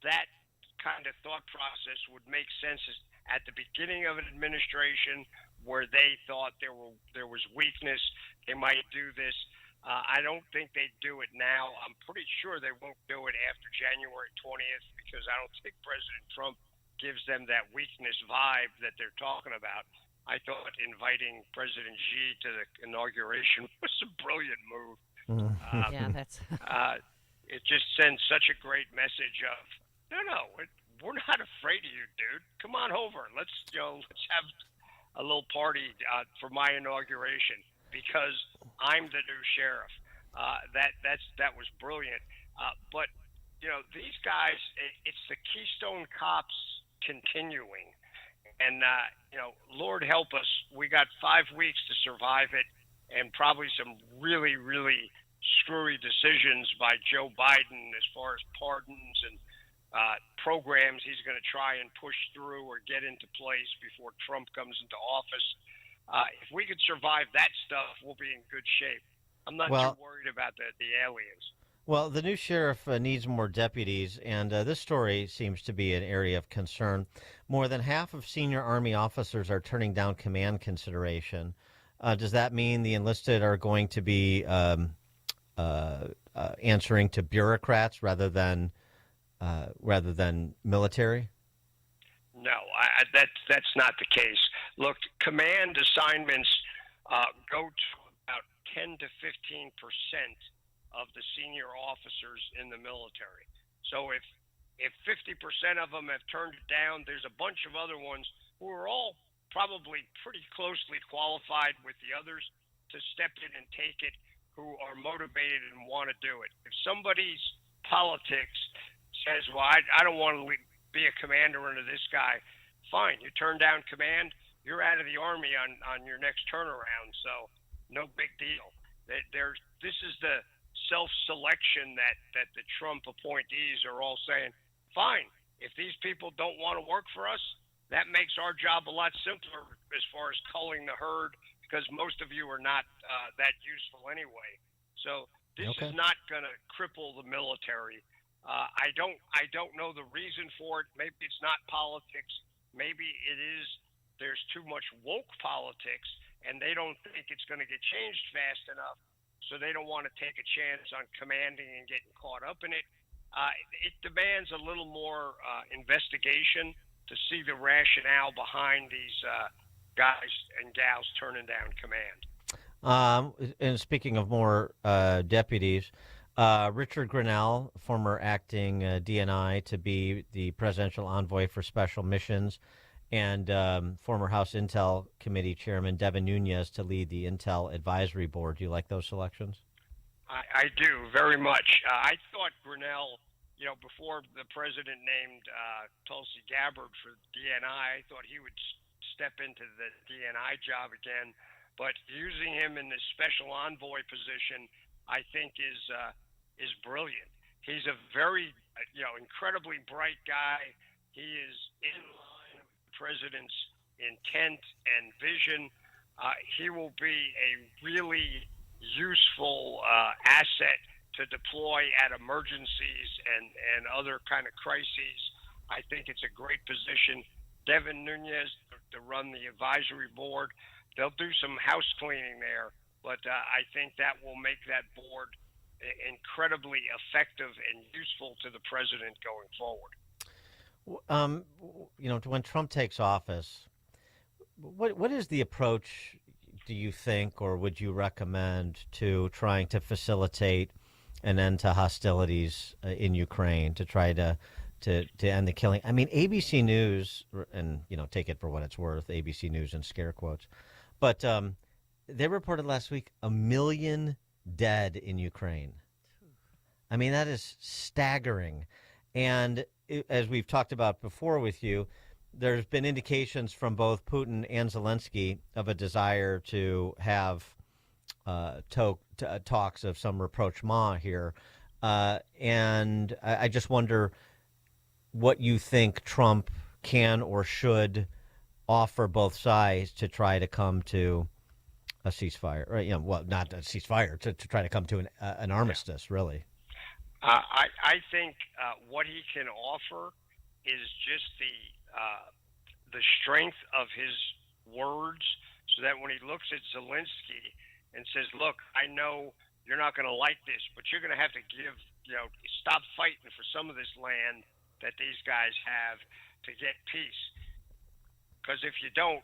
that kind of thought process would make sense at the beginning of an administration where they thought there was weakness. They might do this. I don't think they'd do it now. I'm pretty sure they won't do it after January 20th because I don't think President Trump gives them that weakness vibe that they're talking about. I thought inviting President Xi to the inauguration was a brilliant move. Yeah, that's. It just sends such a great message of no, we're not afraid of you, dude. Come on over. Let's have a little party for my inauguration because I'm the new sheriff. That was brilliant. But these guys, it's the Keystone Cops continuing. And, Lord help us, we got 5 weeks to survive it and probably some really, really screwy decisions by Joe Biden as far as pardons and programs he's going to try and push through or get into place before Trump comes into office. If we could survive that stuff, we'll be in good shape. I'm not too worried about the aliens. Well, the new sheriff needs more deputies, and this story seems to be an area of concern. More than half of senior Army officers are turning down command consideration. Does that mean the enlisted are going to be answering to bureaucrats rather than military? No, that's not the case. Look, command assignments go to about 10 to 15% of the senior officers in the military. So if 50% of them have turned it down, there's a bunch of other ones who are all probably pretty closely qualified with the others to step in and take it, who are motivated and want to do it. If somebody's politics says, well, I don't want to be a commander under this guy, fine, you turn down command, you're out of the Army on your next turnaround, so no big deal. This is the self-selection that the Trump appointees are all saying, fine, if these people don't want to work for us, that makes our job a lot simpler as far as culling the herd, because most of you are not that useful anyway. So this is not going to cripple the military. I don't know the reason for it. Maybe it's not politics. Maybe it is there's too much woke politics, and they don't think it's going to get changed fast enough. So they don't want to take a chance on commanding and getting caught up in it. It demands a little more investigation to see the rationale behind these guys and gals turning down command. And speaking of more deputies, Richard Grinnell, former acting DNI, to be the presidential envoy for special missions, and former House Intel Committee Chairman Devin Nunes to lead the Intel Advisory Board. Do you like those selections? I do, very much. I thought Grinnell, before the president named Tulsi Gabbard for DNI, I thought he would step into the DNI job again. But using him in this special envoy position, I think is brilliant. He's a very, incredibly bright guy. He is in line with the president's intent and vision. He will be a really useful asset to deploy at emergencies and other kind of crises. I think it's a great position. Devin Nunes to run the advisory board. They'll do some house cleaning there, but I think that will make that board incredibly effective and useful to the president going forward. When Trump takes office, what is the approach, do you think, or would you recommend to trying to facilitate an end to hostilities in Ukraine, to try to end the killing? I mean, ABC News, and take it for what it's worth, ABC News in scare quotes, but they reported last week 1 million dead in Ukraine. I mean, that is staggering. And as we've talked about before with you, there's been indications from both Putin and Zelensky of a desire to have talks of some rapprochement here. And I just wonder what you think Trump can or should offer both sides to try to come to a ceasefire, or, well, not a ceasefire, to try to come to an armistice, really. I think what he can offer is just the strength of his words, so that when he looks at Zelensky and says, look, I know you're not going to like this, but you're going to have to stop fighting for some of this land that these guys have to get peace. Because if you don't,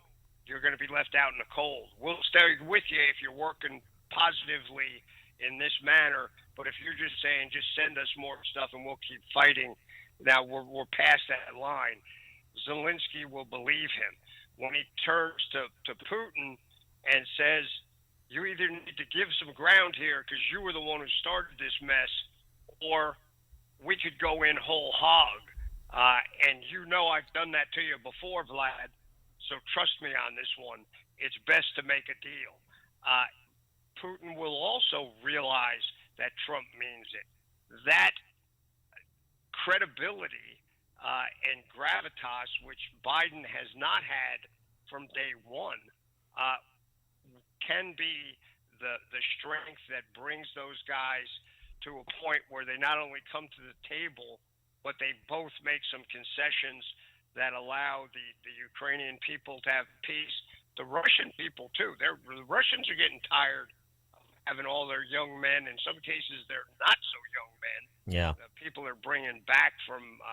you're going to be left out in the cold. We'll stay with you if you're working positively in this manner, but if you're just saying, just send us more stuff and we'll keep fighting, now we're past that line. Zelensky will believe him. When he turns to Putin and says, you either need to give some ground here because you were the one who started this mess, or we could go in whole hog. And I've done that to you before, Vlad, so trust me on this one. It's best to make a deal. Putin will also realize that Trump means it. That credibility and gravitas, which Biden has not had from day one, can be the strength that brings those guys to a point where they not only come to the table, but they both make some concessions that allow the Ukrainian people to have peace. The Russian people, too. The Russians are getting tired of having all their young men. In some cases, they're not so young men. Yeah. People are bringing back from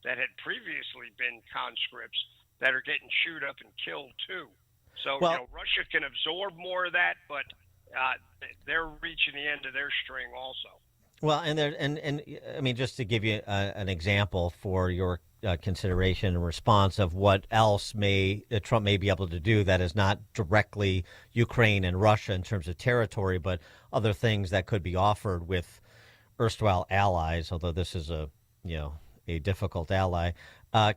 that had previously been conscripts that are getting chewed up and killed, too. So, Russia can absorb more of that, but they're reaching the end of their string also. Well, and I mean, just to give you an example for your consideration and response of what else Trump may be able to do that is not directly Ukraine and Russia in terms of territory, but other things that could be offered with erstwhile allies, although this is a difficult ally.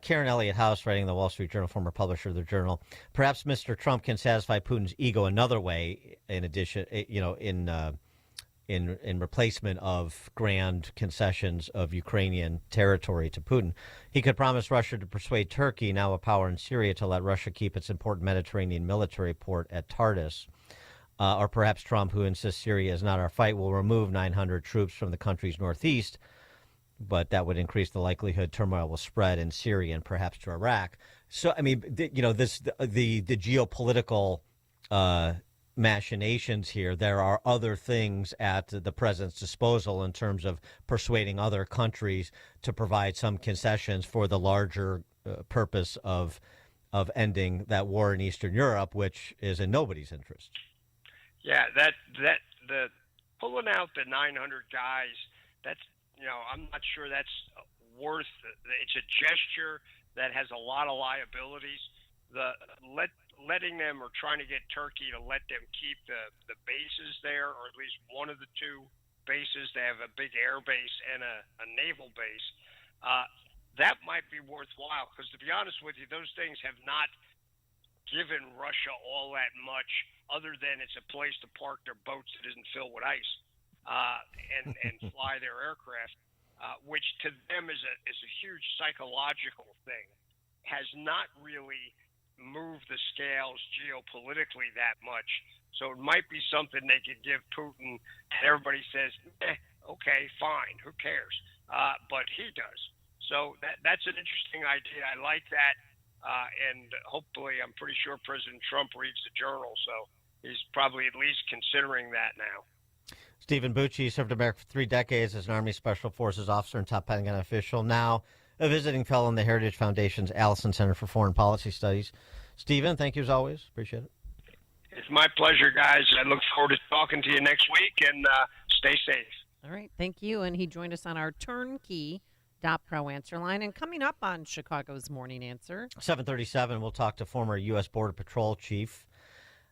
Karen Elliott House, writing the Wall Street Journal, former publisher of the Journal. Perhaps Mr. Trump can satisfy Putin's ego another way, in addition, in replacement of grand concessions of Ukrainian territory to Putin. He could promise Russia to persuade Turkey, now a power in Syria, to let Russia keep its important Mediterranean military port at Tartus. Or perhaps Trump, who insists Syria is not our fight, will remove 900 troops from the country's northeast, but that would increase the likelihood turmoil will spread in Syria and perhaps to Iraq. So, I mean, the geopolitical machinations here, there are other things at the president's disposal in terms of persuading other countries to provide some concessions for the larger purpose of ending that war in Eastern Europe, which is in nobody's interest. Yeah, the pulling out the 900 guys, that's, I'm not sure that's worth it. It's a gesture that has a lot of liabilities. Letting them, or trying to get Turkey to let them keep the bases there, or at least one of the two bases. They have a big air base and a naval base. That might be worthwhile, because to be honest with you, those things have not given Russia all that much, other than it's a place to park their boats that isn't filled with ice and fly their aircraft. which to them is a huge psychological thing, has not really moved the scales geopolitically that much. So it might be something they could give Putin, and everybody says, okay, fine, who cares? But he does. So that's an interesting idea. I like that. And hopefully, I'm pretty sure President Trump reads the Journal, so he's probably at least considering that now. Stephen Bucci served America for 3 decades as an Army Special Forces officer and top Pentagon official, now a visiting fellow in the Heritage Foundation's Allison Center for Foreign Policy Studies. Stephen, thank you as always. Appreciate it. It's my pleasure, guys. I look forward to talking to you next week, and stay safe. All right, thank you. And he joined us on our turnkey.pro answer line. And coming up on Chicago's Morning Answer, 7:37, we'll talk to former U.S. Border Patrol Chief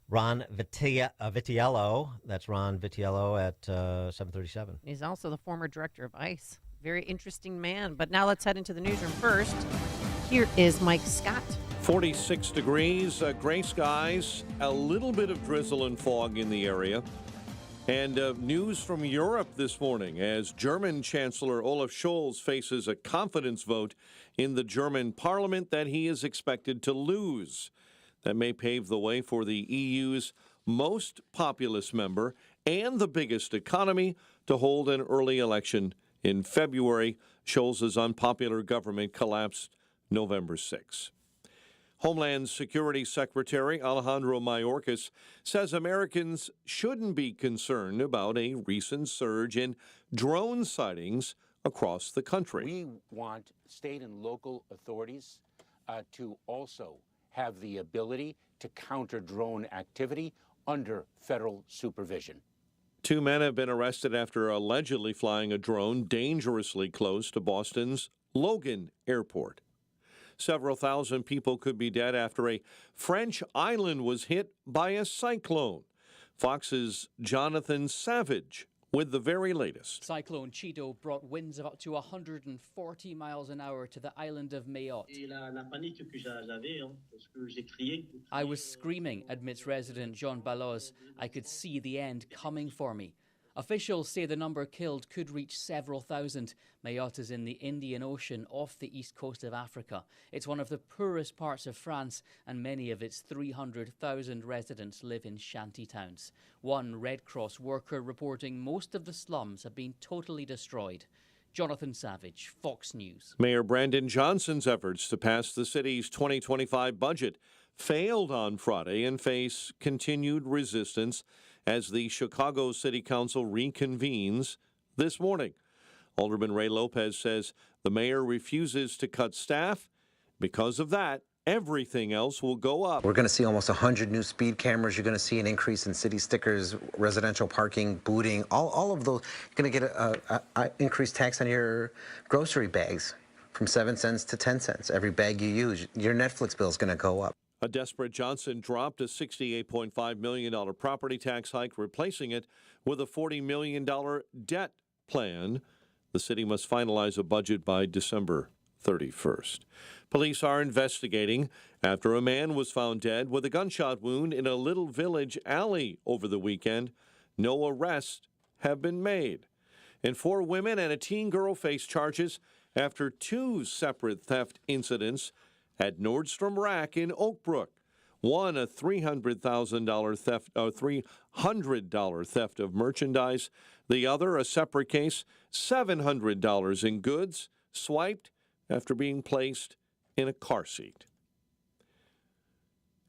Ron Vitiello. That's Ron Vitiello at 7:37. He's also the former director of ICE. Very interesting man. But now let's head into the newsroom first. Here is Mike Scott. 46 degrees, gray skies, a little bit of drizzle and fog in the area. And news from Europe this morning as German Chancellor Olaf Scholz faces a confidence vote in the German parliament that he is expected to lose. That may pave the way for the EU's most populous member and the biggest economy to hold an early election in February. Scholz's unpopular government collapsed November 6. Homeland Security Secretary Alejandro Mayorkas says Americans shouldn't be concerned about a recent surge in drone sightings across the country. We want state and local authorities to also have the ability to counter drone activity under federal supervision. 2 men have been arrested after allegedly flying a drone dangerously close to Boston's Logan Airport. Several thousand people could be dead after a French island was hit by a cyclone. Fox's Jonathan Savage with the very latest. Cyclone Chido brought winds of up to 140 miles an hour to the island of Mayotte. I was screaming, admits resident Jean Balloz. I could see the end coming for me. Officials say the number killed could reach several thousand. Mayotte is in the Indian Ocean off the east coast of Africa. It's one of the poorest parts of France, and many of its 300,000 residents live in shanty towns. One Red Cross worker reporting most of the slums have been totally destroyed. Jonathan Savage, Fox News. Mayor Brandon Johnson's efforts to pass the city's 2025 budget failed on Friday and face continued resistance as the Chicago City Council reconvenes this morning. Alderman Ray Lopez says the mayor refuses to cut staff. Because of that, everything else will go up. We're going to see almost 100 new speed cameras. You're going to see an increase in city stickers, residential parking, booting, all of those. You're going to get an increased tax on your grocery bags from 7 cents to 10 cents. Every bag you use, your Netflix bill is going to go up. A desperate Johnson dropped a $68.5 million property tax hike, replacing it with a $40 million debt plan. The city must finalize a budget by December 31st. Police are investigating after a man was found dead with a gunshot wound in a Little Village alley over the weekend. No arrests have been made. And 4 women and a teen girl face charges after 2 separate theft incidents at Nordstrom Rack in Oak Brook. One, a $300,000 theft, $300 theft of merchandise. The other, a separate case, $700 in goods swiped after being placed in a car seat.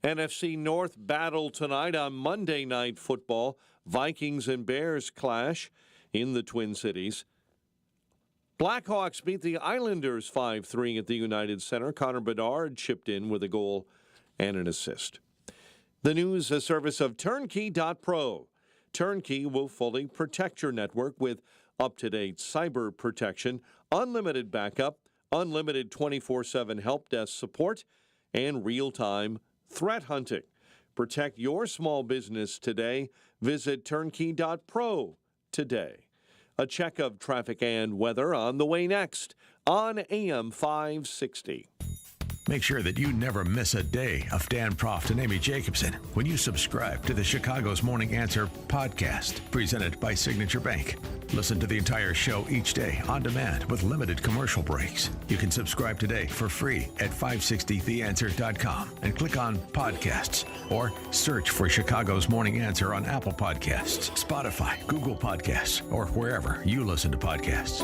NFC North battle tonight on Monday Night Football. Vikings and Bears clash in the Twin Cities. Blackhawks beat the Islanders 5-3 at the United Center. Connor Bedard chipped in with a goal and an assist. The news, a service of Turnkey.pro. Turnkey will fully protect your network with up-to-date cyber protection, unlimited backup, unlimited 24/7 help desk support, and real-time threat hunting. Protect your small business today. Visit Turnkey.pro today. A check of traffic and weather on the way next on AM 560. Make sure that you never miss a day of Dan Proft and Amy Jacobson when you subscribe to the Chicago's Morning Answer podcast, presented by Signature Bank. Listen to the entire show each day on demand with limited commercial breaks. You can subscribe today for free at 560theanswer.com and click on podcasts or search for Chicago's Morning Answer on Apple Podcasts, Spotify, Google Podcasts, or wherever you listen to podcasts.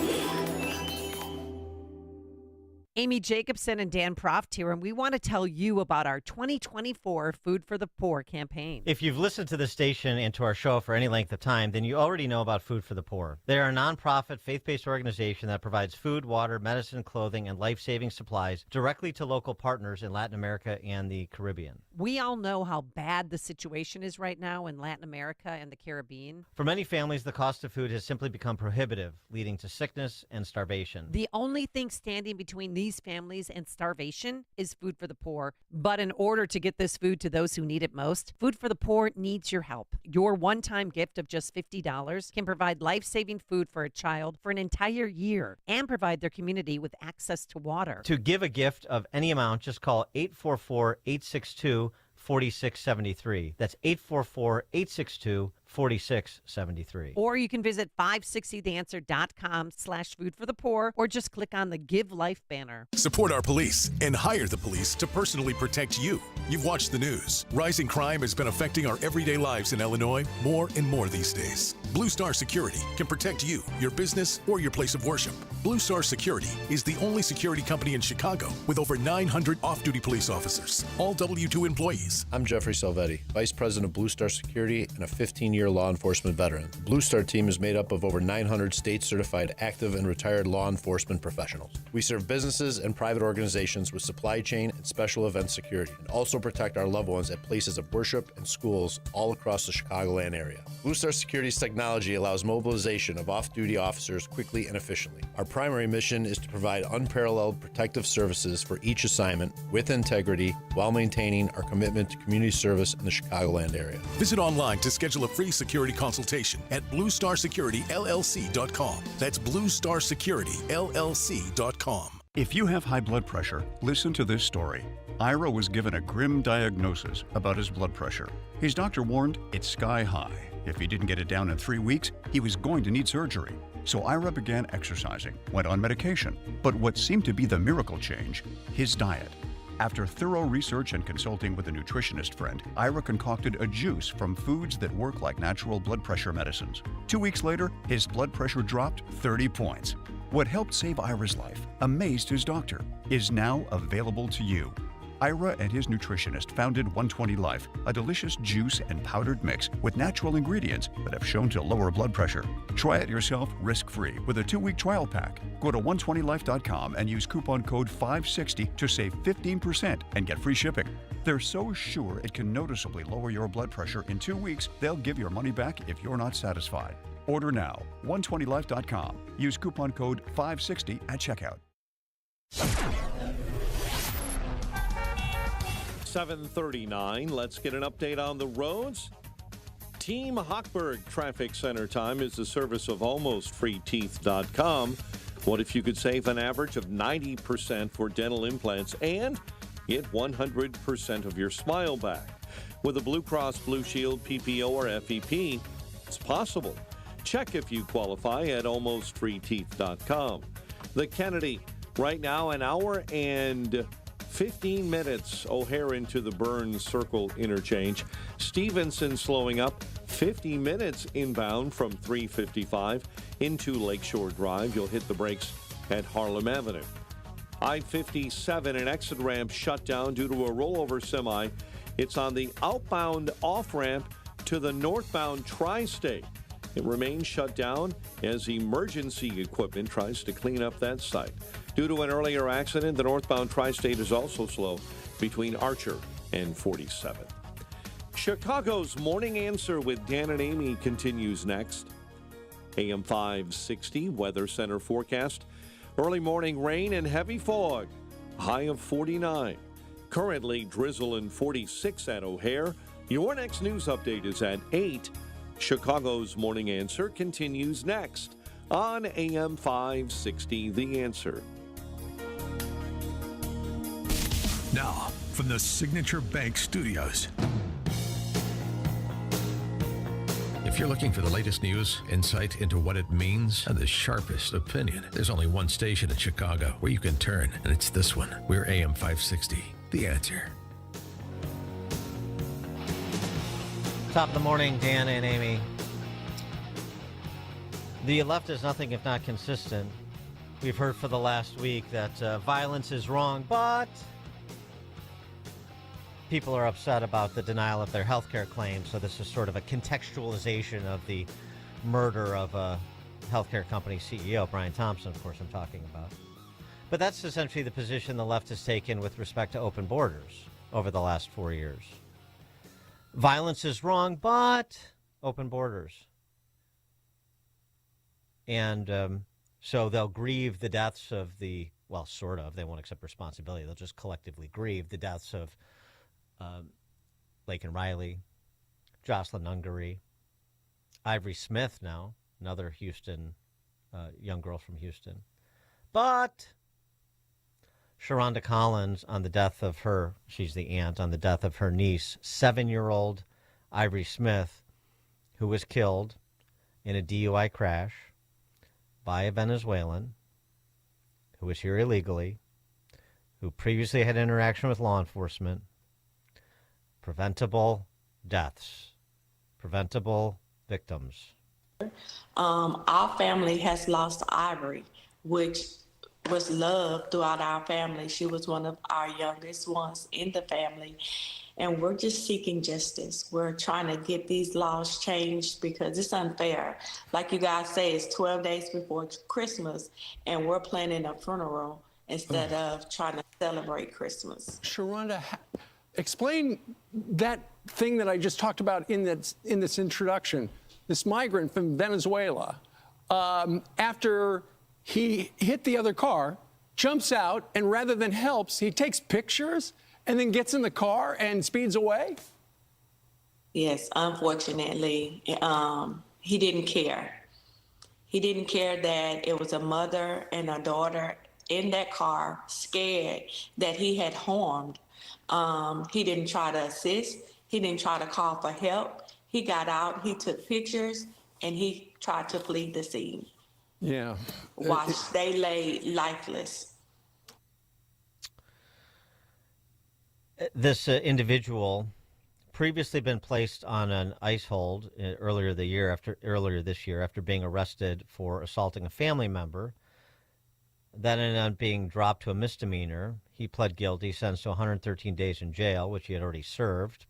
Amy Jacobson and Dan Proft here, and we want to tell you about our 2024 Food for the Poor campaign. If you've listened to the station and to our show for any length of time, then you already know about Food for the Poor. They are a nonprofit, faith-based organization that provides food, water, medicine, clothing, and life-saving supplies directly to local partners in Latin America and the Caribbean. We all know how bad the situation is right now in Latin America and the Caribbean. For many families, the cost of food has simply become prohibitive, leading to sickness and starvation. The only thing standing between these families and starvation is Food for the Poor. But in order to get this food to those who need it most, Food for the Poor needs your help. Your one-time gift of just $50 can provide life-saving food for a child for an entire year and provide their community with access to water. To give a gift of any amount, just call 844-862-4673. That's 844-862-4673. Or you can visit 560theanswer.com/foodforthepoor or just click on the Give Life banner. Support our police and hire the police to personally protect you. You've watched the news. Rising crime has been affecting our everyday lives in Illinois more and more these days. Blue Star Security can protect you, your business, or your place of worship. Blue Star Security is the only security company in Chicago with over 900 off-duty police officers, all W-2 employees. I'm Jeffrey Salvetti, Vice President of Blue Star Security and a 15-year law enforcement veteran. The Blue Star team is made up of over 900 state-certified active and retired law enforcement professionals. We serve businesses and private organizations with supply chain and special event security, and also protect our loved ones at places of worship and schools all across the Chicagoland area. Blue Star Security's technology allows mobilization of off-duty officers quickly and efficiently. Our primary mission is to provide unparalleled protective services for each assignment with integrity while maintaining our commitment to community service in the Chicagoland area. Visit online to schedule a free security consultation at bluestarsecurityllc.com. That's bluestarsecurityllc.com. If you have high blood pressure, listen to this story. Ira was given a grim diagnosis about his blood pressure. His doctor warned it's sky high. If he didn't get it down in 3 weeks, he was going to need surgery. So Ira began exercising, went on medication. But what seemed to be the miracle change, his diet. After thorough research and consulting with a nutritionist friend, Ira concocted a juice from foods that work like natural blood pressure medicines. 2 weeks later, his blood pressure dropped 30 points. What helped save Ira's life, amazed his doctor, is now available to you. Ira and his nutritionist founded 120 Life, a delicious juice and powdered mix with natural ingredients that have shown to lower blood pressure. Try it yourself risk-free with a 2-week trial pack. Go to 120life.com and use coupon code 560 to save 15% and get free shipping. They're so sure it can noticeably lower your blood pressure in 2 weeks, they'll give your money back if you're not satisfied. Order now, 120life.com. Use coupon code 560 at checkout. 7:39. Let's get an update on the roads. Team Hochberg Traffic Center time is the service of almostfreeteeth.com. What if you could save an average of 90% for dental implants and get 100% of your smile back? With a Blue Cross Blue Shield, PPO, or FEP, it's possible. Check if you qualify at almostfreeteeth.com. The Kennedy, right now, an hour and 15 minutes O'Hare into the Burns Circle interchange. Stevenson slowing up 50 minutes inbound from 355 into Lakeshore Drive. You'll hit the brakes at Harlem Avenue. I-57, an exit ramp shut down due to a rollover semi. It's on the outbound off-ramp to the northbound Tri-State. It remains shut down as emergency equipment tries to clean up that site. Due to an earlier accident, the northbound Tri-State is also slow between Archer and 47. Chicago's Morning Answer with Dan and Amy continues next. AM 560 Weather Center forecast. Early morning rain and heavy fog. High of 49. Currently drizzle and 46 at O'Hare. Your next news update is at 8. Chicago's Morning Answer continues next on AM 560 The Answer. Now, from the Signature Bank Studios. If you're looking for the latest news, insight into what it means, and the sharpest opinion, there's only one station in Chicago where you can turn, and it's this one. We're AM 560, The Answer. Top of the morning, Dan and Amy. The left is nothing if not consistent. We've heard for the last week that violence is wrong, but people are upset about the denial of their health care claims, so this is sort of a contextualization of the murder of a healthcare company CEO, Brian Thompson, of course I'm talking about. But that's essentially the position the left has taken with respect to open borders over the last 4 years. Violence is wrong, but open borders. And so they'll grieve the deaths of the, well, sort of, they won't accept responsibility. They'll just collectively grieve the deaths of Laken Riley, Jocelyn Ungary, Ivory Smith now, another Houston, young girl from Houston. But Sharonda Collins on the death of her, she's the aunt, on the death of her niece, 7-year-old Ivory Smith, who was killed in a DUI crash by a Venezuelan who was here illegally, who previously had interaction with law enforcement. Preventable deaths, preventable victims. Our family has lost Ivory, which was loved throughout our family. She was one of our youngest ones in the family. And we're just seeking justice. We're trying to get these laws changed because it's unfair. Like you guys say, it's 12 days before Christmas, and we're planning a funeral instead of trying to celebrate Christmas. Sharonda, explain that thing that I just talked about in this introduction. This migrant from Venezuela, after he hit the other car, jumps out, and rather than helps, he takes pictures and then gets in the car and speeds away? Yes, unfortunately, he didn't care. He didn't care that it was a mother and a daughter in that car, scared that he had harmed. He didn't try to assist. He didn't try to call for help. He got out, he took pictures, and he tried to flee the scene. Yeah. While they lay lifeless. This individual previously been placed on an ICE hold earlier this year after being arrested for assaulting a family member. That ended up being dropped to a misdemeanor. He pled guilty, sentenced to 113 days in jail, which he had already served.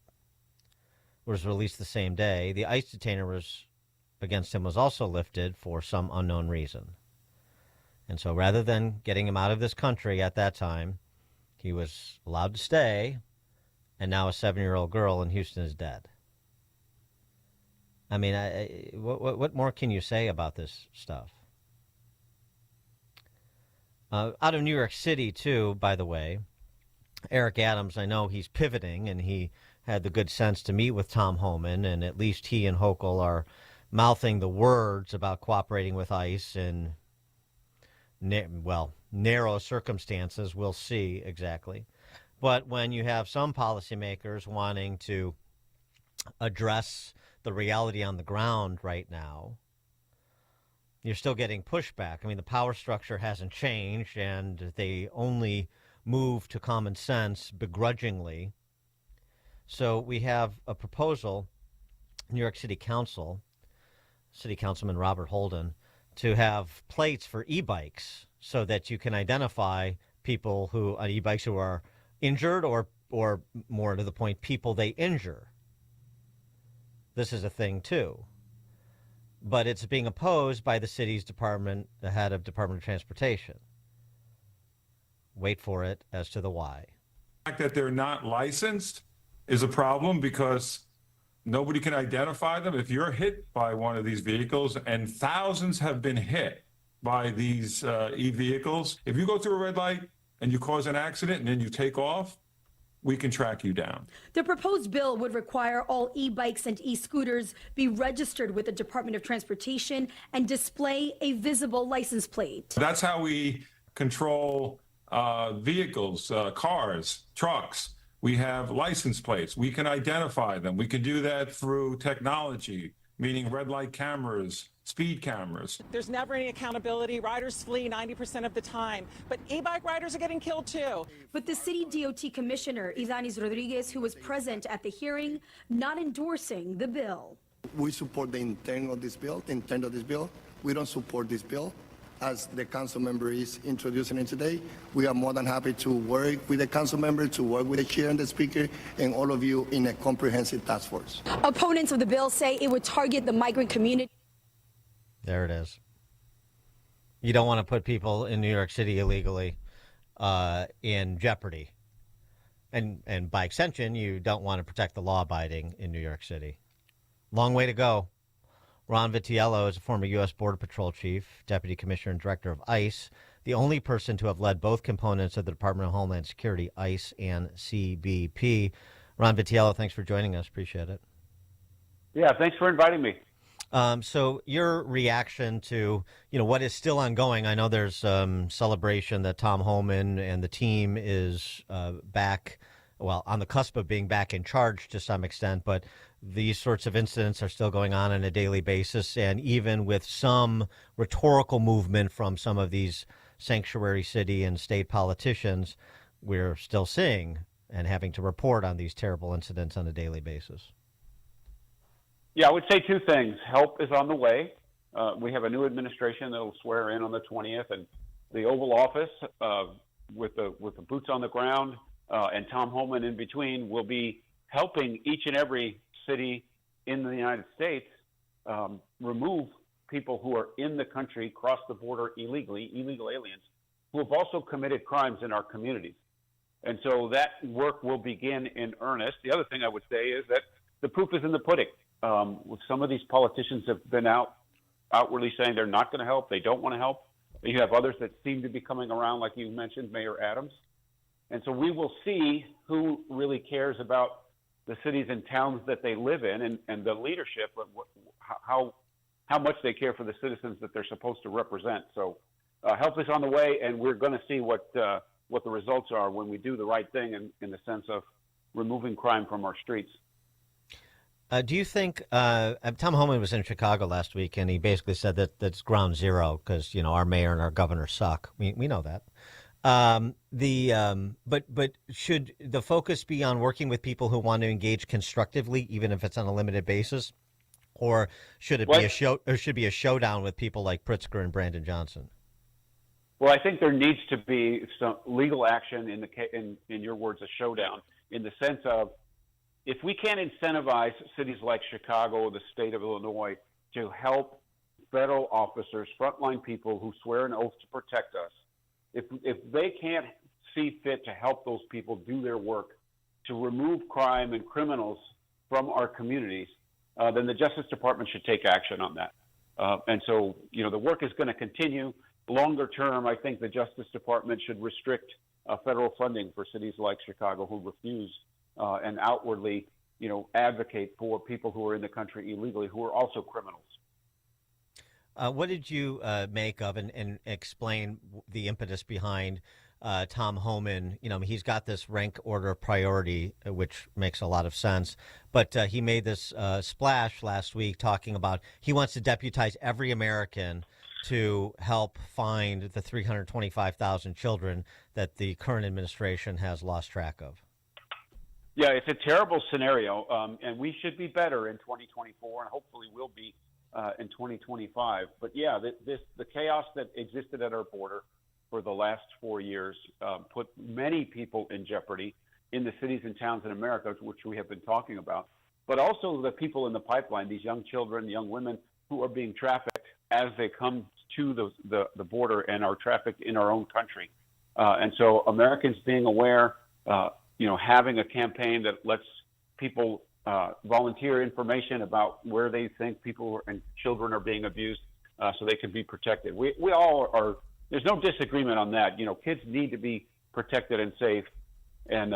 Was released the same day. The ICE detainer against him was also lifted for some unknown reason. And so rather than getting him out of this country at that time, he was allowed to stay, and now a 7-year-old girl in Houston is dead. I mean, what more can you say about this stuff? Out of New York City, too, by the way, Eric Adams, I know he's pivoting, and he had the good sense to meet with Tom Homan, and at least he and Hochul are mouthing the words about cooperating with ICE in, narrow circumstances. We'll see exactly. But when you have some policymakers wanting to address the reality on the ground right now, you're still getting pushback. I mean, the power structure hasn't changed, and they only move to common sense begrudgingly. So we have a proposal, New York City Council, City Councilman Robert Holden, to have plates for e-bikes so that you can identify people who on e-bikes who are injured or more to the point, people they injure. This is a thing, too. But it's being opposed by the city's department, the head of Department of Transportation. Wait for it as to the why. The fact that they're not licensed is a problem because nobody can identify them. If you're hit by one of these vehicles, and thousands have been hit by these e-vehicles, if you go through a red light and you cause an accident and then you take off, we can track you down. The proposed bill would require all e-bikes and e-scooters be registered with the Department of Transportation and display a visible license plate. That's how we control vehicles, cars, trucks. We have license plates. We can identify them. We can do that through technology, meaning red light cameras, speed cameras. There's never any accountability. Riders flee 90% of the time, but e-bike riders are getting killed too. But the city DOT commissioner, Idanis Rodriguez, who was present at the hearing, not endorsing the bill. We support the intent of this bill. We don't support this bill. As the council member is introducing it today, we are more than happy to work with the council member, to work with the chair and the speaker, and all of you in a comprehensive task force. Opponents of the bill say it would target the migrant community. There it is. You don't want to put people in New York City illegally in jeopardy. And by extension, you don't want to protect the law-abiding in New York City. Long way to go. Ron Vitiello is a former U.S. Border Patrol chief, deputy commissioner and director of ICE, the only person to have led both components of the Department of Homeland Security, ICE and CBP. Ron Vitiello, thanks for joining us. Appreciate it. Yeah, thanks for inviting me. So your reaction to, what is still ongoing, I know there's celebration that Tom Homan and the team is back, on the cusp of being back in charge to some extent, but these sorts of incidents are still going on a daily basis. And even with some rhetorical movement from some of these sanctuary city and state politicians, we're still seeing and having to report on these terrible incidents on a daily basis. Yeah, I would say two things. Help is on the way. We have a new administration that will swear in on the 20th, and the Oval Office with the boots on the ground and Tom Homan in between will be helping each and every city in the United States remove people who are in the country, cross the border illegally, illegal aliens, who have also committed crimes in our communities. And so that work will begin in earnest. The other thing I would say is that the proof is in the pudding. Some of these politicians have been outwardly saying they're not going to help, they don't want to help. You have others that seem to be coming around, like you mentioned, Mayor Adams. And so we will see who really cares about the cities and towns that they live in, and the leadership of how much they care for the citizens that they're supposed to represent. So help is on the way, and we're going to see what the results are when we do the right thing in the sense of removing crime from our streets. Do you think Tom Homan was in Chicago last week, and he basically said that that's ground zero because our mayor and our governor suck. We know that. But should the focus be on working with people who want to engage constructively, even if it's on a limited basis, or should it be a showdown with people like Pritzker and Brandon Johnson? Well, I think there needs to be some legal action in your words, a showdown, in the sense of if we can't incentivize cities like Chicago or the state of Illinois to help federal officers, frontline people who swear an oath to protect us, if they can't see fit to help those people do their work to remove crime and criminals from our communities, then the Justice Department should take action on that. And so, the work is going to continue. Longer term, I think the Justice Department should restrict federal funding for cities like Chicago who refuse and outwardly, advocate for people who are in the country illegally, who are also criminals. What did you make of and explain the impetus behind Tom Homan? He's got this rank order priority, which makes a lot of sense. But he made this splash last week talking about he wants to deputize every American to help find the 325,000 children that the current administration has lost track of. Yeah, it's a terrible scenario, and we should be better in 2024, and hopefully we'll be in 2025. But yeah, the chaos that existed at our border for the last 4 years put many people in jeopardy in the cities and towns in America, which we have been talking about, but also the people in the pipeline, these young children, young women who are being trafficked as they come to the border and are trafficked in our own country. And so Americans being aware, having a campaign that lets people volunteer information about where they think people and children are being abused so they can be protected. We all are, there's no disagreement on that. Kids need to be protected and safe. And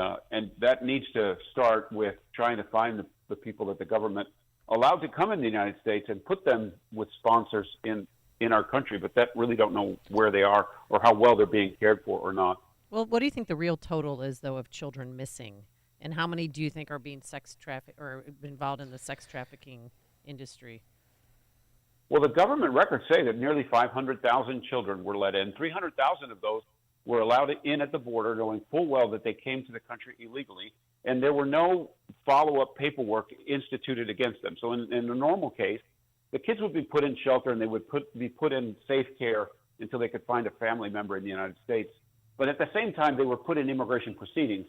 that needs to start with trying to find the people that the government allowed to come in the United States and put them with sponsors in our country, but that really don't know where they are or how well they're being cared for or not. Well, what do you think the real total is, though, of children missing? And how many do you think are being sex trafficked or involved in the sex trafficking industry? Well, the government records say that nearly 500,000 children were let in. 300,000 of those were allowed in at the border, knowing full well that they came to the country illegally, and there were no follow-up paperwork instituted against them. So in a normal case, the kids would be put in shelter and they would be put in safe care until they could find a family member in the United States. But at the same time, they were put in immigration proceedings.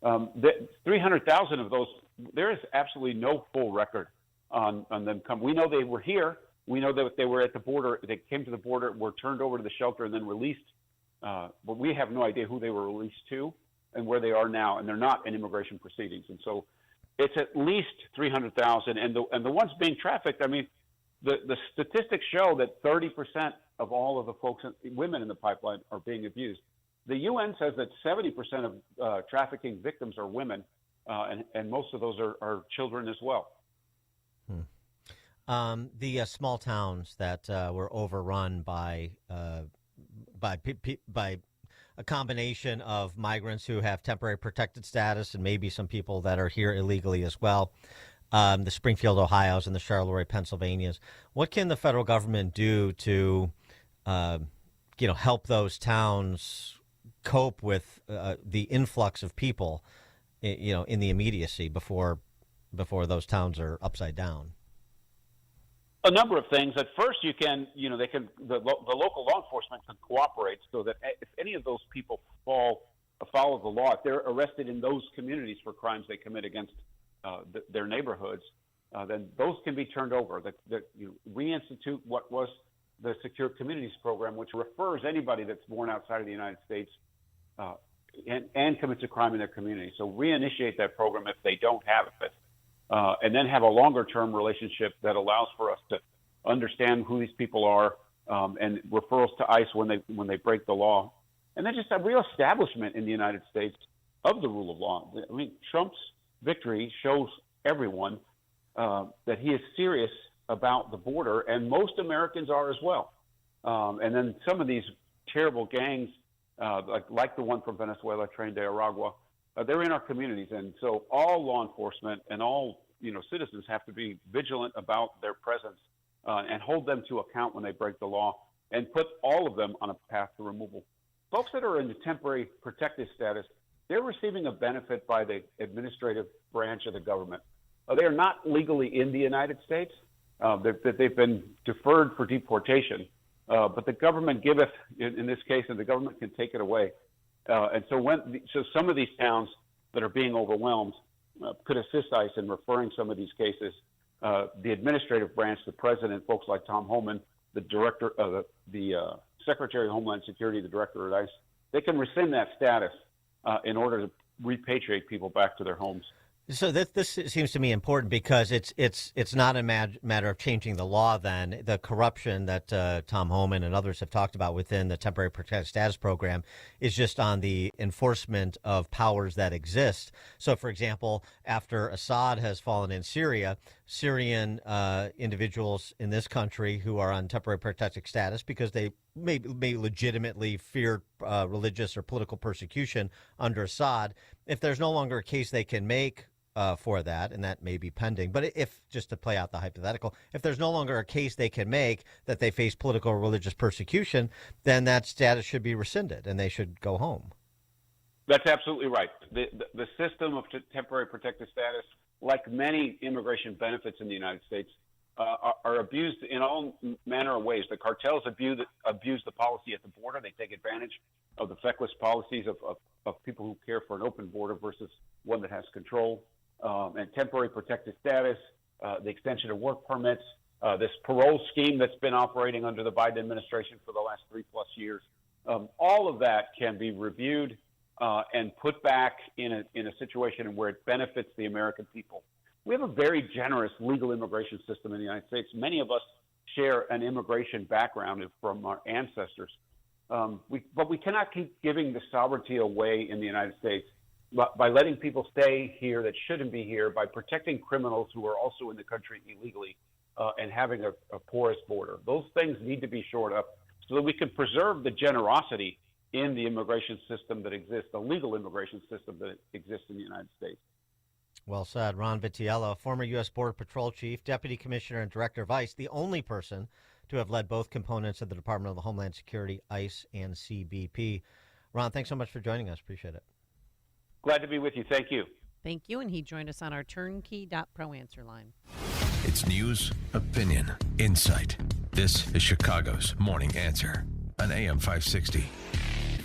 300,000 of those, there is absolutely no full record on them. We know they were here. We know that they were at the border. They came to the border, were turned over to the shelter, and then released. But we have no idea who they were released to and where they are now, and they're not in immigration proceedings. And so it's at least 300,000. And the ones being trafficked, I mean, the statistics show that 30% of all of the women in the pipeline are being abused. The UN says that 70% of trafficking victims are women, and most of those are children as well. The small towns that were overrun by a combination of migrants who have temporary protected status and maybe some people that are here illegally as well, the Springfield, Ohio's, and the Charleroi, Pennsylvania's. What can the federal government do to, help those towns cope with the influx of people, in the immediacy before those towns are upside down? A number of things. At first, the local law enforcement can cooperate so that if any of those people follow the law, if they're arrested in those communities for crimes they commit against their neighborhoods, then those can be turned over. Reinstitute what was the Secure Communities Program, which refers anybody that's born outside of the United States and commits a crime in their community. So reinitiate that program if they don't have it. And then have a longer-term relationship that allows for us to understand who these people are, and referrals to ICE when they break the law, and then just a real establishment in the United States of the rule of law. I mean, Trump's victory shows everyone that he is serious about the border, and most Americans are as well. And then some of these terrible gangs, like the one from Venezuela, Tren de Aragua, they're in our communities, and so all law enforcement and all citizens have to be vigilant about their presence and hold them to account when they break the law, and put all of them on a path to removal. Folks that are in the temporary protective status, they're receiving a benefit by the administrative branch of the government. They are not legally in the United States. They've been deferred for deportation, but the government giveth in this case, and the government can take it away. And so some of these towns that are being overwhelmed could assist ICE in referring some of these cases. The administrative branch, the president, folks like Tom Homan, the director, the Secretary of Homeland Security, the director at ICE, they can rescind that status in order to repatriate people back to their homes. So this seems to me important because it's not a matter of changing the law. Then the corruption that Tom Homan and others have talked about within the temporary protected status program is just on the enforcement of powers that exist. So, for example, after Assad has fallen in Syria, Syrian individuals in this country who are on temporary protected status because they may legitimately fear religious or political persecution under Assad, if there's no longer a case they can make for that, and that may be pending. But if, just to play out the hypothetical, if there's no longer a case they can make that they face political or religious persecution, then that status should be rescinded and they should go home. That's absolutely right. The system of temporary protected status, like many immigration benefits in the United States, are abused in all manner of ways. The cartels abuse the policy at the border. They take advantage of the feckless policies of people who care for an open border versus one that has control. And temporary protected status, the extension of work permits, this parole scheme that's been operating under the Biden administration for the last 3+ years. All of that can be reviewed and put back in a situation where it benefits the American people. We have a very generous legal immigration system in the United States. Many of us share an immigration background from our ancestors. But we cannot keep giving the sovereignty away in the United States by letting people stay here that shouldn't be here, by protecting criminals who are also in the country illegally, and having a porous border. Those things need to be shored up so that we can preserve the generosity in the immigration system that exists, the legal immigration system that exists in the United States. Well said. Ron Vitiello, former U.S. Border Patrol Chief, Deputy Commissioner, and Director of ICE, the only person to have led both components of the Department of Homeland Security, ICE and CBP. Ron, thanks so much for joining us. Appreciate it. Glad to be with you. Thank you. Thank you. And he joined us on our turnkey.pro answer line. It's news, opinion, insight. This is Chicago's Morning Answer on AM 560.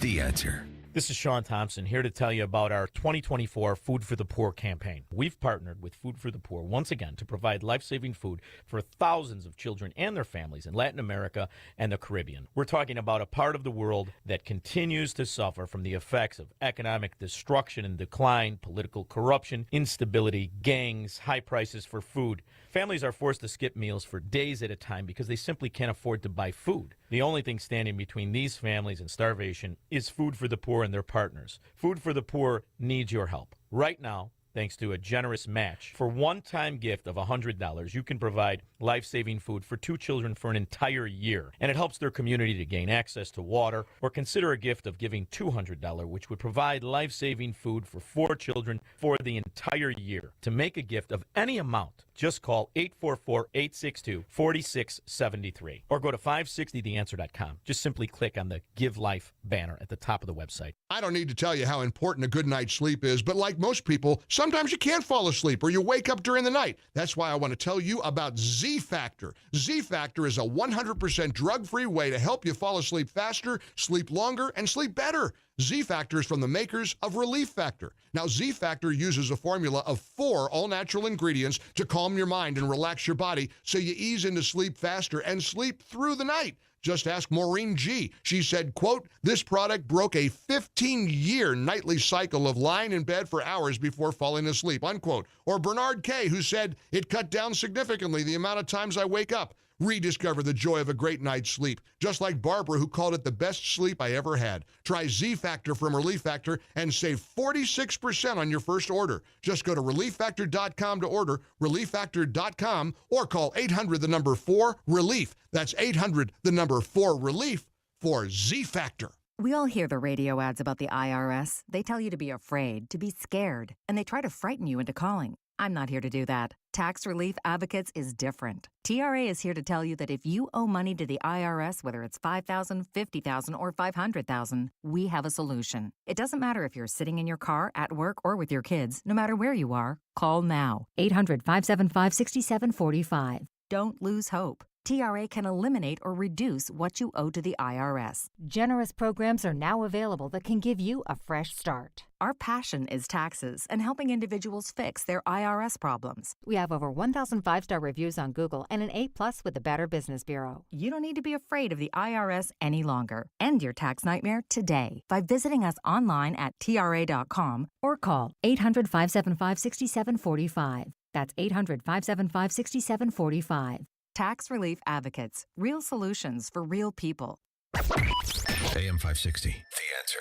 The Answer. This is Sean Thompson here to tell you about our 2024 Food for the Poor campaign. We've partnered with Food for the Poor once again to provide life-saving food for thousands of children and their families in Latin America and the Caribbean. We're talking about a part of the world that continues to suffer from the effects of economic destruction and decline, political corruption, instability, gangs, high prices for food. Families are forced to skip meals for days at a time because they simply can't afford to buy food. The only thing standing between these families and starvation is Food for the Poor and their partners. Food for the Poor needs your help. Right now, thanks to a generous match, for one-time gift of $100, you can provide life-saving food for 2 children for an entire year. And it helps their community to gain access to water, or consider a gift of giving $200, which would provide life-saving food for 4 children for the entire year. To make a gift of any amount, just call 844-862-4673 or go to 560theanswer.com. Just simply click on the Give Life banner at the top of the website. I don't need to tell you how important a good night's sleep is, but like most people, sometimes you can't fall asleep or you wake up during the night. That's why I want to tell you about Z-Factor. Z-Factor is a 100% drug-free way to help you fall asleep faster, sleep longer, and sleep better. Z-Factor is from the makers of Relief Factor. Now, Z-Factor uses a formula of 4 all-natural ingredients to calm your mind and relax your body so you ease into sleep faster and sleep through the night. Just ask Maureen G. She said, quote, "This product broke a 15-year nightly cycle of lying in bed for hours before falling asleep," unquote. Or Bernard K., who said, "It cut down significantly the amount of times I wake up." Rediscover the joy of a great night's sleep, just like Barbara, who called it the best sleep I ever had. Try Z-Factor from Relief Factor and save 46% on your first order. Just go to ReliefFactor.com to order, ReliefFactor.com, or call 800-4-RELIEF. That's 800-4-RELIEF for Z-Factor. We all hear the radio ads about the IRS. They tell you to be afraid, to be scared, and they try to frighten you into calling. I'm not here to do that. Tax Relief Advocates is different. TRA is here to tell you that if you owe money to the IRS, whether it's $5,000, $50,000, or $500,000, we have a solution. It doesn't matter if you're sitting in your car, at work, or with your kids. No matter where you are, call now. 800-575-6745. Don't lose hope. TRA can eliminate or reduce what you owe to the IRS. Generous programs are now available that can give you a fresh start. Our passion is taxes and helping individuals fix their IRS problems. We have over 1,000 5-star reviews on Google and an A+ with the Better Business Bureau. You don't need to be afraid of the IRS any longer. End your tax nightmare today by visiting us online at TRA.com or call 800-575-6745. That's 800-575-6745. Tax Relief Advocates. Real solutions for real people. AM 560, The Answer.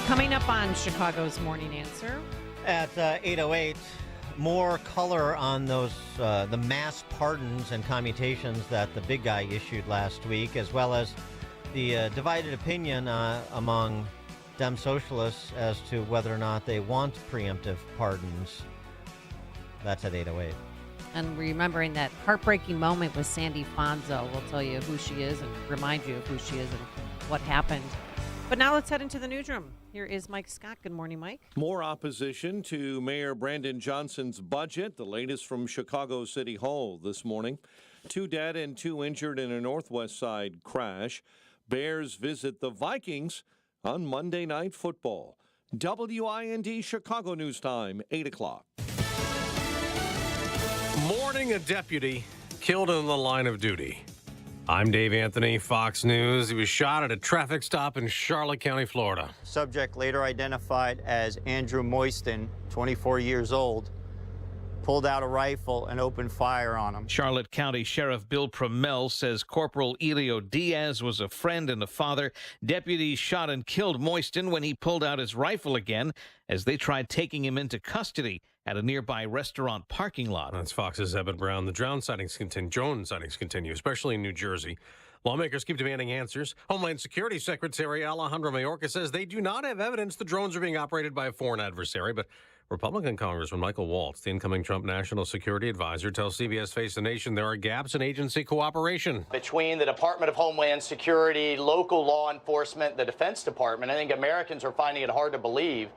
Coming up on Chicago's Morning Answer. At 8:08, more color on those the mass pardons and commutations that the big guy issued last week, as well as the divided opinion among Dem socialists as to whether or not they want preemptive pardons. That's at 8:08. And remembering that heartbreaking moment with Sandy Fonzo. We'll tell you who she is and remind you of who she is and what happened. But now let's head into the newsroom. Here is Mike Scott. Good morning, Mike. More opposition to Mayor Brandon Johnson's budget. The latest from Chicago City Hall this morning. 2 dead and 2 injured in a Northwest Side crash. Bears visit the Vikings on Monday Night Football. WIND Chicago News Time, 8 o'clock. Mourning a deputy killed in the line of duty. I'm Dave Anthony, Fox News. He was shot at a traffic stop in Charlotte County, Florida. Subject later identified as Andrew Moiston, 24 years old, pulled out a rifle and opened fire on him. Charlotte County Sheriff Bill Promell says Corporal Elio Diaz was a friend and a father. Deputies shot and killed Moiston when he pulled out his rifle again as they tried taking him into custody at a nearby restaurant parking lot. That's Fox's Evan Brown. The drone sightings continue, especially in New Jersey. Lawmakers keep demanding answers. Homeland Security Secretary Alejandro Mayorkas says they do not have evidence the drones are being operated by a foreign adversary, but Republican Congressman Michael Waltz, the incoming Trump National Security Advisor, tells CBS Face the Nation there are gaps in agency cooperation. Between the Department of Homeland Security, local law enforcement, the Defense Department, I think Americans are finding it hard to believe.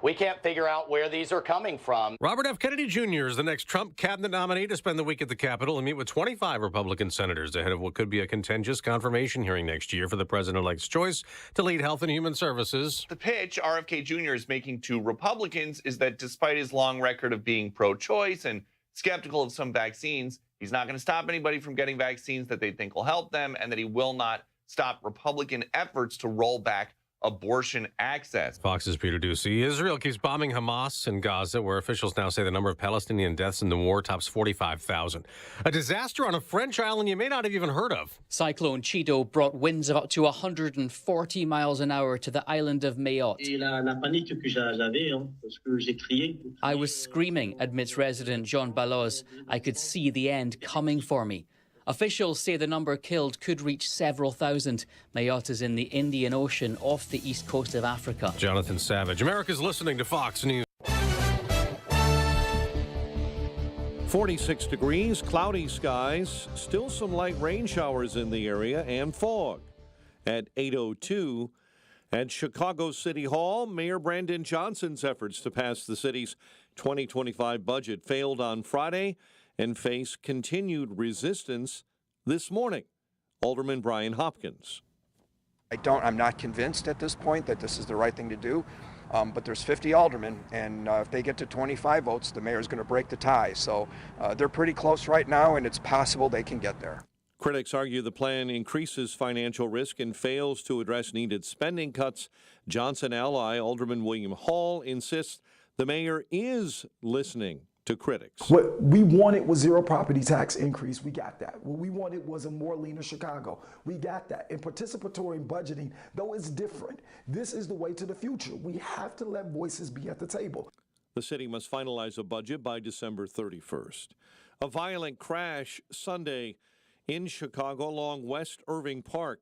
We can't figure out where these are coming from. Robert F. Kennedy Jr. is the next Trump cabinet nominee to spend the week at the Capitol and meet with 25 Republican senators ahead of what could be a contentious confirmation hearing next year for the president-elect's choice to lead Health and Human Services. The pitch RFK Jr. is making to Republicans is that despite his long record of being pro-choice and skeptical of some vaccines, he's not going to stop anybody from getting vaccines that they think will help them, and that he will not stop Republican efforts to roll back abortion access. Fox's Peter Ducey. Israel keeps bombing Hamas in Gaza, where officials now say the number of Palestinian deaths in the war tops 45,000. A disaster on a French island you may not have even heard of. Cyclone Chido brought winds of up to 140 miles an hour to the island of Mayotte. I was screaming, admits resident Jean Balloz. I could see the end coming for me. Officials say the number killed could reach several thousand. Mayotte is in the Indian Ocean off the east coast of Africa. Jonathan Savage. America's listening to Fox News. 46 degrees, cloudy skies, still some light rain showers in the area and fog. At 8:02 at Chicago City Hall, Mayor Brandon Johnson's efforts to pass the city's 2025 budget failed on Friday and face continued resistance this morning. Alderman Brian Hopkins. I'm not convinced at this point that this is the right thing to do, but there's 50 aldermen, and if they get to 25 votes, the mayor's going to break the tie. So they're pretty close right now, and it's possible they can get there. Critics argue the plan increases financial risk and fails to address needed spending cuts. Johnson ally Alderman William Hall insists the mayor is listening to critics. What we wanted was zero property tax increase. We got that. What we wanted was a more leaner Chicago. We got that. And participatory budgeting, though it's different, this is the way to the future. We have to let voices be at the table. The city must finalize a budget by December 31st. A violent crash Sunday in Chicago along West Irving Park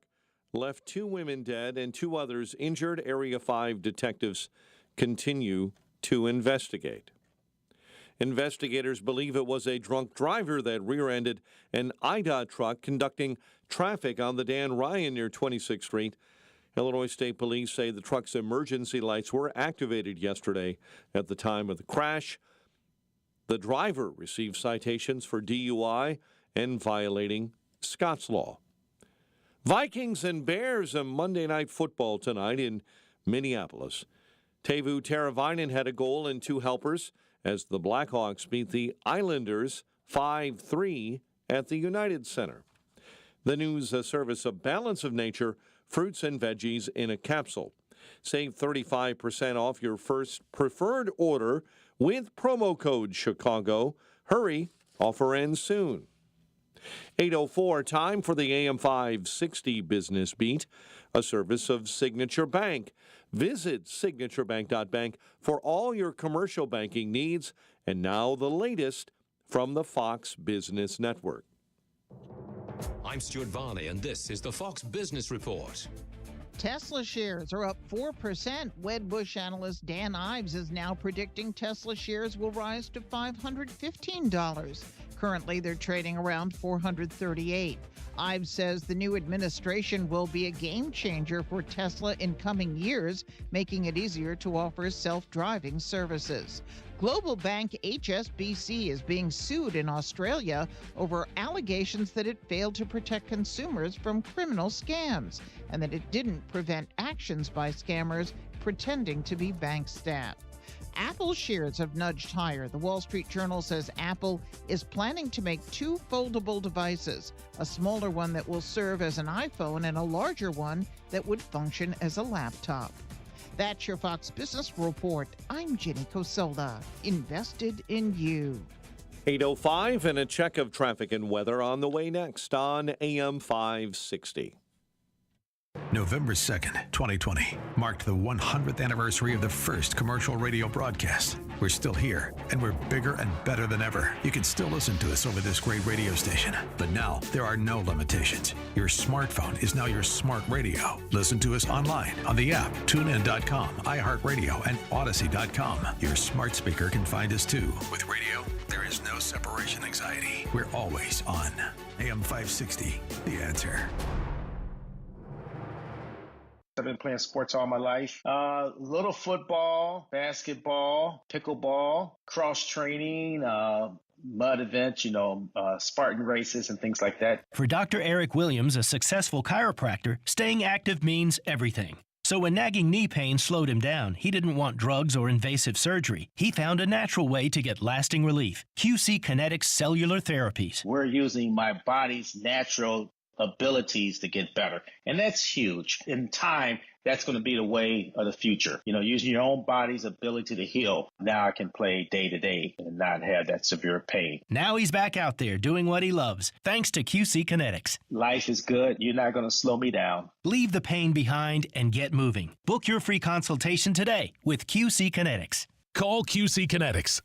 left 2 women dead and 2 others injured. Area 5 detectives continue to investigate. Investigators believe it was a drunk driver that rear-ended an IDOT truck conducting traffic on the Dan Ryan near 26th Street. Illinois State Police say the truck's emergency lights were activated yesterday at the time of the crash. The driver received citations for DUI and violating Scott's Law. Vikings and Bears on Monday Night Football tonight in Minneapolis. Teuvo Teravainen had a goal and 2 helpers as the Blackhawks beat the Islanders 5-3 at the United Center. The news service of Balance of Nature, fruits and veggies in a capsule. Save 35% off your first preferred order with promo code Chicago. Hurry, offer ends soon. 8:04, time for the AM 560 Business Beat, a service of Signature Bank. Visit signaturebank.bank for all your commercial banking needs. And now the latest from the Fox Business Network. I'm Stuart Varney, and this is the Fox Business Report. Tesla shares are up 4%. Wedbush analyst Dan Ives is now predicting Tesla shares will rise to $515. Currently, they're trading around $438. Ives says the new administration will be a game changer for Tesla in coming years, making it easier to offer self-driving services. Global bank HSBC is being sued in Australia over allegations that it failed to protect consumers from criminal scams and that it didn't prevent actions by scammers pretending to be bank staff. Apple shares have nudged higher. The Wall Street Journal says Apple is planning to make 2 foldable devices, a smaller one that will serve as an iPhone and a larger one that would function as a laptop. That's your Fox Business Report. I'm Jenny Cosola, invested in you. 8:05 and a check of traffic and weather on the way next on AM 560. November 2nd, 2020, marked the 100th anniversary of the first commercial radio broadcast. We're still here, and we're bigger and better than ever. You can still listen to us over this great radio station. But now, there are no limitations. Your smartphone is now your smart radio. Listen to us online, on the app, TuneIn.com, iHeartRadio, and Odyssey.com. Your smart speaker can find us too. With radio, there is no separation anxiety. We're always on. AM 560, The Answer. I've been playing sports all my life. Little football, basketball, pickleball, cross training, mud events, Spartan races and things like that. For Dr. Eric Williams, a successful chiropractor, staying active means everything. So when nagging knee pain slowed him down, he didn't want drugs or invasive surgery. He found a natural way to get lasting relief. QC Kinetics Cellular Therapies. We're using my body's natural abilities to get better. And that's huge. In time, that's going to be the way of the future. Using your own body's ability to heal. Now I can play day to day and not have that severe pain. Now he's back out there doing what he loves, thanks to QC Kinetics. Life is good. You're not going to slow me down. Leave the pain behind and get moving. Book your free consultation today with QC Kinetics. Call QC Kinetics,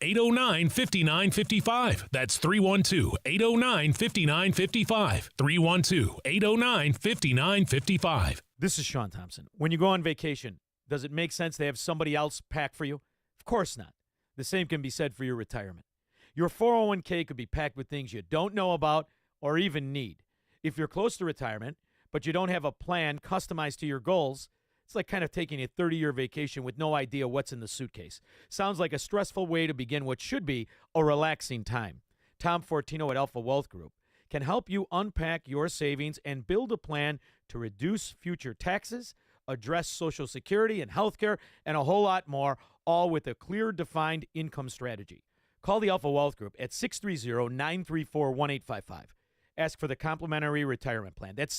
312-809-5955. That's 312-809-5955. 312-809-5955. This is Sean Thompson. When you go on vacation, does it make sense to have somebody else pack for you? Of course not. The same can be said for your retirement. Your 401k could be packed with things you don't know about or even need. If you're close to retirement, but you don't have a plan customized to your goals, it's like kind of taking a 30-year vacation with no idea what's in the suitcase. Sounds like a stressful way to begin what should be a relaxing time. Tom Fortino at Alpha Wealth Group can help you unpack your savings and build a plan to reduce future taxes, address Social Security and health care, and a whole lot more, all with a clear, defined income strategy. Call the Alpha Wealth Group at 630-934-1855. Ask for the complimentary retirement plan. That's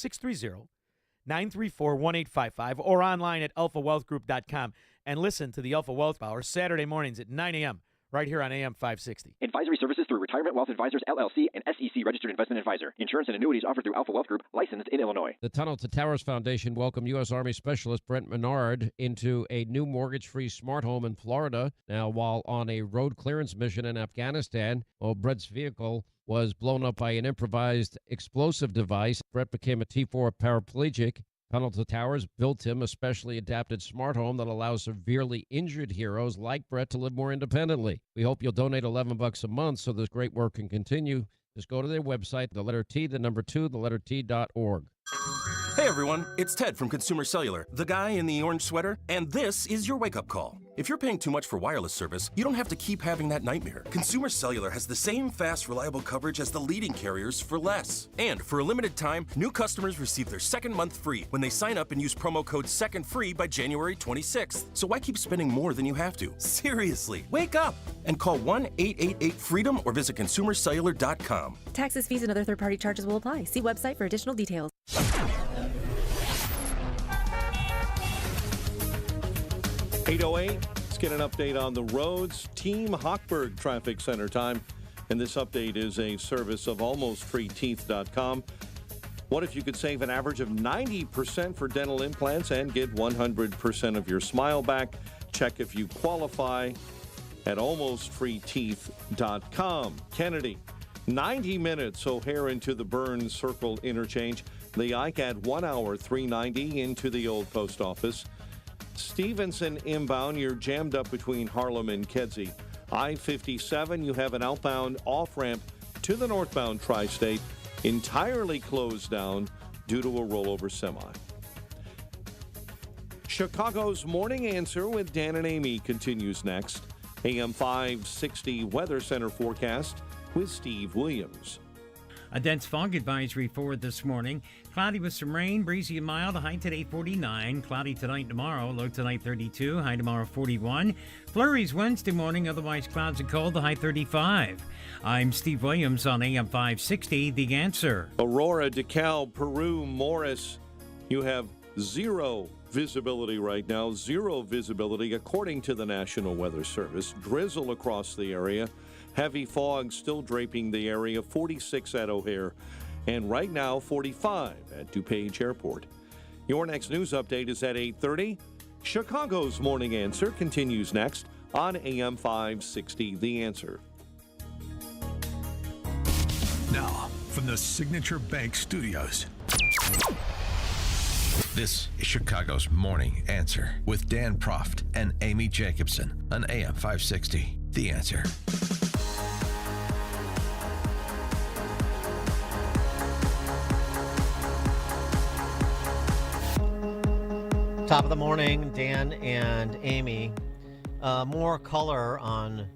630-934-1855 or online at alphawealthgroup.com. And listen to the Alpha Wealth Hour Saturday mornings at 9 a.m. right here on AM 560. Advisory services through Retirement Wealth Advisors, LLC, and SEC Registered Investment Advisor. Insurance and annuities offered through Alpha Wealth Group, licensed in Illinois. The Tunnel to Towers Foundation welcomed U.S. Army Specialist Brent Menard into a new mortgage-free smart home in Florida. Now, while on a road clearance mission in Afghanistan, Brent's vehicle was blown up by an improvised explosive device. Brett became a T4 paraplegic. Tunnel to Towers built him a specially adapted smart home that allows severely injured heroes like Brett to live more independently. We hope you'll donate $11 a month so this great work can continue. Just go to their website, the letter T, the number 2, the letter T.org. Hey everyone, it's Ted from Consumer Cellular, the guy in the orange sweater, and this is your wake-up call. If you're paying too much for wireless service, you don't have to keep having that nightmare. Consumer Cellular has the same fast, reliable coverage as the leading carriers for less. And for a limited time, new customers receive their second month free when they sign up and use promo code SECONDFREE by January 26th. So why keep spending more than you have to? Seriously, wake up and call 1-888-FREEDOM or visit consumercellular.com. Taxes, fees, and other third-party charges will apply. See website for additional details. 8:08. Let's get an update on the roads. Team Hochberg Traffic Center time. And this update is a service of almostfreeteeth.com. What if you could save an average of 90% for dental implants and get 100% of your smile back? Check if you qualify at almostfreeteeth.com. Kennedy, 90 minutes O'Hare into the Burns Circle interchange. The Ike at 1 hour, 390 into the old post office. Stevenson inbound, you're jammed up between Harlem and Kedzie. I-57, you have an outbound off-ramp to the northbound tri-state entirely closed down due to a rollover semi. Chicago's Morning Answer with Dan and Amy continues next. AM 560 Weather Center forecast with Steve Williams. A dense fog advisory for this morning. Cloudy with some rain, breezy and mild. High today 49. Cloudy tonight and tomorrow. Low tonight 32. High tomorrow 41. Flurries Wednesday morning. Otherwise clouds and cold. The high 35. I'm Steve Williams on AM 560. The Answer. Aurora, DeKalb, Peru, Morris. You have zero visibility right now. Zero visibility according to the National Weather Service. Drizzle across the area. Heavy fog still draping the area. 46 at O'Hare. and right now 45 at DuPage Airport. Your next news update is at 8:30. Chicago's Morning Answer continues next on AM 560, The Answer. Now, from the Signature Bank Studios. This is Chicago's Morning Answer with Dan Proft and Amy Jacobson on AM 560, The Answer. Top of the morning, Dan and Amy. More color on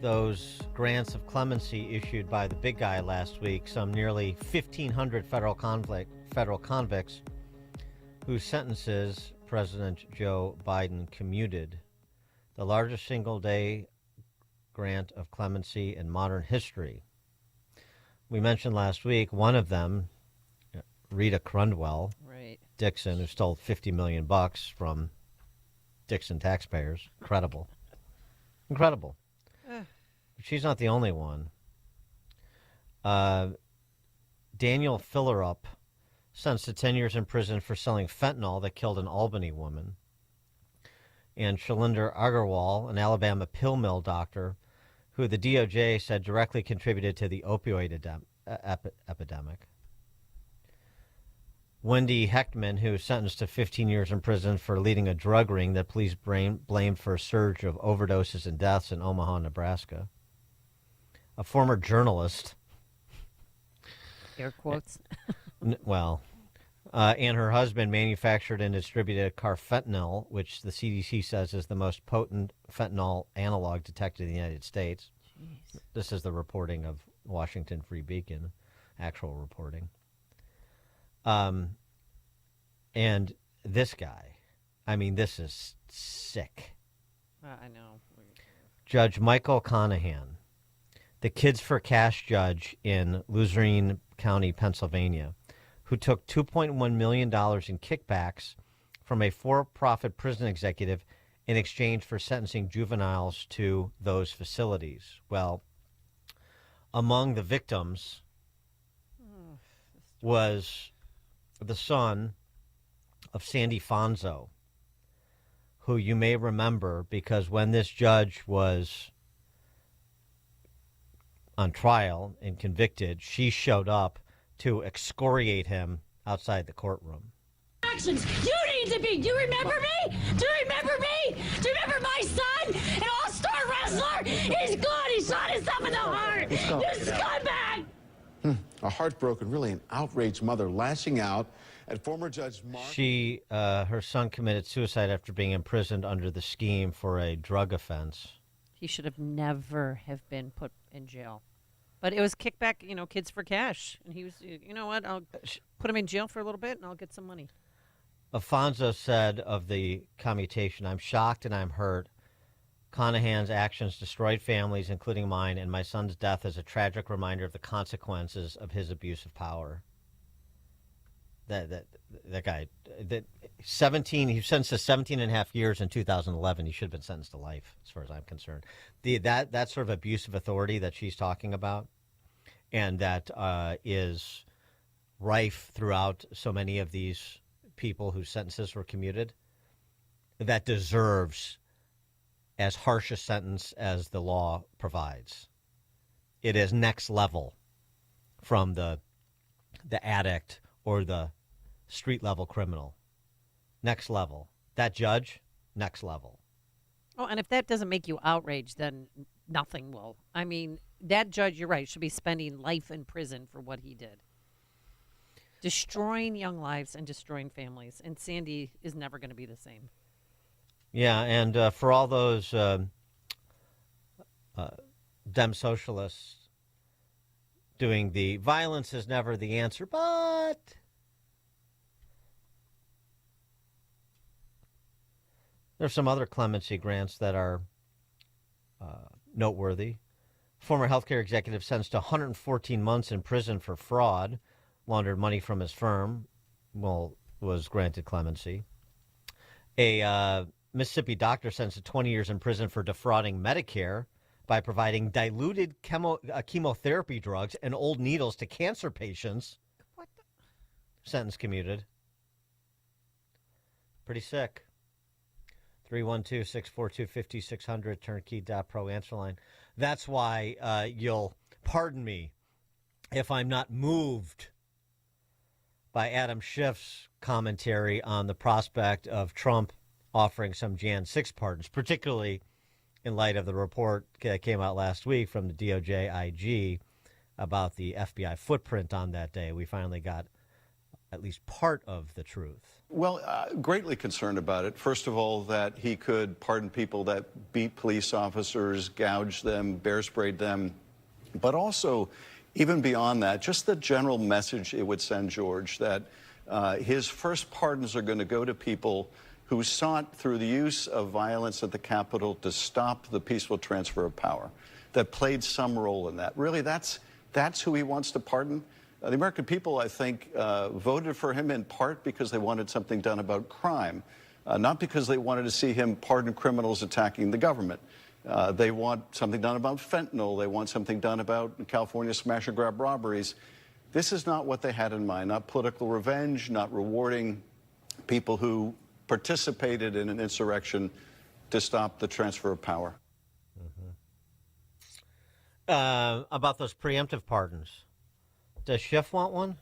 those grants of clemency issued by the big guy last week. Some nearly 1,500 federal convicts whose sentences President Joe Biden commuted. The largest single-day grant of clemency in modern history. We mentioned last week one of them, Rita Crundwell, right. Dixon, who stole $50 million from Dixon taxpayers. Incredible. Incredible. She's not the only one. Daniel Fillerup sentenced to 10 years in prison for selling fentanyl that killed an Albany woman. And Shalinder Agarwal, an Alabama pill mill doctor, who the DOJ said directly contributed to the opioid epidemic. Wendy Heckman, who was sentenced to 15 years in prison for leading a drug ring that police blamed for a surge of overdoses and deaths in Omaha, Nebraska. A former journalist. Air quotes. And her husband manufactured and distributed carfentanil, which the CDC says is the most potent fentanyl analog detected in the United States. Jeez. This is the reporting of Washington Free Beacon, actual reporting. And this guy, I mean, this is sick. I know. Judge Michael Conahan, the Kids for Cash judge in Luzerne County, Pennsylvania, who took $2.1 million in kickbacks from a for-profit prison executive in exchange for sentencing juveniles to those facilities. Well, among the victims was the son of Sandy Fonzo, who you may remember because when this judge was on trial and convicted, she showed up to excoriate him outside the courtroom. Actions. You need to be. Do you remember me? Do you remember me? Do you remember my son? An all-star wrestler? He's good. He shot himself in the heart. You scumbag. A heartbroken, really an outraged mother lashing out at former Judge Mark. Her son committed suicide after being imprisoned under the scheme for a drug offense. He should have never have been put in jail. But it was kickback, Kids for Cash. And he was, you know what, I'll put him in jail for a little bit and I'll get some money. Afonso said of the commutation, "I'm shocked and I'm hurt. Conahan's actions destroyed families, including mine, and my son's death is a tragic reminder of the consequences of his abuse of power." That guy, 17, he was sentenced to 17 and a half years in 2011. He should have been sentenced to life, as far as I'm concerned. That sort of abuse of authority that she's talking about, and that is rife throughout so many of these people whose sentences were commuted, that deserves as harsh a sentence as the law provides. It is next level from the addict or the street-level criminal. Next level. That judge, next level. Oh, and if that doesn't make you outraged, then nothing will. I mean, that judge, you're right, should be spending life in prison for what he did. Destroying young lives and destroying families. And Sandy is never going to be the same. Yeah, and for all those Dem socialists doing the violence is never the answer, but there's some other clemency grants that are noteworthy. Former healthcare executive sentenced to 114 months in prison for fraud, laundered money from his firm, was granted clemency. A Mississippi doctor sentenced to 20 years in prison for defrauding Medicare. by providing diluted chemotherapy drugs and old needles to cancer patients. What the? Sentence commuted. Pretty sick. 312-642-5600, turnkey.pro answer line. That's why you'll pardon me if I'm not moved by Adam Schiff's commentary on the prospect of Trump offering some Jan 6 pardons, particularly in light of the report that came out last week from the DOJ IG about the FBI footprint on that day. We finally got at least part of the truth. Well, greatly concerned about it. First of all, that he could pardon people that beat police officers, gouged them, bear sprayed them, but also, even beyond that, just the general message it would send, George, that his first pardons are going to go to people who sought, through the use of violence at the Capitol, to stop the peaceful transfer of power, that played some role in that. Really, that's who he wants to pardon. The American people, I think, voted for him in part because they wanted something done about crime, not because they wanted to see him pardon criminals attacking the government. They want something done about fentanyl. They want something done about California smash and grab robberies. This is not what they had in mind, not political revenge, not rewarding people who participated in an insurrection to stop the transfer of power. About those preemptive pardons. Does Schiff want one?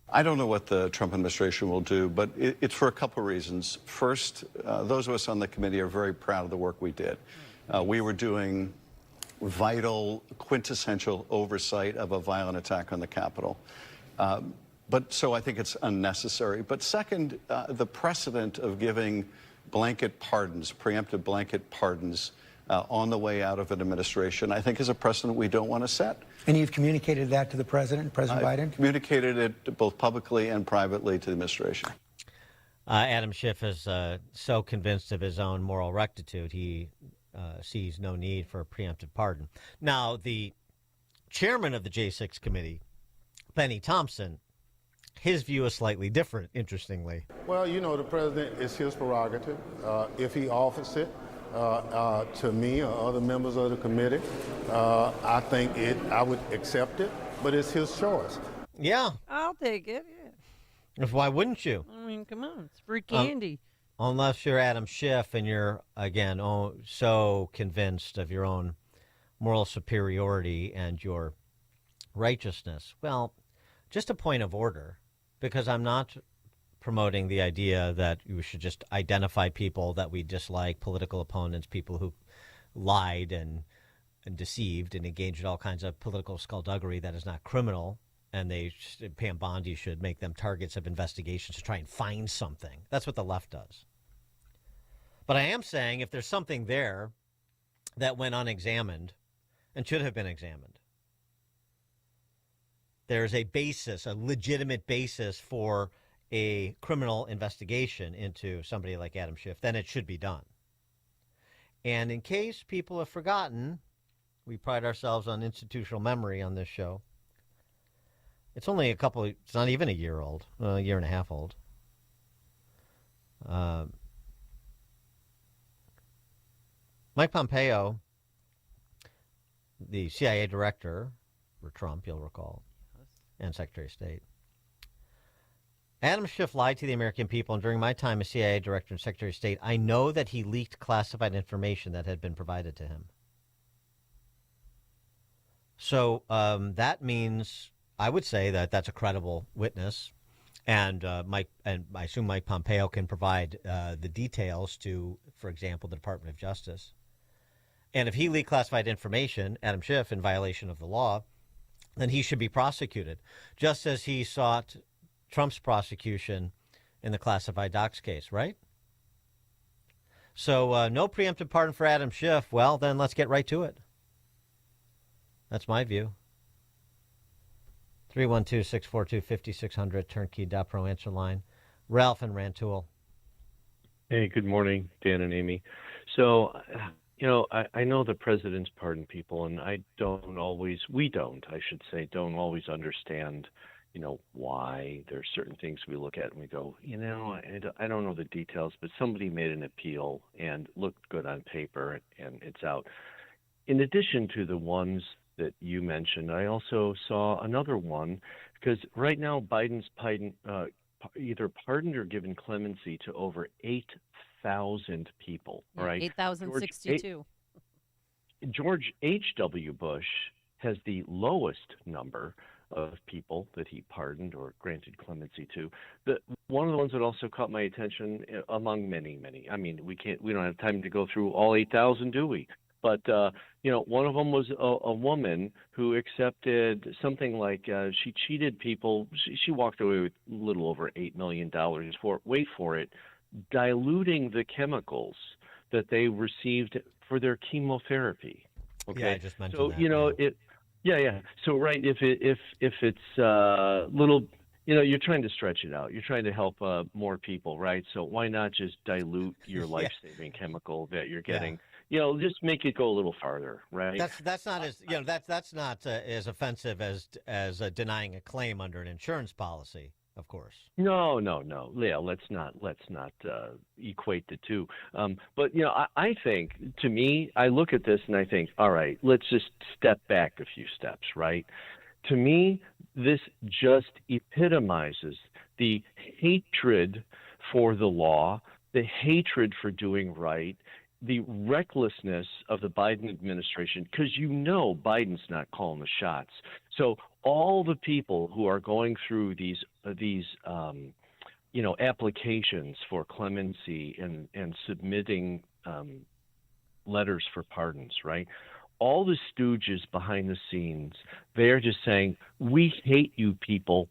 I don't know what the Trump administration will do, but it's for a couple of reasons. First, those of us on the committee are very proud of the work we did. We were doing vital, quintessential oversight of a violent attack on the Capitol. So I think it's unnecessary. But second, the precedent of giving blanket pardons, preemptive blanket pardons, on the way out of an administration, I think is a precedent we don't want to set. And you've communicated that to the president, President Biden? Communicated it both publicly and privately to the administration. Adam Schiff is so convinced of his own moral rectitude, he sees no need for a preemptive pardon. Now, the chairman of the J6 committee, Benny Thompson, his view is slightly different, interestingly. Well, you know, the president, is his prerogative. If he offers it to me or other members of the committee, I think I would accept it, but it's his choice. Yeah. I'll take it, yeah. Why wouldn't you? I mean, come on. It's free candy. Unless you're Adam Schiff and you're, again, so convinced of your own moral superiority and your righteousness. Well, just a point of order, because I'm not promoting the idea that you should just identify people that we dislike, political opponents, people who lied and deceived and engaged in all kinds of political skullduggery that is not criminal, and Pam Bondi should make them targets of investigations to try and find something. That's what the left does. But I am saying if there's something there that went unexamined and should have been examined, there's a basis, a legitimate basis for a criminal investigation into somebody like Adam Schiff, then it should be done. And in case people have forgotten, we pride ourselves on institutional memory on this show. It's only it's not even a year old, a year and a half old. Mike Pompeo, the CIA director for Trump, you'll recall, and Secretary of State. Adam Schiff lied to the American people, and during my time as CIA director and Secretary of State, I know that he leaked classified information that had been provided to him. So that means I would say that that's a credible witness, and I assume Mike Pompeo can provide the details to, for example, the Department of Justice. And if he leaked classified information, Adam Schiff, in violation of the law, then he should be prosecuted, just as he sought Trump's prosecution in the classified docs case, right? So no preemptive pardon for Adam Schiff. Well, then let's get right to it. That's my view. 312-642-5600, turnkey.pro answer line. Ralph and Rantoul. Hey, good morning, Dan and Amy. So, I know the president's pardoned people, and we don't always understand, why there's certain things we look at and we go, I don't know the details, but somebody made an appeal and looked good on paper and it's out. in addition to the ones that you mentioned, I also saw another one because right now Biden's either pardoned or given clemency to over 8,000 people. Yeah, Right, 8,062. George H.W. Bush has the lowest number of people that he pardoned or granted clemency to. One of the ones that also caught my attention, among many, I mean, we don't have time to go through all 8,000, do we? But one of them was a woman who accepted something like she cheated people. She walked away with a little over $8 million for, wait for it, diluting the chemicals that they received for their chemotherapy. Okay, Yeah, I just mentioned so that. yeah. So right, if it's little, you're trying to stretch it out. You're trying to help more people, right? So why not just dilute your life-saving chemical that you're getting? Just make it go a little farther, right? That's not as that's not as offensive as denying a claim under an insurance policy, of course. No. Yeah, let's not equate the two. But I think, to me, I look at this and I think, all right, let's just step back a few steps, right? To me, this just epitomizes the hatred for the law, the hatred for doing right, the recklessness of the Biden administration, because Biden's not calling the shots. So all the people who are going through these applications for clemency and submitting letters for pardons, right? All the stooges behind the scenes, they're just saying, we hate you people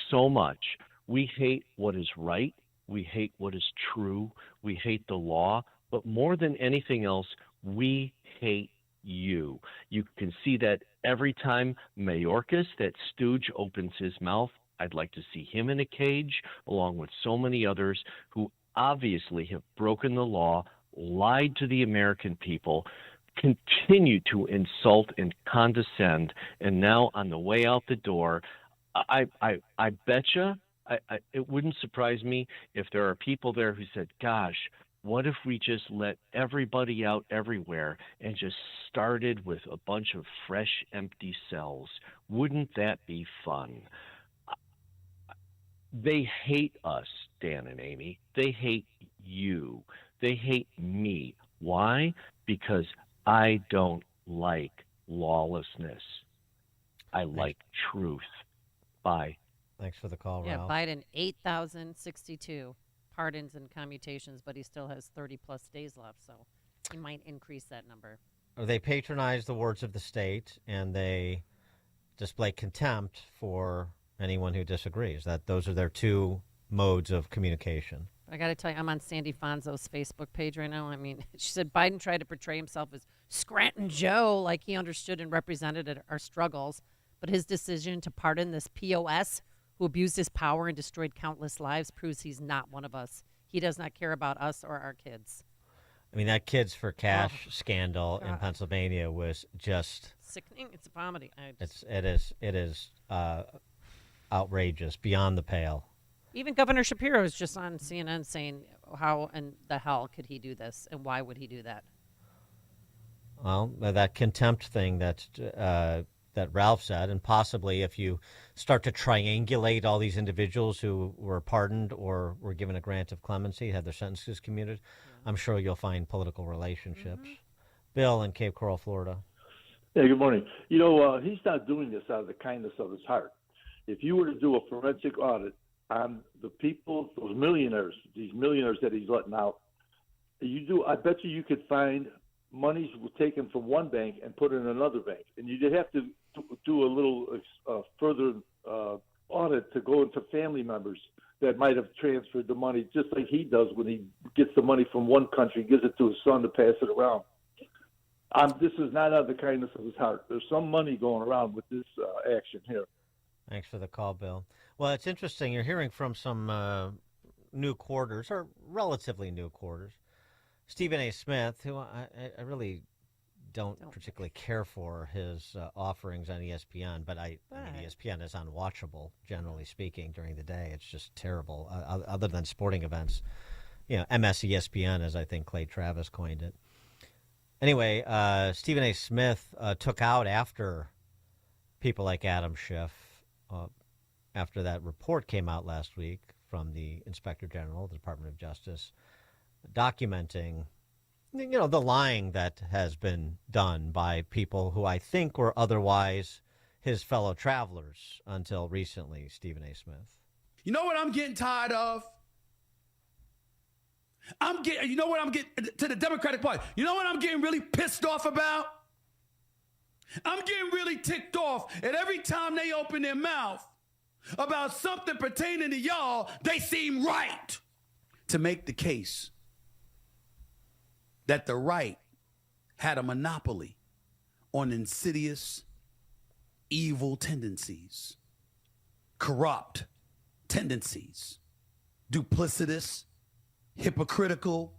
so much. We hate what is right. We hate what is true. We hate the law. But more than anything else, we hate you. You can see that every time Mayorkas, that stooge, opens his mouth. I'd like to see him in a cage, along with so many others who obviously have broken the law, lied to the American people, continue to insult and condescend, and now on the way out the door, I betcha, it wouldn't surprise me if there are people there who said, gosh, what if we just let everybody out everywhere and just started with a bunch of fresh, empty cells? Wouldn't that be fun? They hate us, Dan and Amy. They hate you. They hate me. Why? Because I don't like lawlessness. I like truth. Bye. Thanks for the call, Yeah, Ralph. Biden, 8,062 pardons and commutations, but he still has 30-plus days left, so he might increase that number. They patronize the words of the state, and they display contempt for anyone who disagrees. Those are their two modes of communication. I got to tell you, I'm on Sandy Fonzo's Facebook page right now. I mean, she said Biden tried to portray himself as Scranton Joe, like he understood and represented our struggles, but his decision to pardon this POS who abused his power and destroyed countless lives proves he's not one of us. He does not care about us or our kids. I mean, that Kids for Cash scandal in Pennsylvania was just sickening. It's vomiting. It is outrageous, beyond the pale. Even Governor Shapiro is just on CNN saying, how in the hell could he do this, and why would he do that? Well, that contempt thing that Ralph said, and possibly if you start to triangulate all these individuals who were pardoned or were given a grant of clemency, had their sentences commuted, I'm sure you'll find political relationships. Bill in Cape Coral, Florida. Hey, good morning. He's not doing this out of the kindness of his heart. If you were to do a forensic audit on the people, these millionaires that he's letting out, I bet you could find monies were taken from one bank and put in another bank, and you'd have to do a little further audit to go into family members that might have transferred the money, just like he does when he gets the money from one country, gives it to his son to pass it around. This is not out of the kindness of his heart. There's some money going around with this action here. Thanks for the call, Bill. Well, it's interesting. You're hearing from some new quarters, or relatively new quarters. Stephen A. Smith, who I really don't particularly care for his offerings on ESPN, but I mean, ESPN is unwatchable, generally speaking, during the day. It's just terrible, other than sporting events. MS ESPN, as I think Clay Travis coined it. Anyway, Stephen A. Smith took out after people like Adam Schiff, after that report came out last week from the Inspector General of the Department of Justice, documenting, the lying that has been done by people who I think were otherwise his fellow travelers until recently, Stephen A. Smith. You know what I'm getting tired of? You know what I'm getting to the Democratic Party? You know what I'm getting really pissed off about? I'm getting really ticked off at every time they open their mouth about something pertaining to y'all, they seem right to make the case that the right had a monopoly on insidious, evil tendencies, corrupt tendencies, duplicitous, hypocritical,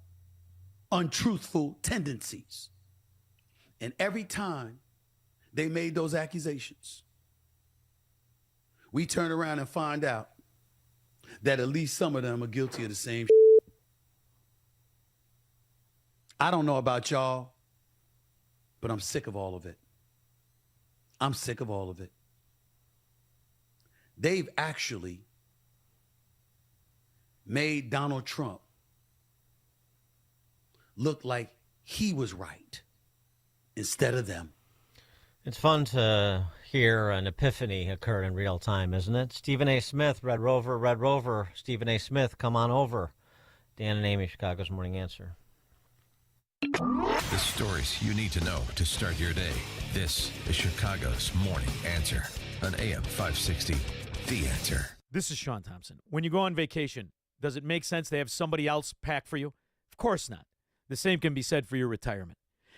untruthful tendencies. And every time they made those accusations, we turn around and find out that at least some of them are guilty of the same shit. I don't know about y'all, but I'm sick of all of it. I'm sick of all of it. They've actually made Donald Trump look like he was right instead of them. It's fun to hear an epiphany occur in real time, isn't it? Stephen A. Smith, Red Rover. Stephen A. Smith, come on over. Dan and Amy, Chicago's Morning Answer. The stories you need to know to start your day. This is Chicago's Morning Answer on AM 560. The Answer. This is Sean Thompson. When you go on vacation, does it make sense to have somebody else pack for you? Of course not. The same can be said for your retirement.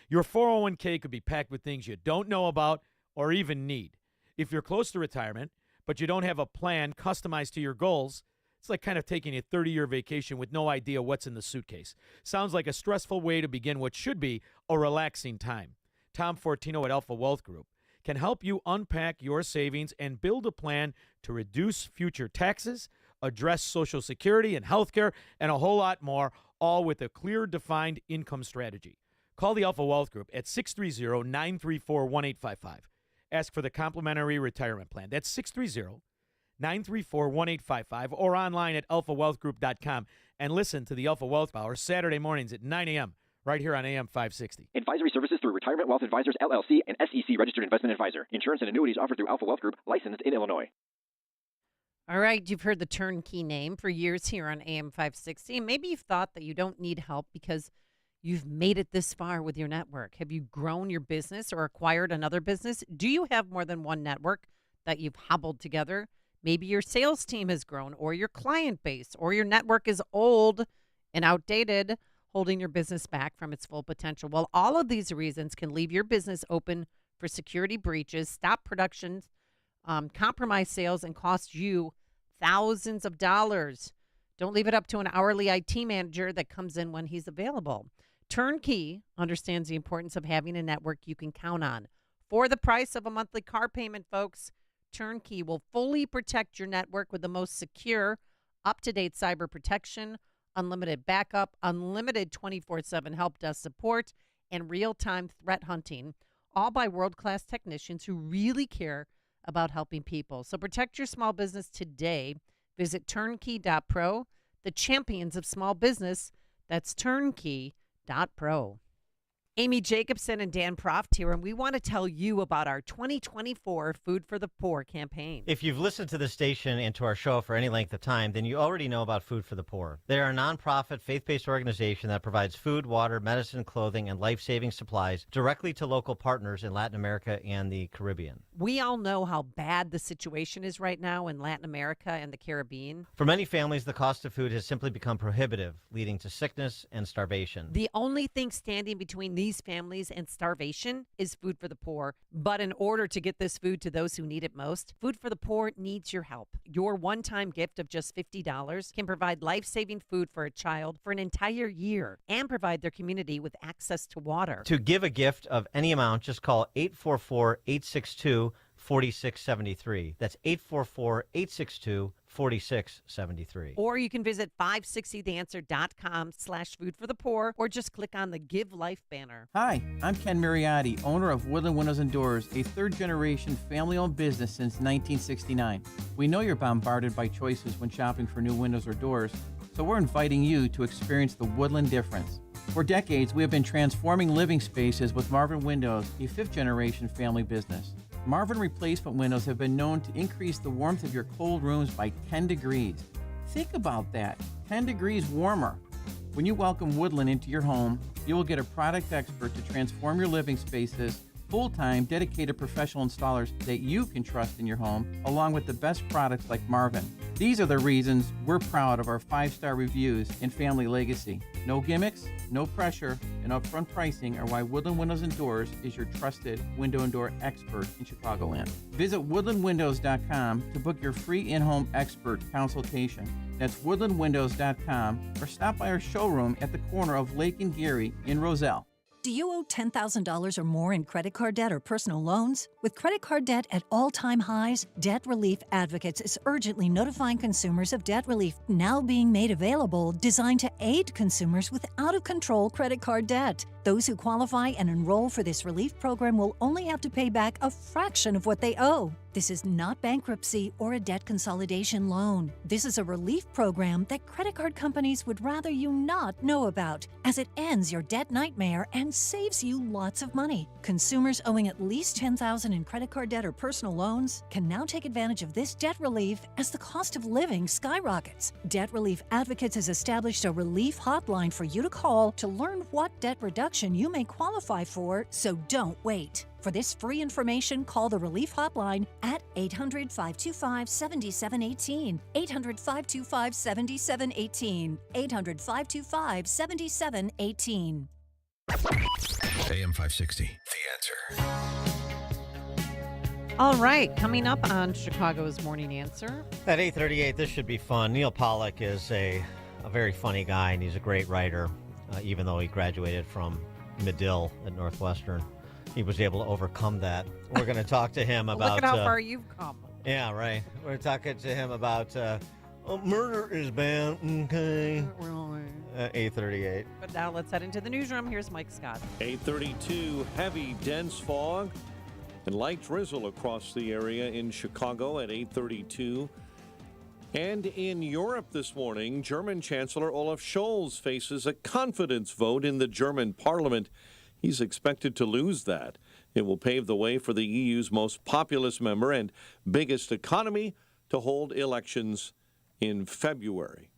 Your 401k could be packed with things you don't know about or even need. If you're close to retirement, but you don't have a plan customized to your goals, it's like kind of taking a 30-year vacation with no idea what's in the suitcase. Sounds like a stressful way to begin what should be a relaxing time. Tom Fortino at Alpha Wealth Group can help you unpack your savings and build a plan to reduce future taxes, address Social Security and health care, and a whole lot more, all with a clear, defined income strategy. Call the Alpha Wealth Group at 630-934-1855. Ask for the complimentary retirement plan. That's 630-934-1855 or online at alphawealthgroup.com. And listen to the Alpha Wealth Hour Saturday mornings at 9 a.m. right here on AM 560. Advisory services through Retirement Wealth Advisors, LLC, and SEC Registered Investment Advisor. Insurance and annuities offered through Alpha Wealth Group, licensed in Illinois. All right, you've heard the turnkey name for years here on AM 560. And maybe you've thought that you don't need help because you've made it this far with your network. Have you grown your business or acquired another business? Do you have more than one network that you've hobbled together? Maybe your sales team has grown, or your client base, or your network is old and outdated, holding your business back from its full potential. Well, all of these reasons can leave your business open for security breaches, stop production, compromise sales, and cost you thousands of dollars. Don't leave it up to an hourly IT manager that comes in when he's available. Turnkey understands the importance of having a network you can count on. For the price of a monthly car payment, folks, Turnkey will fully protect your network with the most secure, up-to-date cyber protection, unlimited backup, unlimited 24/7 help desk support, and real-time threat hunting, all by world-class technicians who really care about helping people. So protect your small business today. Visit turnkey.pro, the champions of small business. That's turnkey.pro. Amy Jacobson and Dan Proft here, and we want to tell you about our 2024 Food for the Poor campaign. If you've listened to the station and to our show for any length of time, then you already know about Food for the Poor. They're a nonprofit, faith-based organization that provides food, water, medicine, clothing, and life-saving supplies directly to local partners in Latin America and the Caribbean. We all know how bad the situation is right now in Latin America and the Caribbean. For many families, the cost of food has simply become prohibitive, leading to sickness and starvation. The only thing standing between these families and starvation is Food for the Poor. But in order to get this food to those who need it most, Food for the Poor needs your help. Your one-time gift of just $50 can provide life-saving food for a child for an entire year and provide their community with access to water. To give a gift of any amount, just call 844-862-4673. That's 844-862-4673. 4673. Or you can visit 560theanswer.com/food for the poor, or just click on the Give Life banner. Hi, I'm Ken Mariotti, owner of Woodland Windows and Doors, a third-generation family-owned business since 1969. We know you're bombarded by choices when shopping for new windows or doors, so we're inviting you to experience the Woodland difference. For decades, we have been transforming living spaces with Marvin Windows, a fifth-generation family business. Marvin replacement windows have been known to increase the warmth of your cold rooms by 10 degrees. Think about that, 10 degrees warmer. When you welcome Woodland into your home, you will get a product expert to transform your living spaces, full-time, dedicated professional installers that you can trust in your home, along with the best products like Marvin. These are the reasons we're proud of our 5-star reviews and family legacy. No gimmicks, no pressure, and upfront pricing are why Woodland Windows and Doors is your trusted window and door expert in Chicagoland. Visit woodlandwindows.com to book your free in-home expert consultation. That's woodlandwindows.com, or stop by our showroom at the corner of Lake and Geary in Roselle. Do you owe $10,000 or more in credit card debt or personal loans? With credit card debt at all-time highs, Debt Relief Advocates is urgently notifying consumers of debt relief now being made available, designed to aid consumers with out-of-control credit card debt. Those who qualify and enroll for this relief program will only have to pay back a fraction of what they owe. This is not bankruptcy or a debt consolidation loan. This is a relief program that credit card companies would rather you not know about, as it ends your debt nightmare and saves you lots of money. Consumers owing at least $10,000 in credit card debt or personal loans can now take advantage of this debt relief as the cost of living skyrockets. Debt Relief Advocates has established a relief hotline for you to call to learn what debt reduction you may qualify for, so don't wait. For this free information, call the Relief Hotline at 800-525-7718, 800-525-7718, 800-525-7718. AM 560, The Answer. All right, coming up on Chicago's Morning Answer. At 8:38, this should be fun. Neil Pollack is a very funny guy, and he's a great writer, even though he graduated from Medill at Northwestern. He was able to overcome that. We're going to talk to him about... Look at how far you've come. Yeah, right. We're talking to him about murder is bad, okay? Really? 8:38. But now let's head into the newsroom. Here's Mike Scott. 8:32, heavy, dense fog and light drizzle across the area in Chicago at 8:32. And in Europe this morning, German Chancellor Olaf Scholz faces a confidence vote in the German parliament. He's expected to lose that. It will pave the way for the EU's most populous member and biggest economy to hold elections in February.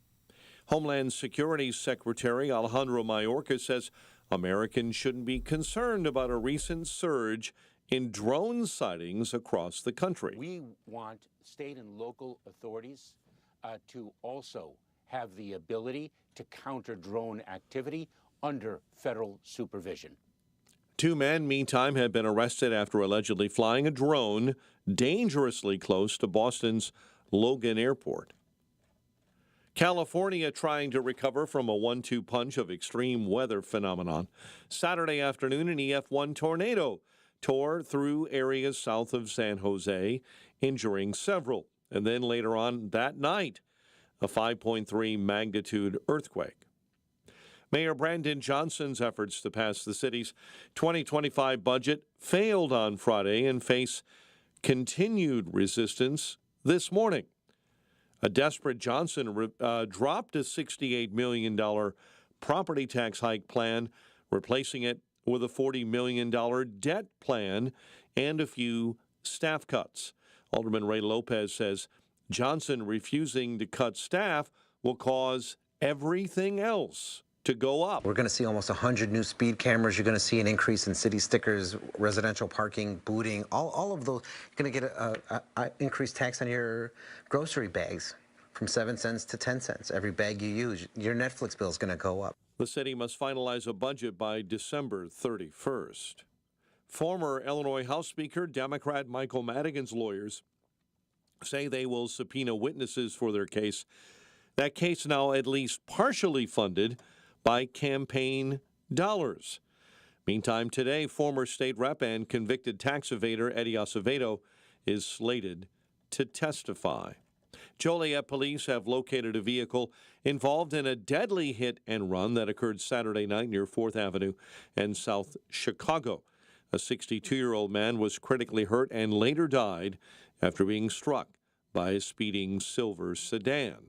Homeland Security Secretary Alejandro Mayorkas says Americans shouldn't be concerned about a recent surge in drone sightings across the country. We want state and local authorities to also have the ability to counter drone activity under federal supervision. 2 men, meantime, have been arrested after allegedly flying a drone dangerously close to Boston's Logan Airport. California trying to recover from a 1-2 punch of extreme weather phenomenon. Saturday afternoon, an EF1 tornado tore through areas south of San Jose, injuring several. And then later on that night, a 5.3 magnitude earthquake. Mayor Brandon Johnson's efforts to pass the city's 2025 budget failed on Friday and face continued resistance this morning. A desperate Johnson dropped a $68 million property tax hike plan, replacing it with a $40 million debt plan and a few staff cuts. Alderman Ray Lopez says Johnson refusing to cut staff will cause everything else to go up. We're going to see almost 100 new speed cameras. You're going to see an increase in city stickers, residential parking, booting, all of those. You're going to get an increased tax on your grocery bags from 7 cents to 10 cents. Every bag you use, your Netflix bill is going to go up. The city must finalize a budget by December 31st. Former Illinois House Speaker, Democrat Michael Madigan's lawyers say they will subpoena witnesses for their case. That case now at least partially funded by campaign dollars. Meantime, today, former state rep and convicted tax evader Eddie Acevedo is slated to testify. Joliet police have located a vehicle involved in a deadly hit and run that occurred Saturday night near 4th Avenue and South Chicago. A 62-year-old man was critically hurt and later died after being struck by a speeding silver sedan.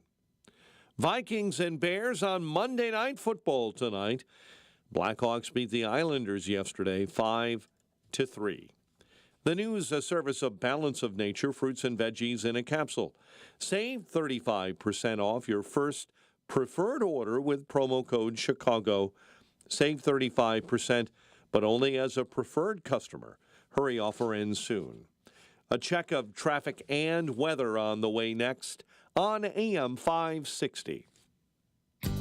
Vikings and Bears on Monday Night Football tonight. Blackhawks beat the Islanders yesterday 5-3. The news, a service of Balance of Nature, fruits and veggies in a capsule. Save 35% off your first preferred order with promo code Chicago. Save 35%, but only as a preferred customer. Hurry, offer ends soon. A check of traffic and weather on the way next on AM 560.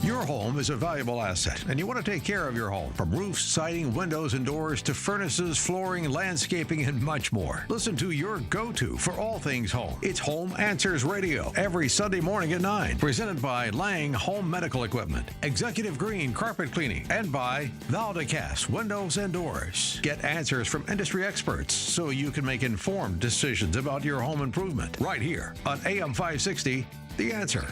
Your home is a valuable asset, and you want to take care of your home. From roofs, siding, windows, and doors to furnaces, flooring, landscaping, and much more. Listen to your go-to for all things home. It's Home Answers Radio every Sunday morning at 9. Presented by Lang Home Medical Equipment, Executive Green Carpet Cleaning, and by Valdecast Windows and Doors. Get answers from industry experts so you can make informed decisions about your home improvement. Right here on AM 560, The Answer.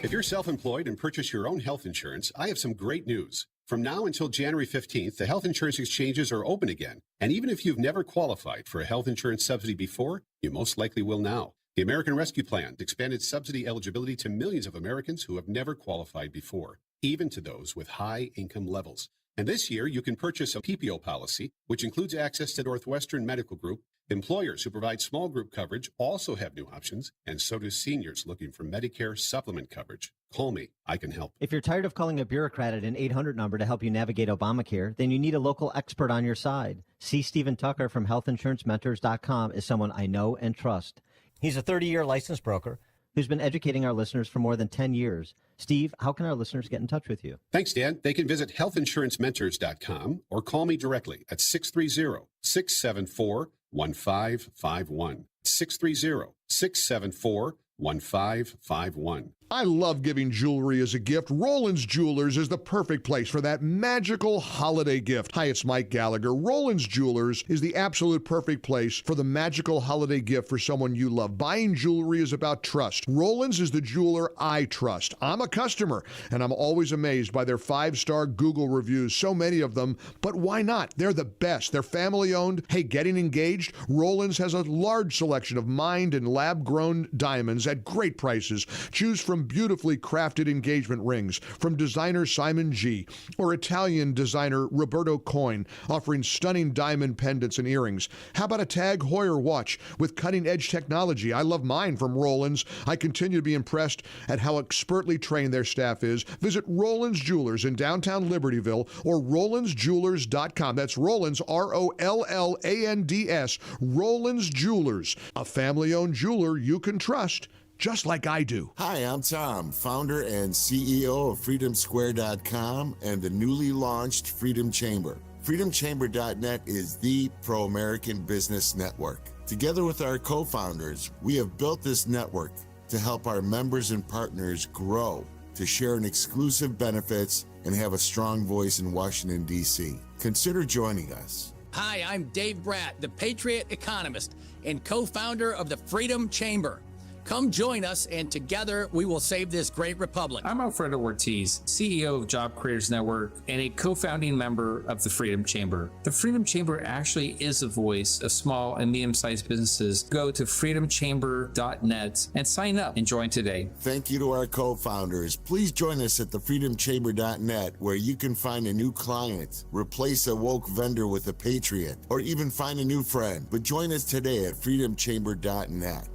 If you're self-employed and purchase your own health insurance, I have some great news. From now until January 15th, the health insurance exchanges are open again. And even if you've never qualified for a health insurance subsidy before, you most likely will now. The American Rescue Plan expanded subsidy eligibility to millions of Americans who have never qualified before, even to those with high income levels. And this year, you can purchase a PPO policy, which includes access to Northwestern Medical Group. Employers who provide small group coverage also have new options, and so do seniors looking for Medicare supplement coverage. Call me. I can help. If you're tired of calling a bureaucrat at an 800 number to help you navigate Obamacare, then you need a local expert on your side. C. Stephen Tucker from healthinsurancementors.com is someone I know and trust. He's a 30-year licensed broker who's been educating our listeners for more than 10 years. Steve, how can our listeners get in touch with you? Thanks, Dan. They can visit healthinsurancementors.com or call me directly at 630-674-1551. 630-674-1551. I love giving jewelry as a gift. Roland's Jewelers is the perfect place for that magical holiday gift. Hi, it's Mike Gallagher. Roland's Jewelers is the absolute perfect place for the magical holiday gift for someone you love. Buying jewelry is about trust. Roland's is the jeweler I trust. I'm a customer, and I'm always amazed by their 5-star Google reviews, so many of them. But why not? They're the best. They're family-owned. Hey, getting engaged? Roland's has a large selection of mined and lab-grown diamonds at great prices. Choose from beautifully crafted engagement rings from designer Simon G. or Italian designer Roberto Coin, offering stunning diamond pendants and earrings. How about a Tag Heuer watch with cutting-edge technology? I love mine from Roland's. I continue to be impressed at how expertly trained their staff is. Visit Roland's Jewelers in downtown Libertyville or RolandsJewelers.com. That's Roland's, ROLLANDS, Roland's Jewelers, a family-owned jeweler you can trust, just like I do. Hi, I'm Tom, founder and CEO of FreedomSquare.com and the newly launched Freedom Chamber. FreedomChamber.net is the pro-American business network. Together with our co-founders, we have built this network to help our members and partners grow, to share in exclusive benefits, and have a strong voice in Washington, D.C. Consider joining us. Hi, I'm Dave Bratt, the Patriot Economist and co-founder of the Freedom Chamber. Come join us, and together we will save this great republic. I'm Alfredo Ortiz, CEO of Job Creators Network and a co-founding member of the Freedom Chamber. The Freedom Chamber actually is the voice of small and medium-sized businesses. Go to freedomchamber.net and sign up and join today. Thank you to our co-founders. Please join us at thefreedomchamber.net, where you can find a new client, replace a woke vendor with a patriot, or even find a new friend. But join us today at freedomchamber.net.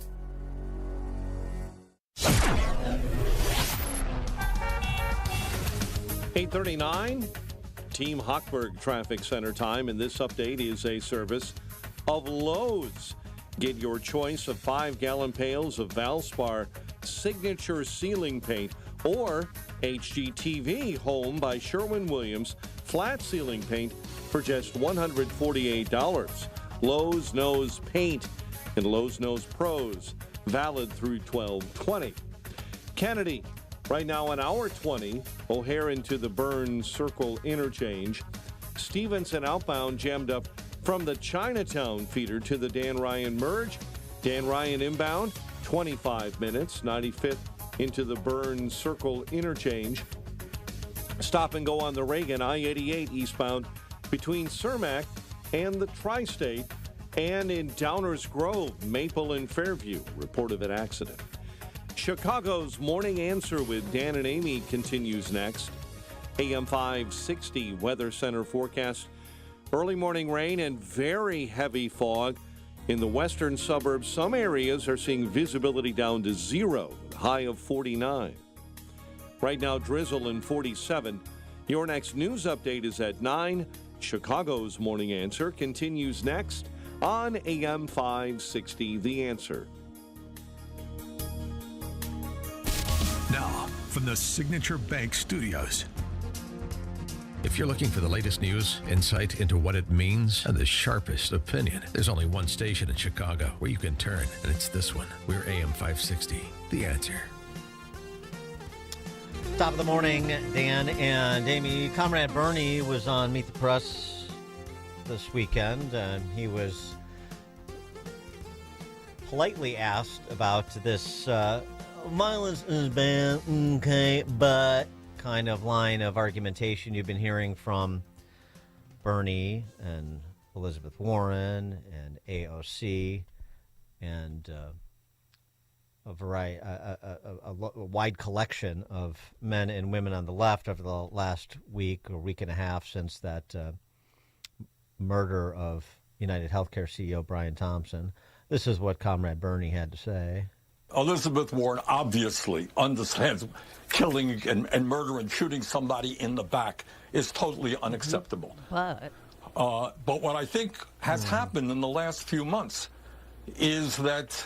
8:39, Team Hochberg Traffic Center time, and this update is a service of Lowe's. Get your choice of 5-gallon pails of Valspar Signature Ceiling Paint or HGTV Home by Sherwin-Williams Flat Ceiling Paint for just $148. Lowe's knows paint and Lowe's knows pros. Valid through 12/20. Kennedy, right now on hour 20, O'Hare into the Burns Circle interchange. Stevenson outbound jammed up from the Chinatown feeder to the Dan Ryan merge. Dan Ryan inbound, 25 minutes. 95th into the Burns Circle interchange. Stop and go on the Reagan I-88 eastbound between Cermak and the Tri-State, and in Downers Grove, Maple and Fairview. Report of an accident. Chicago's Morning Answer with Dan and Amy continues next. AM 560 Weather Center forecast. Early morning rain and very heavy fog in the western suburbs. Some areas are seeing visibility down to 0, high of 49. Right now, drizzle and 47. Your next news update is at 9. Chicago's Morning Answer continues next on AM 560, The Answer. Now, from the Signature Bank Studios. If you're looking for the latest news, insight into what it means, and the sharpest opinion, there's only one station in Chicago where you can turn, and it's this one. We're AM 560, The Answer. Top of the morning, Dan and Amy. Comrade Bernie was on Meet the Press this weekend, and he was politely asked about this violence is bad, okay, but kind of line of argumentation you've been hearing from Bernie and Elizabeth Warren and AOC and a wide collection of men and women on the left over the last week or week and a half since that murder of United Healthcare CEO Brian Thompson. This is what Comrade Bernie had to say. Elizabeth Warren obviously understands killing and murder and shooting somebody in the back is totally unacceptable. But what I think has happened in the last few months is that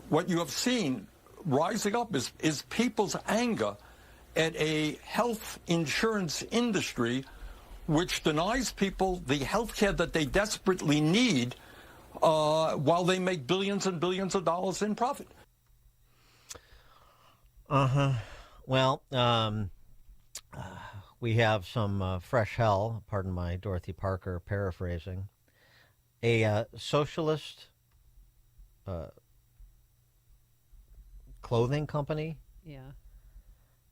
what you have seen rising up is people's anger at a health insurance industry which denies people the health care that they desperately need while they make billions and billions of dollars in profit. Well, we have some fresh hell, pardon my Dorothy Parker paraphrasing. A socialist clothing company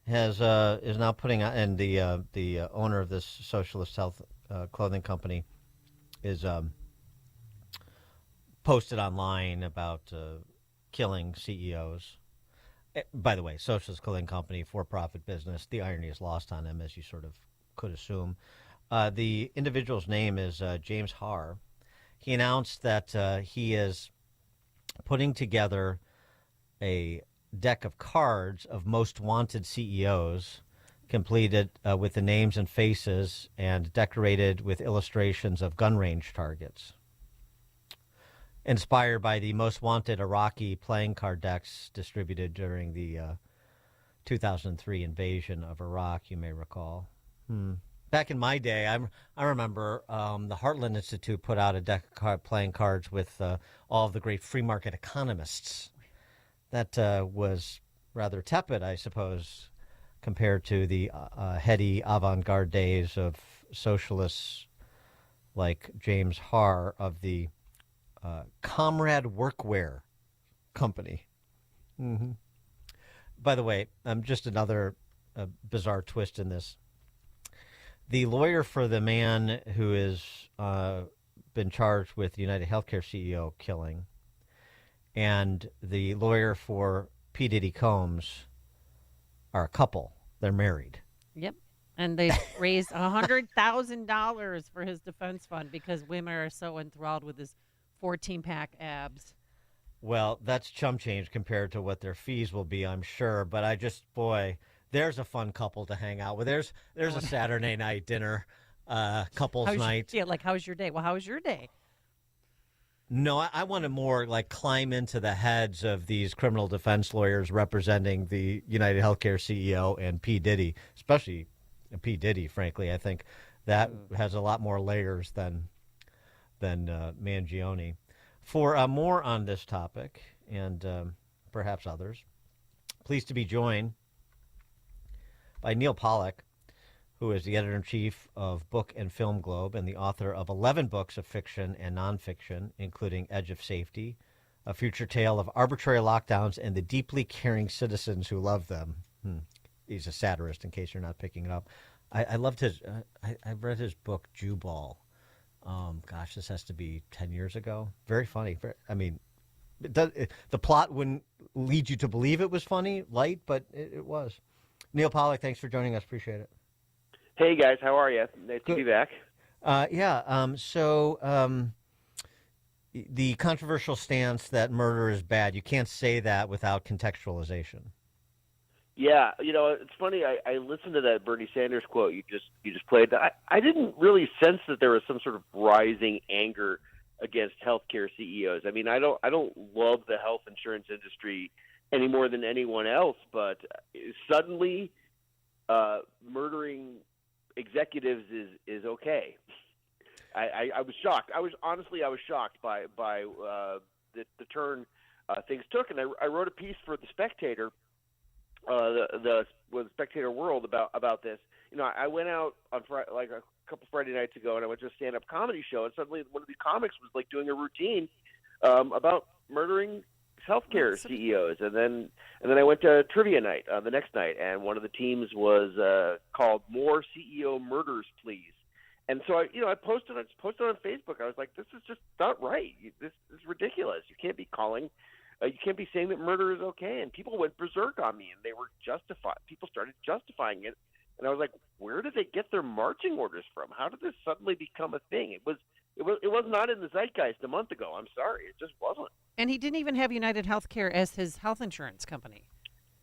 is now putting out, and the owner of this socialist health clothing company is posted online about killing CEOs. By the way, socialist clothing company, for-profit business. The irony is lost on him, as you sort of could assume. The individual's name is James Haar. He announced that he is putting together a deck of cards of most wanted CEOs, completed with the names and faces and decorated with illustrations of gun range targets. Inspired by the most wanted Iraqi playing card decks distributed during the 2003 invasion of Iraq, you may recall. Back in my day, I remember the Heartland Institute put out a deck of playing cards with all of the great free market economists. That was rather tepid, I suppose, compared to the heady avant-garde days of socialists like James Haar of the Comrade Workwear Company. By the way, just another bizarre twist in this. The lawyer for the man who has been charged with United Healthcare CEO killing and the lawyer for P. Diddy Combs are a couple. They're married. Yep. And they raised $100,000 for his defense fund because women are so enthralled with his 14-pack abs. Well, that's chump change compared to what their fees will be, I'm sure. But I just, boy, there's a fun couple to hang out with. There's a Saturday night dinner, couples night. How's your day? Well, how was your day? No, I want to more like climb into the heads of these criminal defense lawyers representing the United Healthcare CEO and P. Diddy, especially P. Diddy, frankly. I think that has a lot more layers than Mangione. For more on this topic and perhaps others, pleased to be joined by Neil Pollack, who is the editor-in-chief of Book and Film Globe and the author of 11 books of fiction and nonfiction, including Edge of Safety, a future tale of arbitrary lockdowns and the deeply caring citizens who love them. He's a satirist, in case you're not picking it up. I loved his. I read his book Jewball. Gosh, this has to be 10 years ago. Very funny. The plot wouldn't lead you to believe it was funny, light, but it was. Neil Pollack, thanks for joining us. Appreciate it. Hey guys, how are you? Nice to be back. The controversial stance that murder is bad, you can't say that without contextualization. Yeah, it's funny. I listened to that Bernie Sanders quote you just played. I didn't really sense that there was some sort of rising anger against healthcare CEOs. I mean, I don't love the health insurance industry any more than anyone else, but suddenly murdering executives is okay. I was shocked. I was shocked by the turn things took, and I wrote a piece for the Spectator, the Spectator World about this. I went out on a couple Friday nights ago, and I went to a stand-up comedy show, and suddenly one of these comics was like doing a routine about murdering healthcare CEOs, and then I went to trivia night the next night, and one of the teams was called "More CEO Murders, Please." And so I posted on Facebook. I was like, "This is just not right. This is ridiculous. You can't be calling, you can't be saying that murder is okay." And people went berserk on me, and they were justified. People started justifying it, and I was like, "Where did they get their marching orders from? How did this suddenly become a thing?" It was not in the zeitgeist a month ago. I'm sorry, it just wasn't. And he didn't even have United Healthcare as his health insurance company.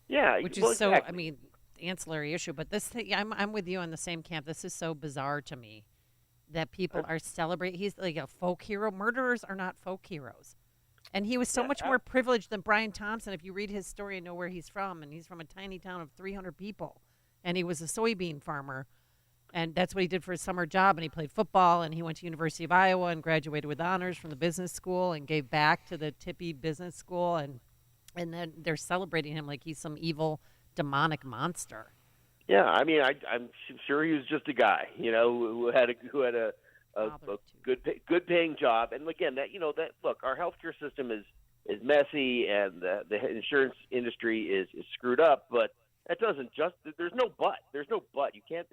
Yeah, which is so. Exactly. I mean, ancillary issue, but this thing, I'm with you on the same camp. This is so bizarre to me that people are celebrating. He's like a folk hero. Murderers are not folk heroes. And he was so much more privileged than Brian Thompson. If you read his story and know where he's from, and he's from a tiny town of 300 people, and he was a soybean farmer, and that's what he did for his summer job. And he played football, and he went to University of Iowa and graduated with honors from the business school and gave back to the Tippy Business School. And then they're celebrating him like he's some evil, demonic monster. Yeah, I mean, I'm sure he was just a guy, who had a good paying job. And again, that look, our healthcare system is messy, and the insurance industry is screwed up. But that doesn't there's no but. There's no but. You can't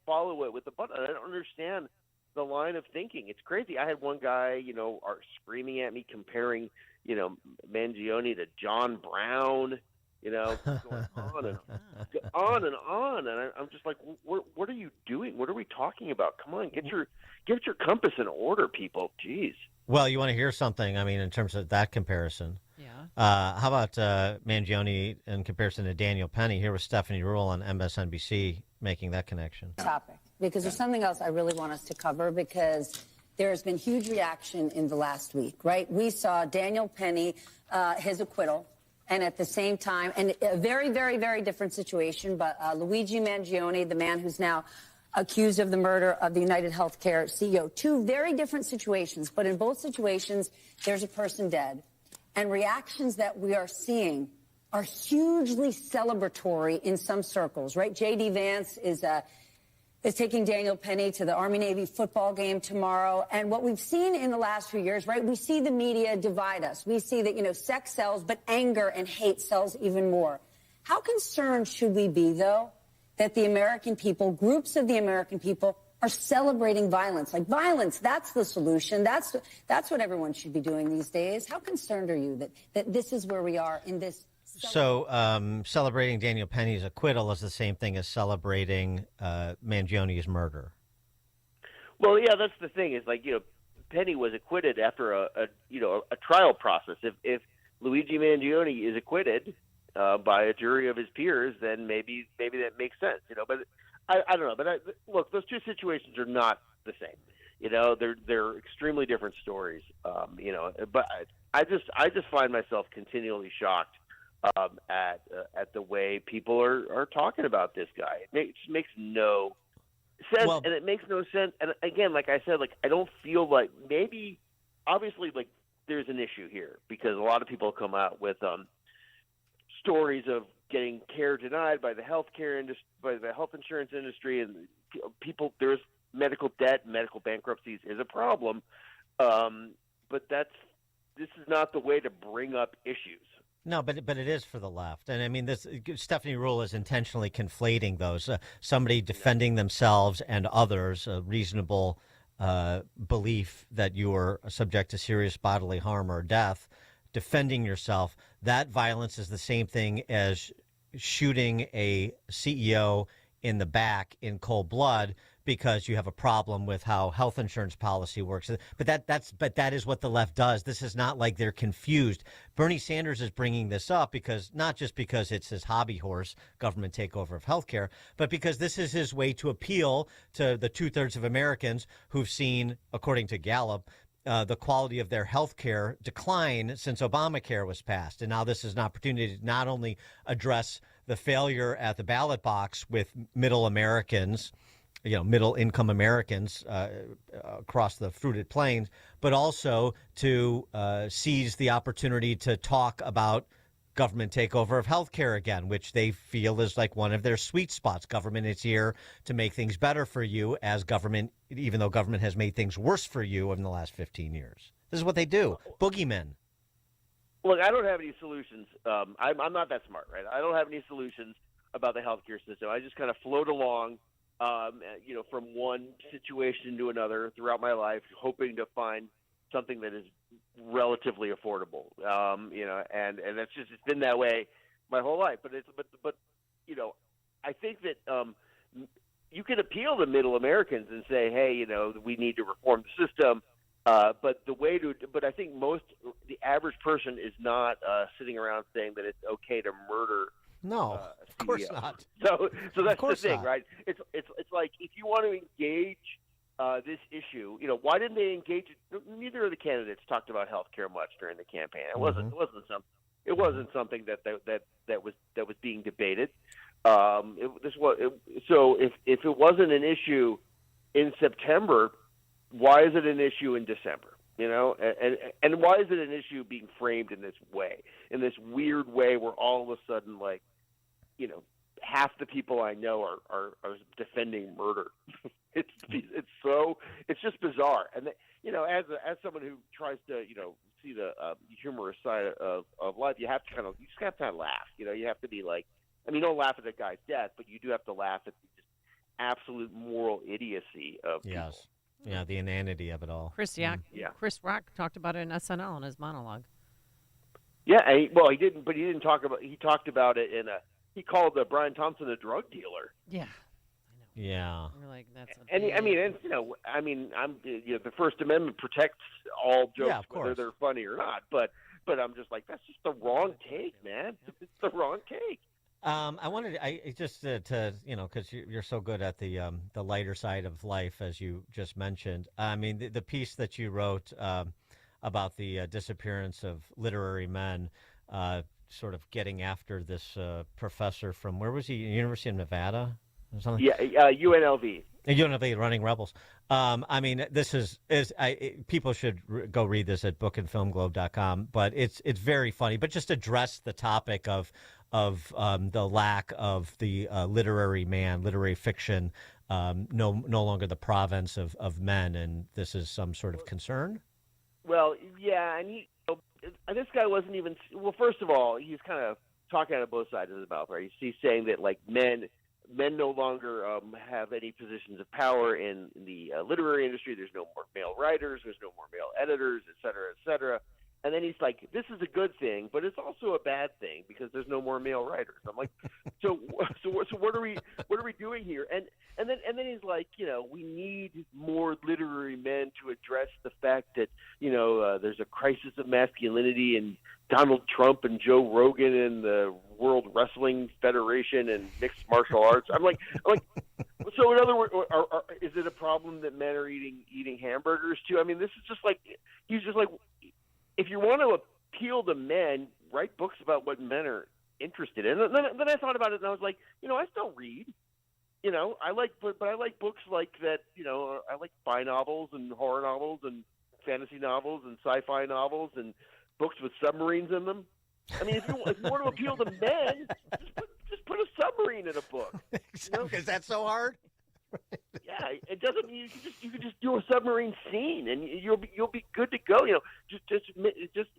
follow it with a but. I don't understand the line of thinking. It's crazy. I had one guy, screaming at me, comparing, Mangione to John Brown. Going on and on, and I'm just like, what are you doing? What are we talking about? Come on, get your compass in order, people. Jeez. Well, you want to hear something? I mean, in terms of that comparison. Yeah. How about Mangione in comparison to Daniel Penny? Here was Stephanie Ruhle on MSNBC making that connection. Topic, because there's something else I really want us to cover, because there has been huge reaction in the last week, right? We saw Daniel Penny, his acquittal. And at the same time, and a very, very, very different situation, but Luigi Mangione, the man who's now accused of the murder of the United Healthcare CEO, two very different situations, but in both situations, there's a person dead. And reactions that we are seeing are hugely celebratory in some circles, right? J.D. Vance is taking Daniel Penny to the Army-Navy football game tomorrow. And what we've seen in the last few years, right, we see the media divide us. We see that, sex sells, but anger and hate sells even more. How concerned should we be, though, that the American people, groups of the American people, are celebrating violence? Like, violence, that's the solution. That's what everyone should be doing these days. How concerned are you that this is where we are in this? So celebrating Daniel Penny's acquittal is the same thing as celebrating Mangione's murder. Well, yeah, that's the thing. Is like, Penny was acquitted after a trial process. If Luigi Mangione is acquitted by a jury of his peers, then maybe that makes sense. But I don't know. But look, those two situations are not the same. They're extremely different stories. But I just find myself continually shocked at the way people are talking about this guy. It just makes no sense, and it makes no sense. And again, like I said, I don't feel like obviously, there's an issue here, because a lot of people come out with stories of getting care denied by the healthcare industry, by the health insurance industry, and people. There's medical debt, medical bankruptcies is a problem, but that's this is not the way to bring up issues. No, but it is for the left, and I mean, this Stephanie Ruhle is intentionally conflating those. Somebody defending themselves and others, a reasonable belief that you are subject to serious bodily harm or death, defending yourself. That violence is the same thing as shooting a CEO in the back in cold blood because you have a problem with how health insurance policy works. But that is what the left does. This is not like they're confused. Bernie Sanders is bringing this up because not just because it's his hobby horse, government takeover of healthcare, but because this is his way to appeal to the 2/3 of Americans who've seen, according to Gallup, the quality of their health care decline since Obamacare was passed. And now this is an opportunity to not only address the failure at the ballot box with middle Americans, middle income Americans across the fruited plains, but also to seize the opportunity to talk about government takeover of healthcare again, which they feel is like one of their sweet spots. Government is here to make things better for you, as government, even though government has made things worse for you in the last 15 years. This is what they do. Boogeymen. Look, I don't have any solutions. I'm not that smart, right? I don't have any solutions about the healthcare system. I just kind of float along, from one situation to another throughout my life, hoping to find something that is relatively affordable. And that's just, it's been that way my whole life. But I think that you can appeal to middle Americans and say, hey, we need to reform the system. But I think the average person is not sitting around saying that it's okay to murder. No, of course not. So that's the thing, not. right? It's like, if you want to engage this issue, why didn't they engage? Neither of the candidates talked about health care much during the campaign. It wasn't something that was being debated. So if it wasn't an issue in September, why is it an issue in December? And why is it an issue being framed in this way, in this weird way where all of a sudden, like, half the people I know are defending murder. It's just bizarre. And as someone who tries to see the humorous side of life, you just have to laugh. You have to be like, you don't laugh at the guy's death, but you do have to laugh at the just absolute moral idiocy of people. Yeah, the inanity of it all. Chris Rock talked about it in SNL in his monologue. Yeah, he didn't. But he didn't talk about. He talked about it he called Brian Thompson a drug dealer. Yeah. Yeah. You're like, that's the First Amendment protects all jokes, of course, whether they're funny or not. But I'm just like, that's just the wrong take, man. It's the wrong take. I wanted because you're so good at the lighter side of life, as you just mentioned. I mean, the piece that you wrote about the disappearance of literary men, sort of getting after this professor from, where was he? University of Nevada or something? Yeah, UNLV. UNLV, Running Rebels. This is people should go read this at bookandfilmglobe.com. But it's very funny. But just address the topic of the lack of the literary man, literary fiction, no longer the province of men, and this is some sort of concern. Well, yeah, and this guy wasn't even. Well, first of all, he's kind of talking out of both sides of his mouth, right? He's saying that, like, men no longer have any positions of power in the literary industry. There's no more male writers. There's no more male editors, et cetera, et cetera. And then he's like, this is a good thing, but it's also a bad thing because there's no more male writers. I'm like, so what are we doing here? And then he's like, we need more literary men to address the fact that, there's a crisis of masculinity and Donald Trump and Joe Rogan and the World Wrestling Federation and mixed martial arts. I'm like, so in other words, is it a problem that men are eating hamburgers too? I mean, this is just like, he's just like, if you want to appeal to men, write books about what men are interested in. And then I thought about it, and I was like, I still read. I like books like that. I like spy novels and horror novels and fantasy novels and sci-fi novels and books with submarines in them. I mean, if you want to appeal to men, just put a submarine in a book. Is that so hard? Yeah, Yeah, it doesn't mean you can just do a submarine scene and you'll be good to go. You know, just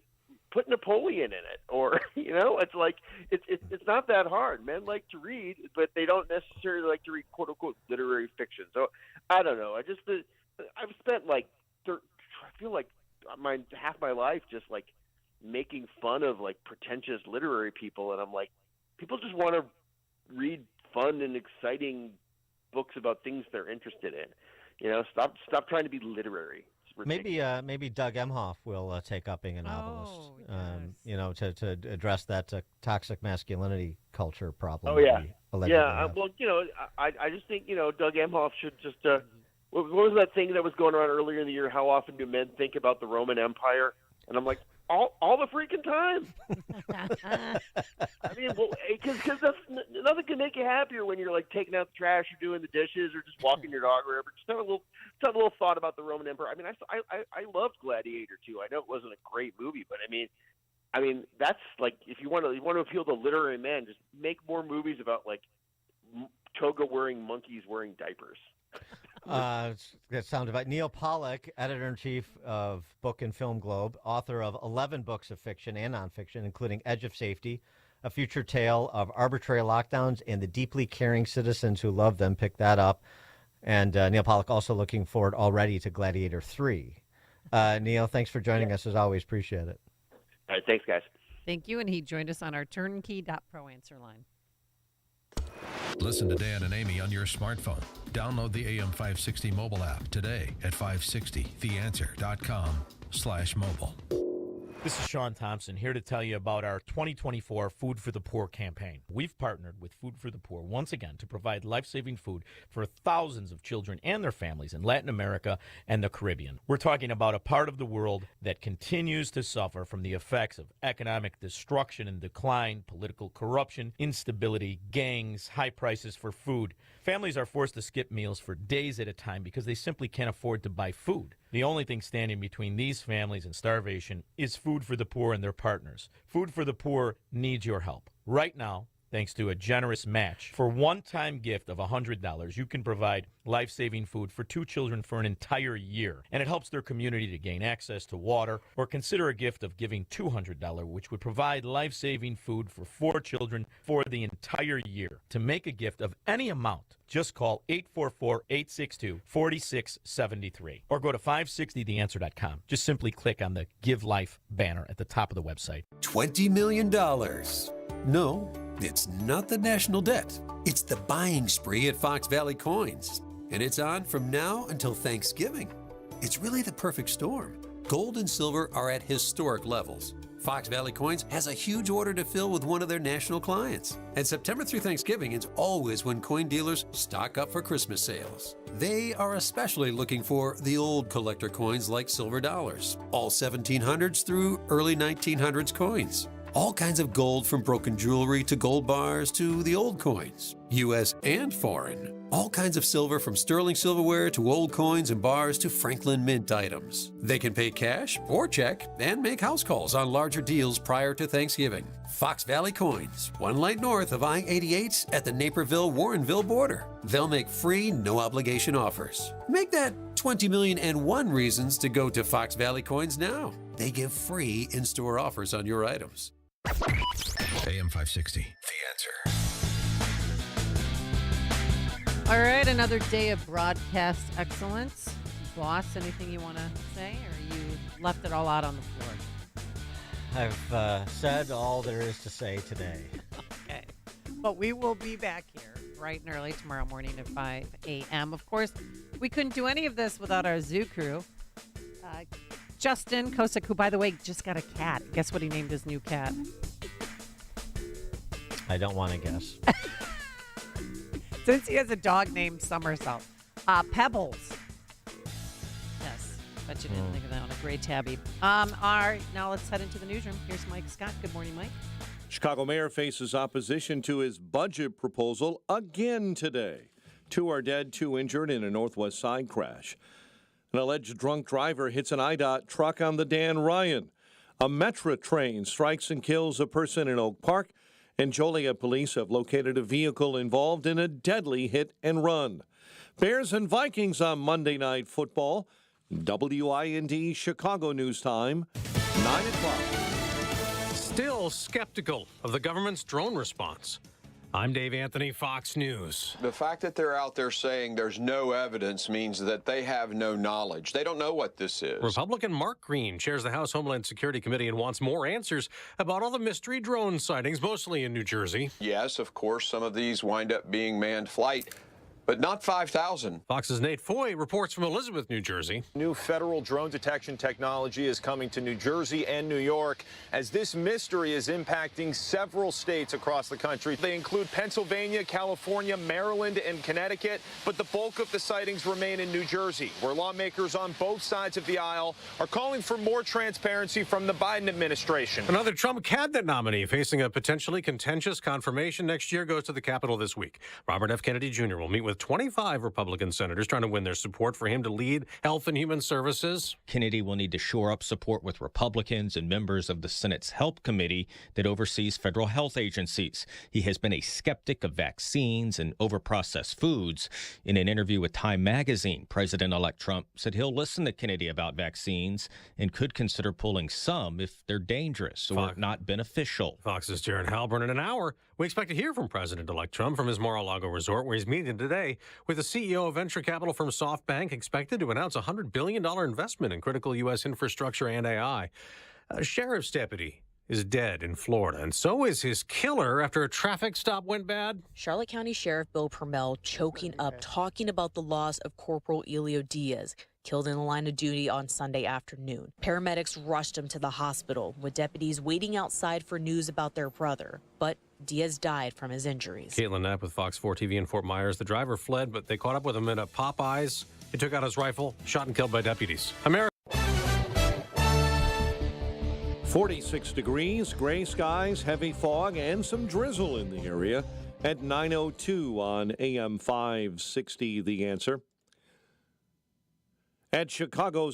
put Napoleon in it, or it's like it's not that hard. Men like to read, but they don't necessarily like to read quote unquote literary fiction. So I don't know. I've spent I feel like half my life just like making fun of like pretentious literary people, and I'm like, people just want to read fun and exciting books about things they're interested in. Stop trying to be literary. Maybe Doug Emhoff will take up being a novelist. Yes. To address that toxic masculinity culture problem. Oh yeah, yeah. Well, I just think Doug Emhoff should just. What was that thing that was going around earlier in the year? How often do men think about the Roman Empire? And I'm like, all the freaking time. I mean, because nothing can make you happier when you're like taking out the trash or doing the dishes or just walking your dog or whatever. Just have a little thought about the Roman Empire. I mean, I loved Gladiator too. I know it wasn't a great movie, but I mean that's like, if you want to appeal to literary men, just make more movies about like toga wearing monkeys wearing diapers. That sound about Neil Pollack, editor-in-chief of Book and Film Globe, author of 11 books of fiction and nonfiction, including Edge of Safety, A Future Tale of Arbitrary Lockdowns, and The Deeply Caring Citizens Who Love Them. Pick that up. And Neil Pollack also looking forward already to Gladiator 3. Neil, thanks for joining us as always. Appreciate it. All right, thanks, guys. Thank you, and he joined us on our turnkey.pro answer line. Listen to Dan and Amy on your smartphone. Download the AM560 mobile app today at 560theanswer.com/mobile. This is Sean Thompson here to tell you about our 2024 Food for the Poor campaign. We've partnered with Food for the Poor once again to provide life-saving food for thousands of children and their families in Latin America and the Caribbean. We're talking about a part of the world that continues to suffer from the effects of economic destruction and decline, political corruption, instability, gangs, high prices for food. Families are forced to skip meals for days at a time because they simply can't afford to buy food. The only thing standing between these families and starvation is Food for the Poor and their partners. Food for the Poor needs your help. Right now, thanks to a generous match, for a one-time gift of $100, you can provide life-saving food for 2 children for an entire year. And it helps their community to gain access to water, or consider a gift of giving $200, which would provide life-saving food for 4 children for the entire year. To make a gift of any amount, just call 844-862-4673 or go to 560theanswer.com. Just simply click on the Give Life banner at the top of the website. $20 million. No, it's not the national debt. It's the buying spree at Fox Valley Coins. And it's on from now until Thanksgiving. It's really the perfect storm. Gold and silver are at historic levels. Fox Valley Coins has a huge order to fill with one of their national clients. And September through Thanksgiving is always when coin dealers stock up for Christmas sales. They are especially looking for the old collector coins like silver dollars, all 1700s through early 1900s coins. All kinds of gold, from broken jewelry to gold bars to the old coins, U.S. and foreign. All kinds of silver, from sterling silverware to old coins and bars to Franklin Mint items. They can pay cash or check and make house calls on larger deals prior to Thanksgiving. Fox Valley Coins, 1 light north of I-88 at the Naperville-Warrenville border. They'll make free, no-obligation offers. Make that 20,000,001 reasons to go to Fox Valley Coins now. They give free in-store offers on your items. AM 560, The Answer. All right, another day of broadcast excellence. Boss, anything you want to say, or you left it all out on the floor? I've said all there is to say today. Okay. But we will be back here bright and early tomorrow morning at 5 a.m. Of course, we couldn't do any of this without our zoo crew. Justin Kosick, who, by the way, just got a cat. Guess what he named his new cat? I don't want to guess. Since he has a dog named Somersault. Pebbles. Yes. Bet you didn't think of that one. A great tabby. All right, now let's head into the newsroom. Here's Mike Scott. Good morning, Mike. Chicago mayor faces opposition to his budget proposal again today. 2 are dead, 2 injured in a Northwest Side crash. An alleged drunk driver hits an IDOT truck on the Dan Ryan. A Metra train strikes and kills a person in Oak Park. And Joliet police have located a vehicle involved in a deadly hit and run. Bears and Vikings on Monday Night Football. WIND Chicago News Time, 9 o'clock. Still skeptical of the government's drone response. I'm Dave Anthony, Fox News. The fact that they're out there saying there's no evidence means that they have no knowledge. They don't know what this is. Republican Mark Green chairs the House Homeland Security Committee and wants more answers about all the mystery drone sightings, mostly in New Jersey. Yes, of course, some of these wind up being manned flight, but not 5,000. Fox's Nate Foy reports from Elizabeth, New Jersey. New federal drone detection technology is coming to New Jersey and New York as this mystery is impacting several states across the country. They include Pennsylvania, California, Maryland, and Connecticut, but the bulk of the sightings remain in New Jersey, where lawmakers on both sides of the aisle are calling for more transparency from the Biden administration. Another Trump cabinet nominee facing a potentially contentious confirmation next year goes to the Capitol this week. Robert F. Kennedy Jr. will meet with 25 Republican senators trying to win their support for him to lead Health and Human Services. Kennedy will need to shore up support with Republicans and members of the Senate's Health Committee that oversees federal health agencies. He has been a skeptic of vaccines and overprocessed foods. In an interview with Time magazine, President-elect Trump said he'll listen to Kennedy about vaccines and could consider pulling some if they're dangerous or not beneficial. Fox's Jared Halpern. In an hour, we expect to hear from President-elect Trump from his Mar-a-Lago resort, where he's meeting today with the CEO of venture capital firm SoftBank, expected to announce a $100 billion investment in critical U.S. infrastructure and AI. A sheriff's deputy is dead in Florida, and so is his killer after a traffic stop went bad. Charlotte County Sheriff Bill Permel choking up, talking about the loss of Corporal Elio Diaz, killed in the line of duty on Sunday afternoon. Paramedics rushed him to the hospital, with deputies waiting outside for news about their brother. But Diaz died from his injuries. Caitlin Knapp with Fox 4 TV in Fort Myers. The driver fled, but they caught up with him at a Popeyes. He took out his rifle, shot and killed by deputies. 46 degrees, gray skies, heavy fog, and some drizzle in the area at 9:02 on AM 560, The Answer. At Chicago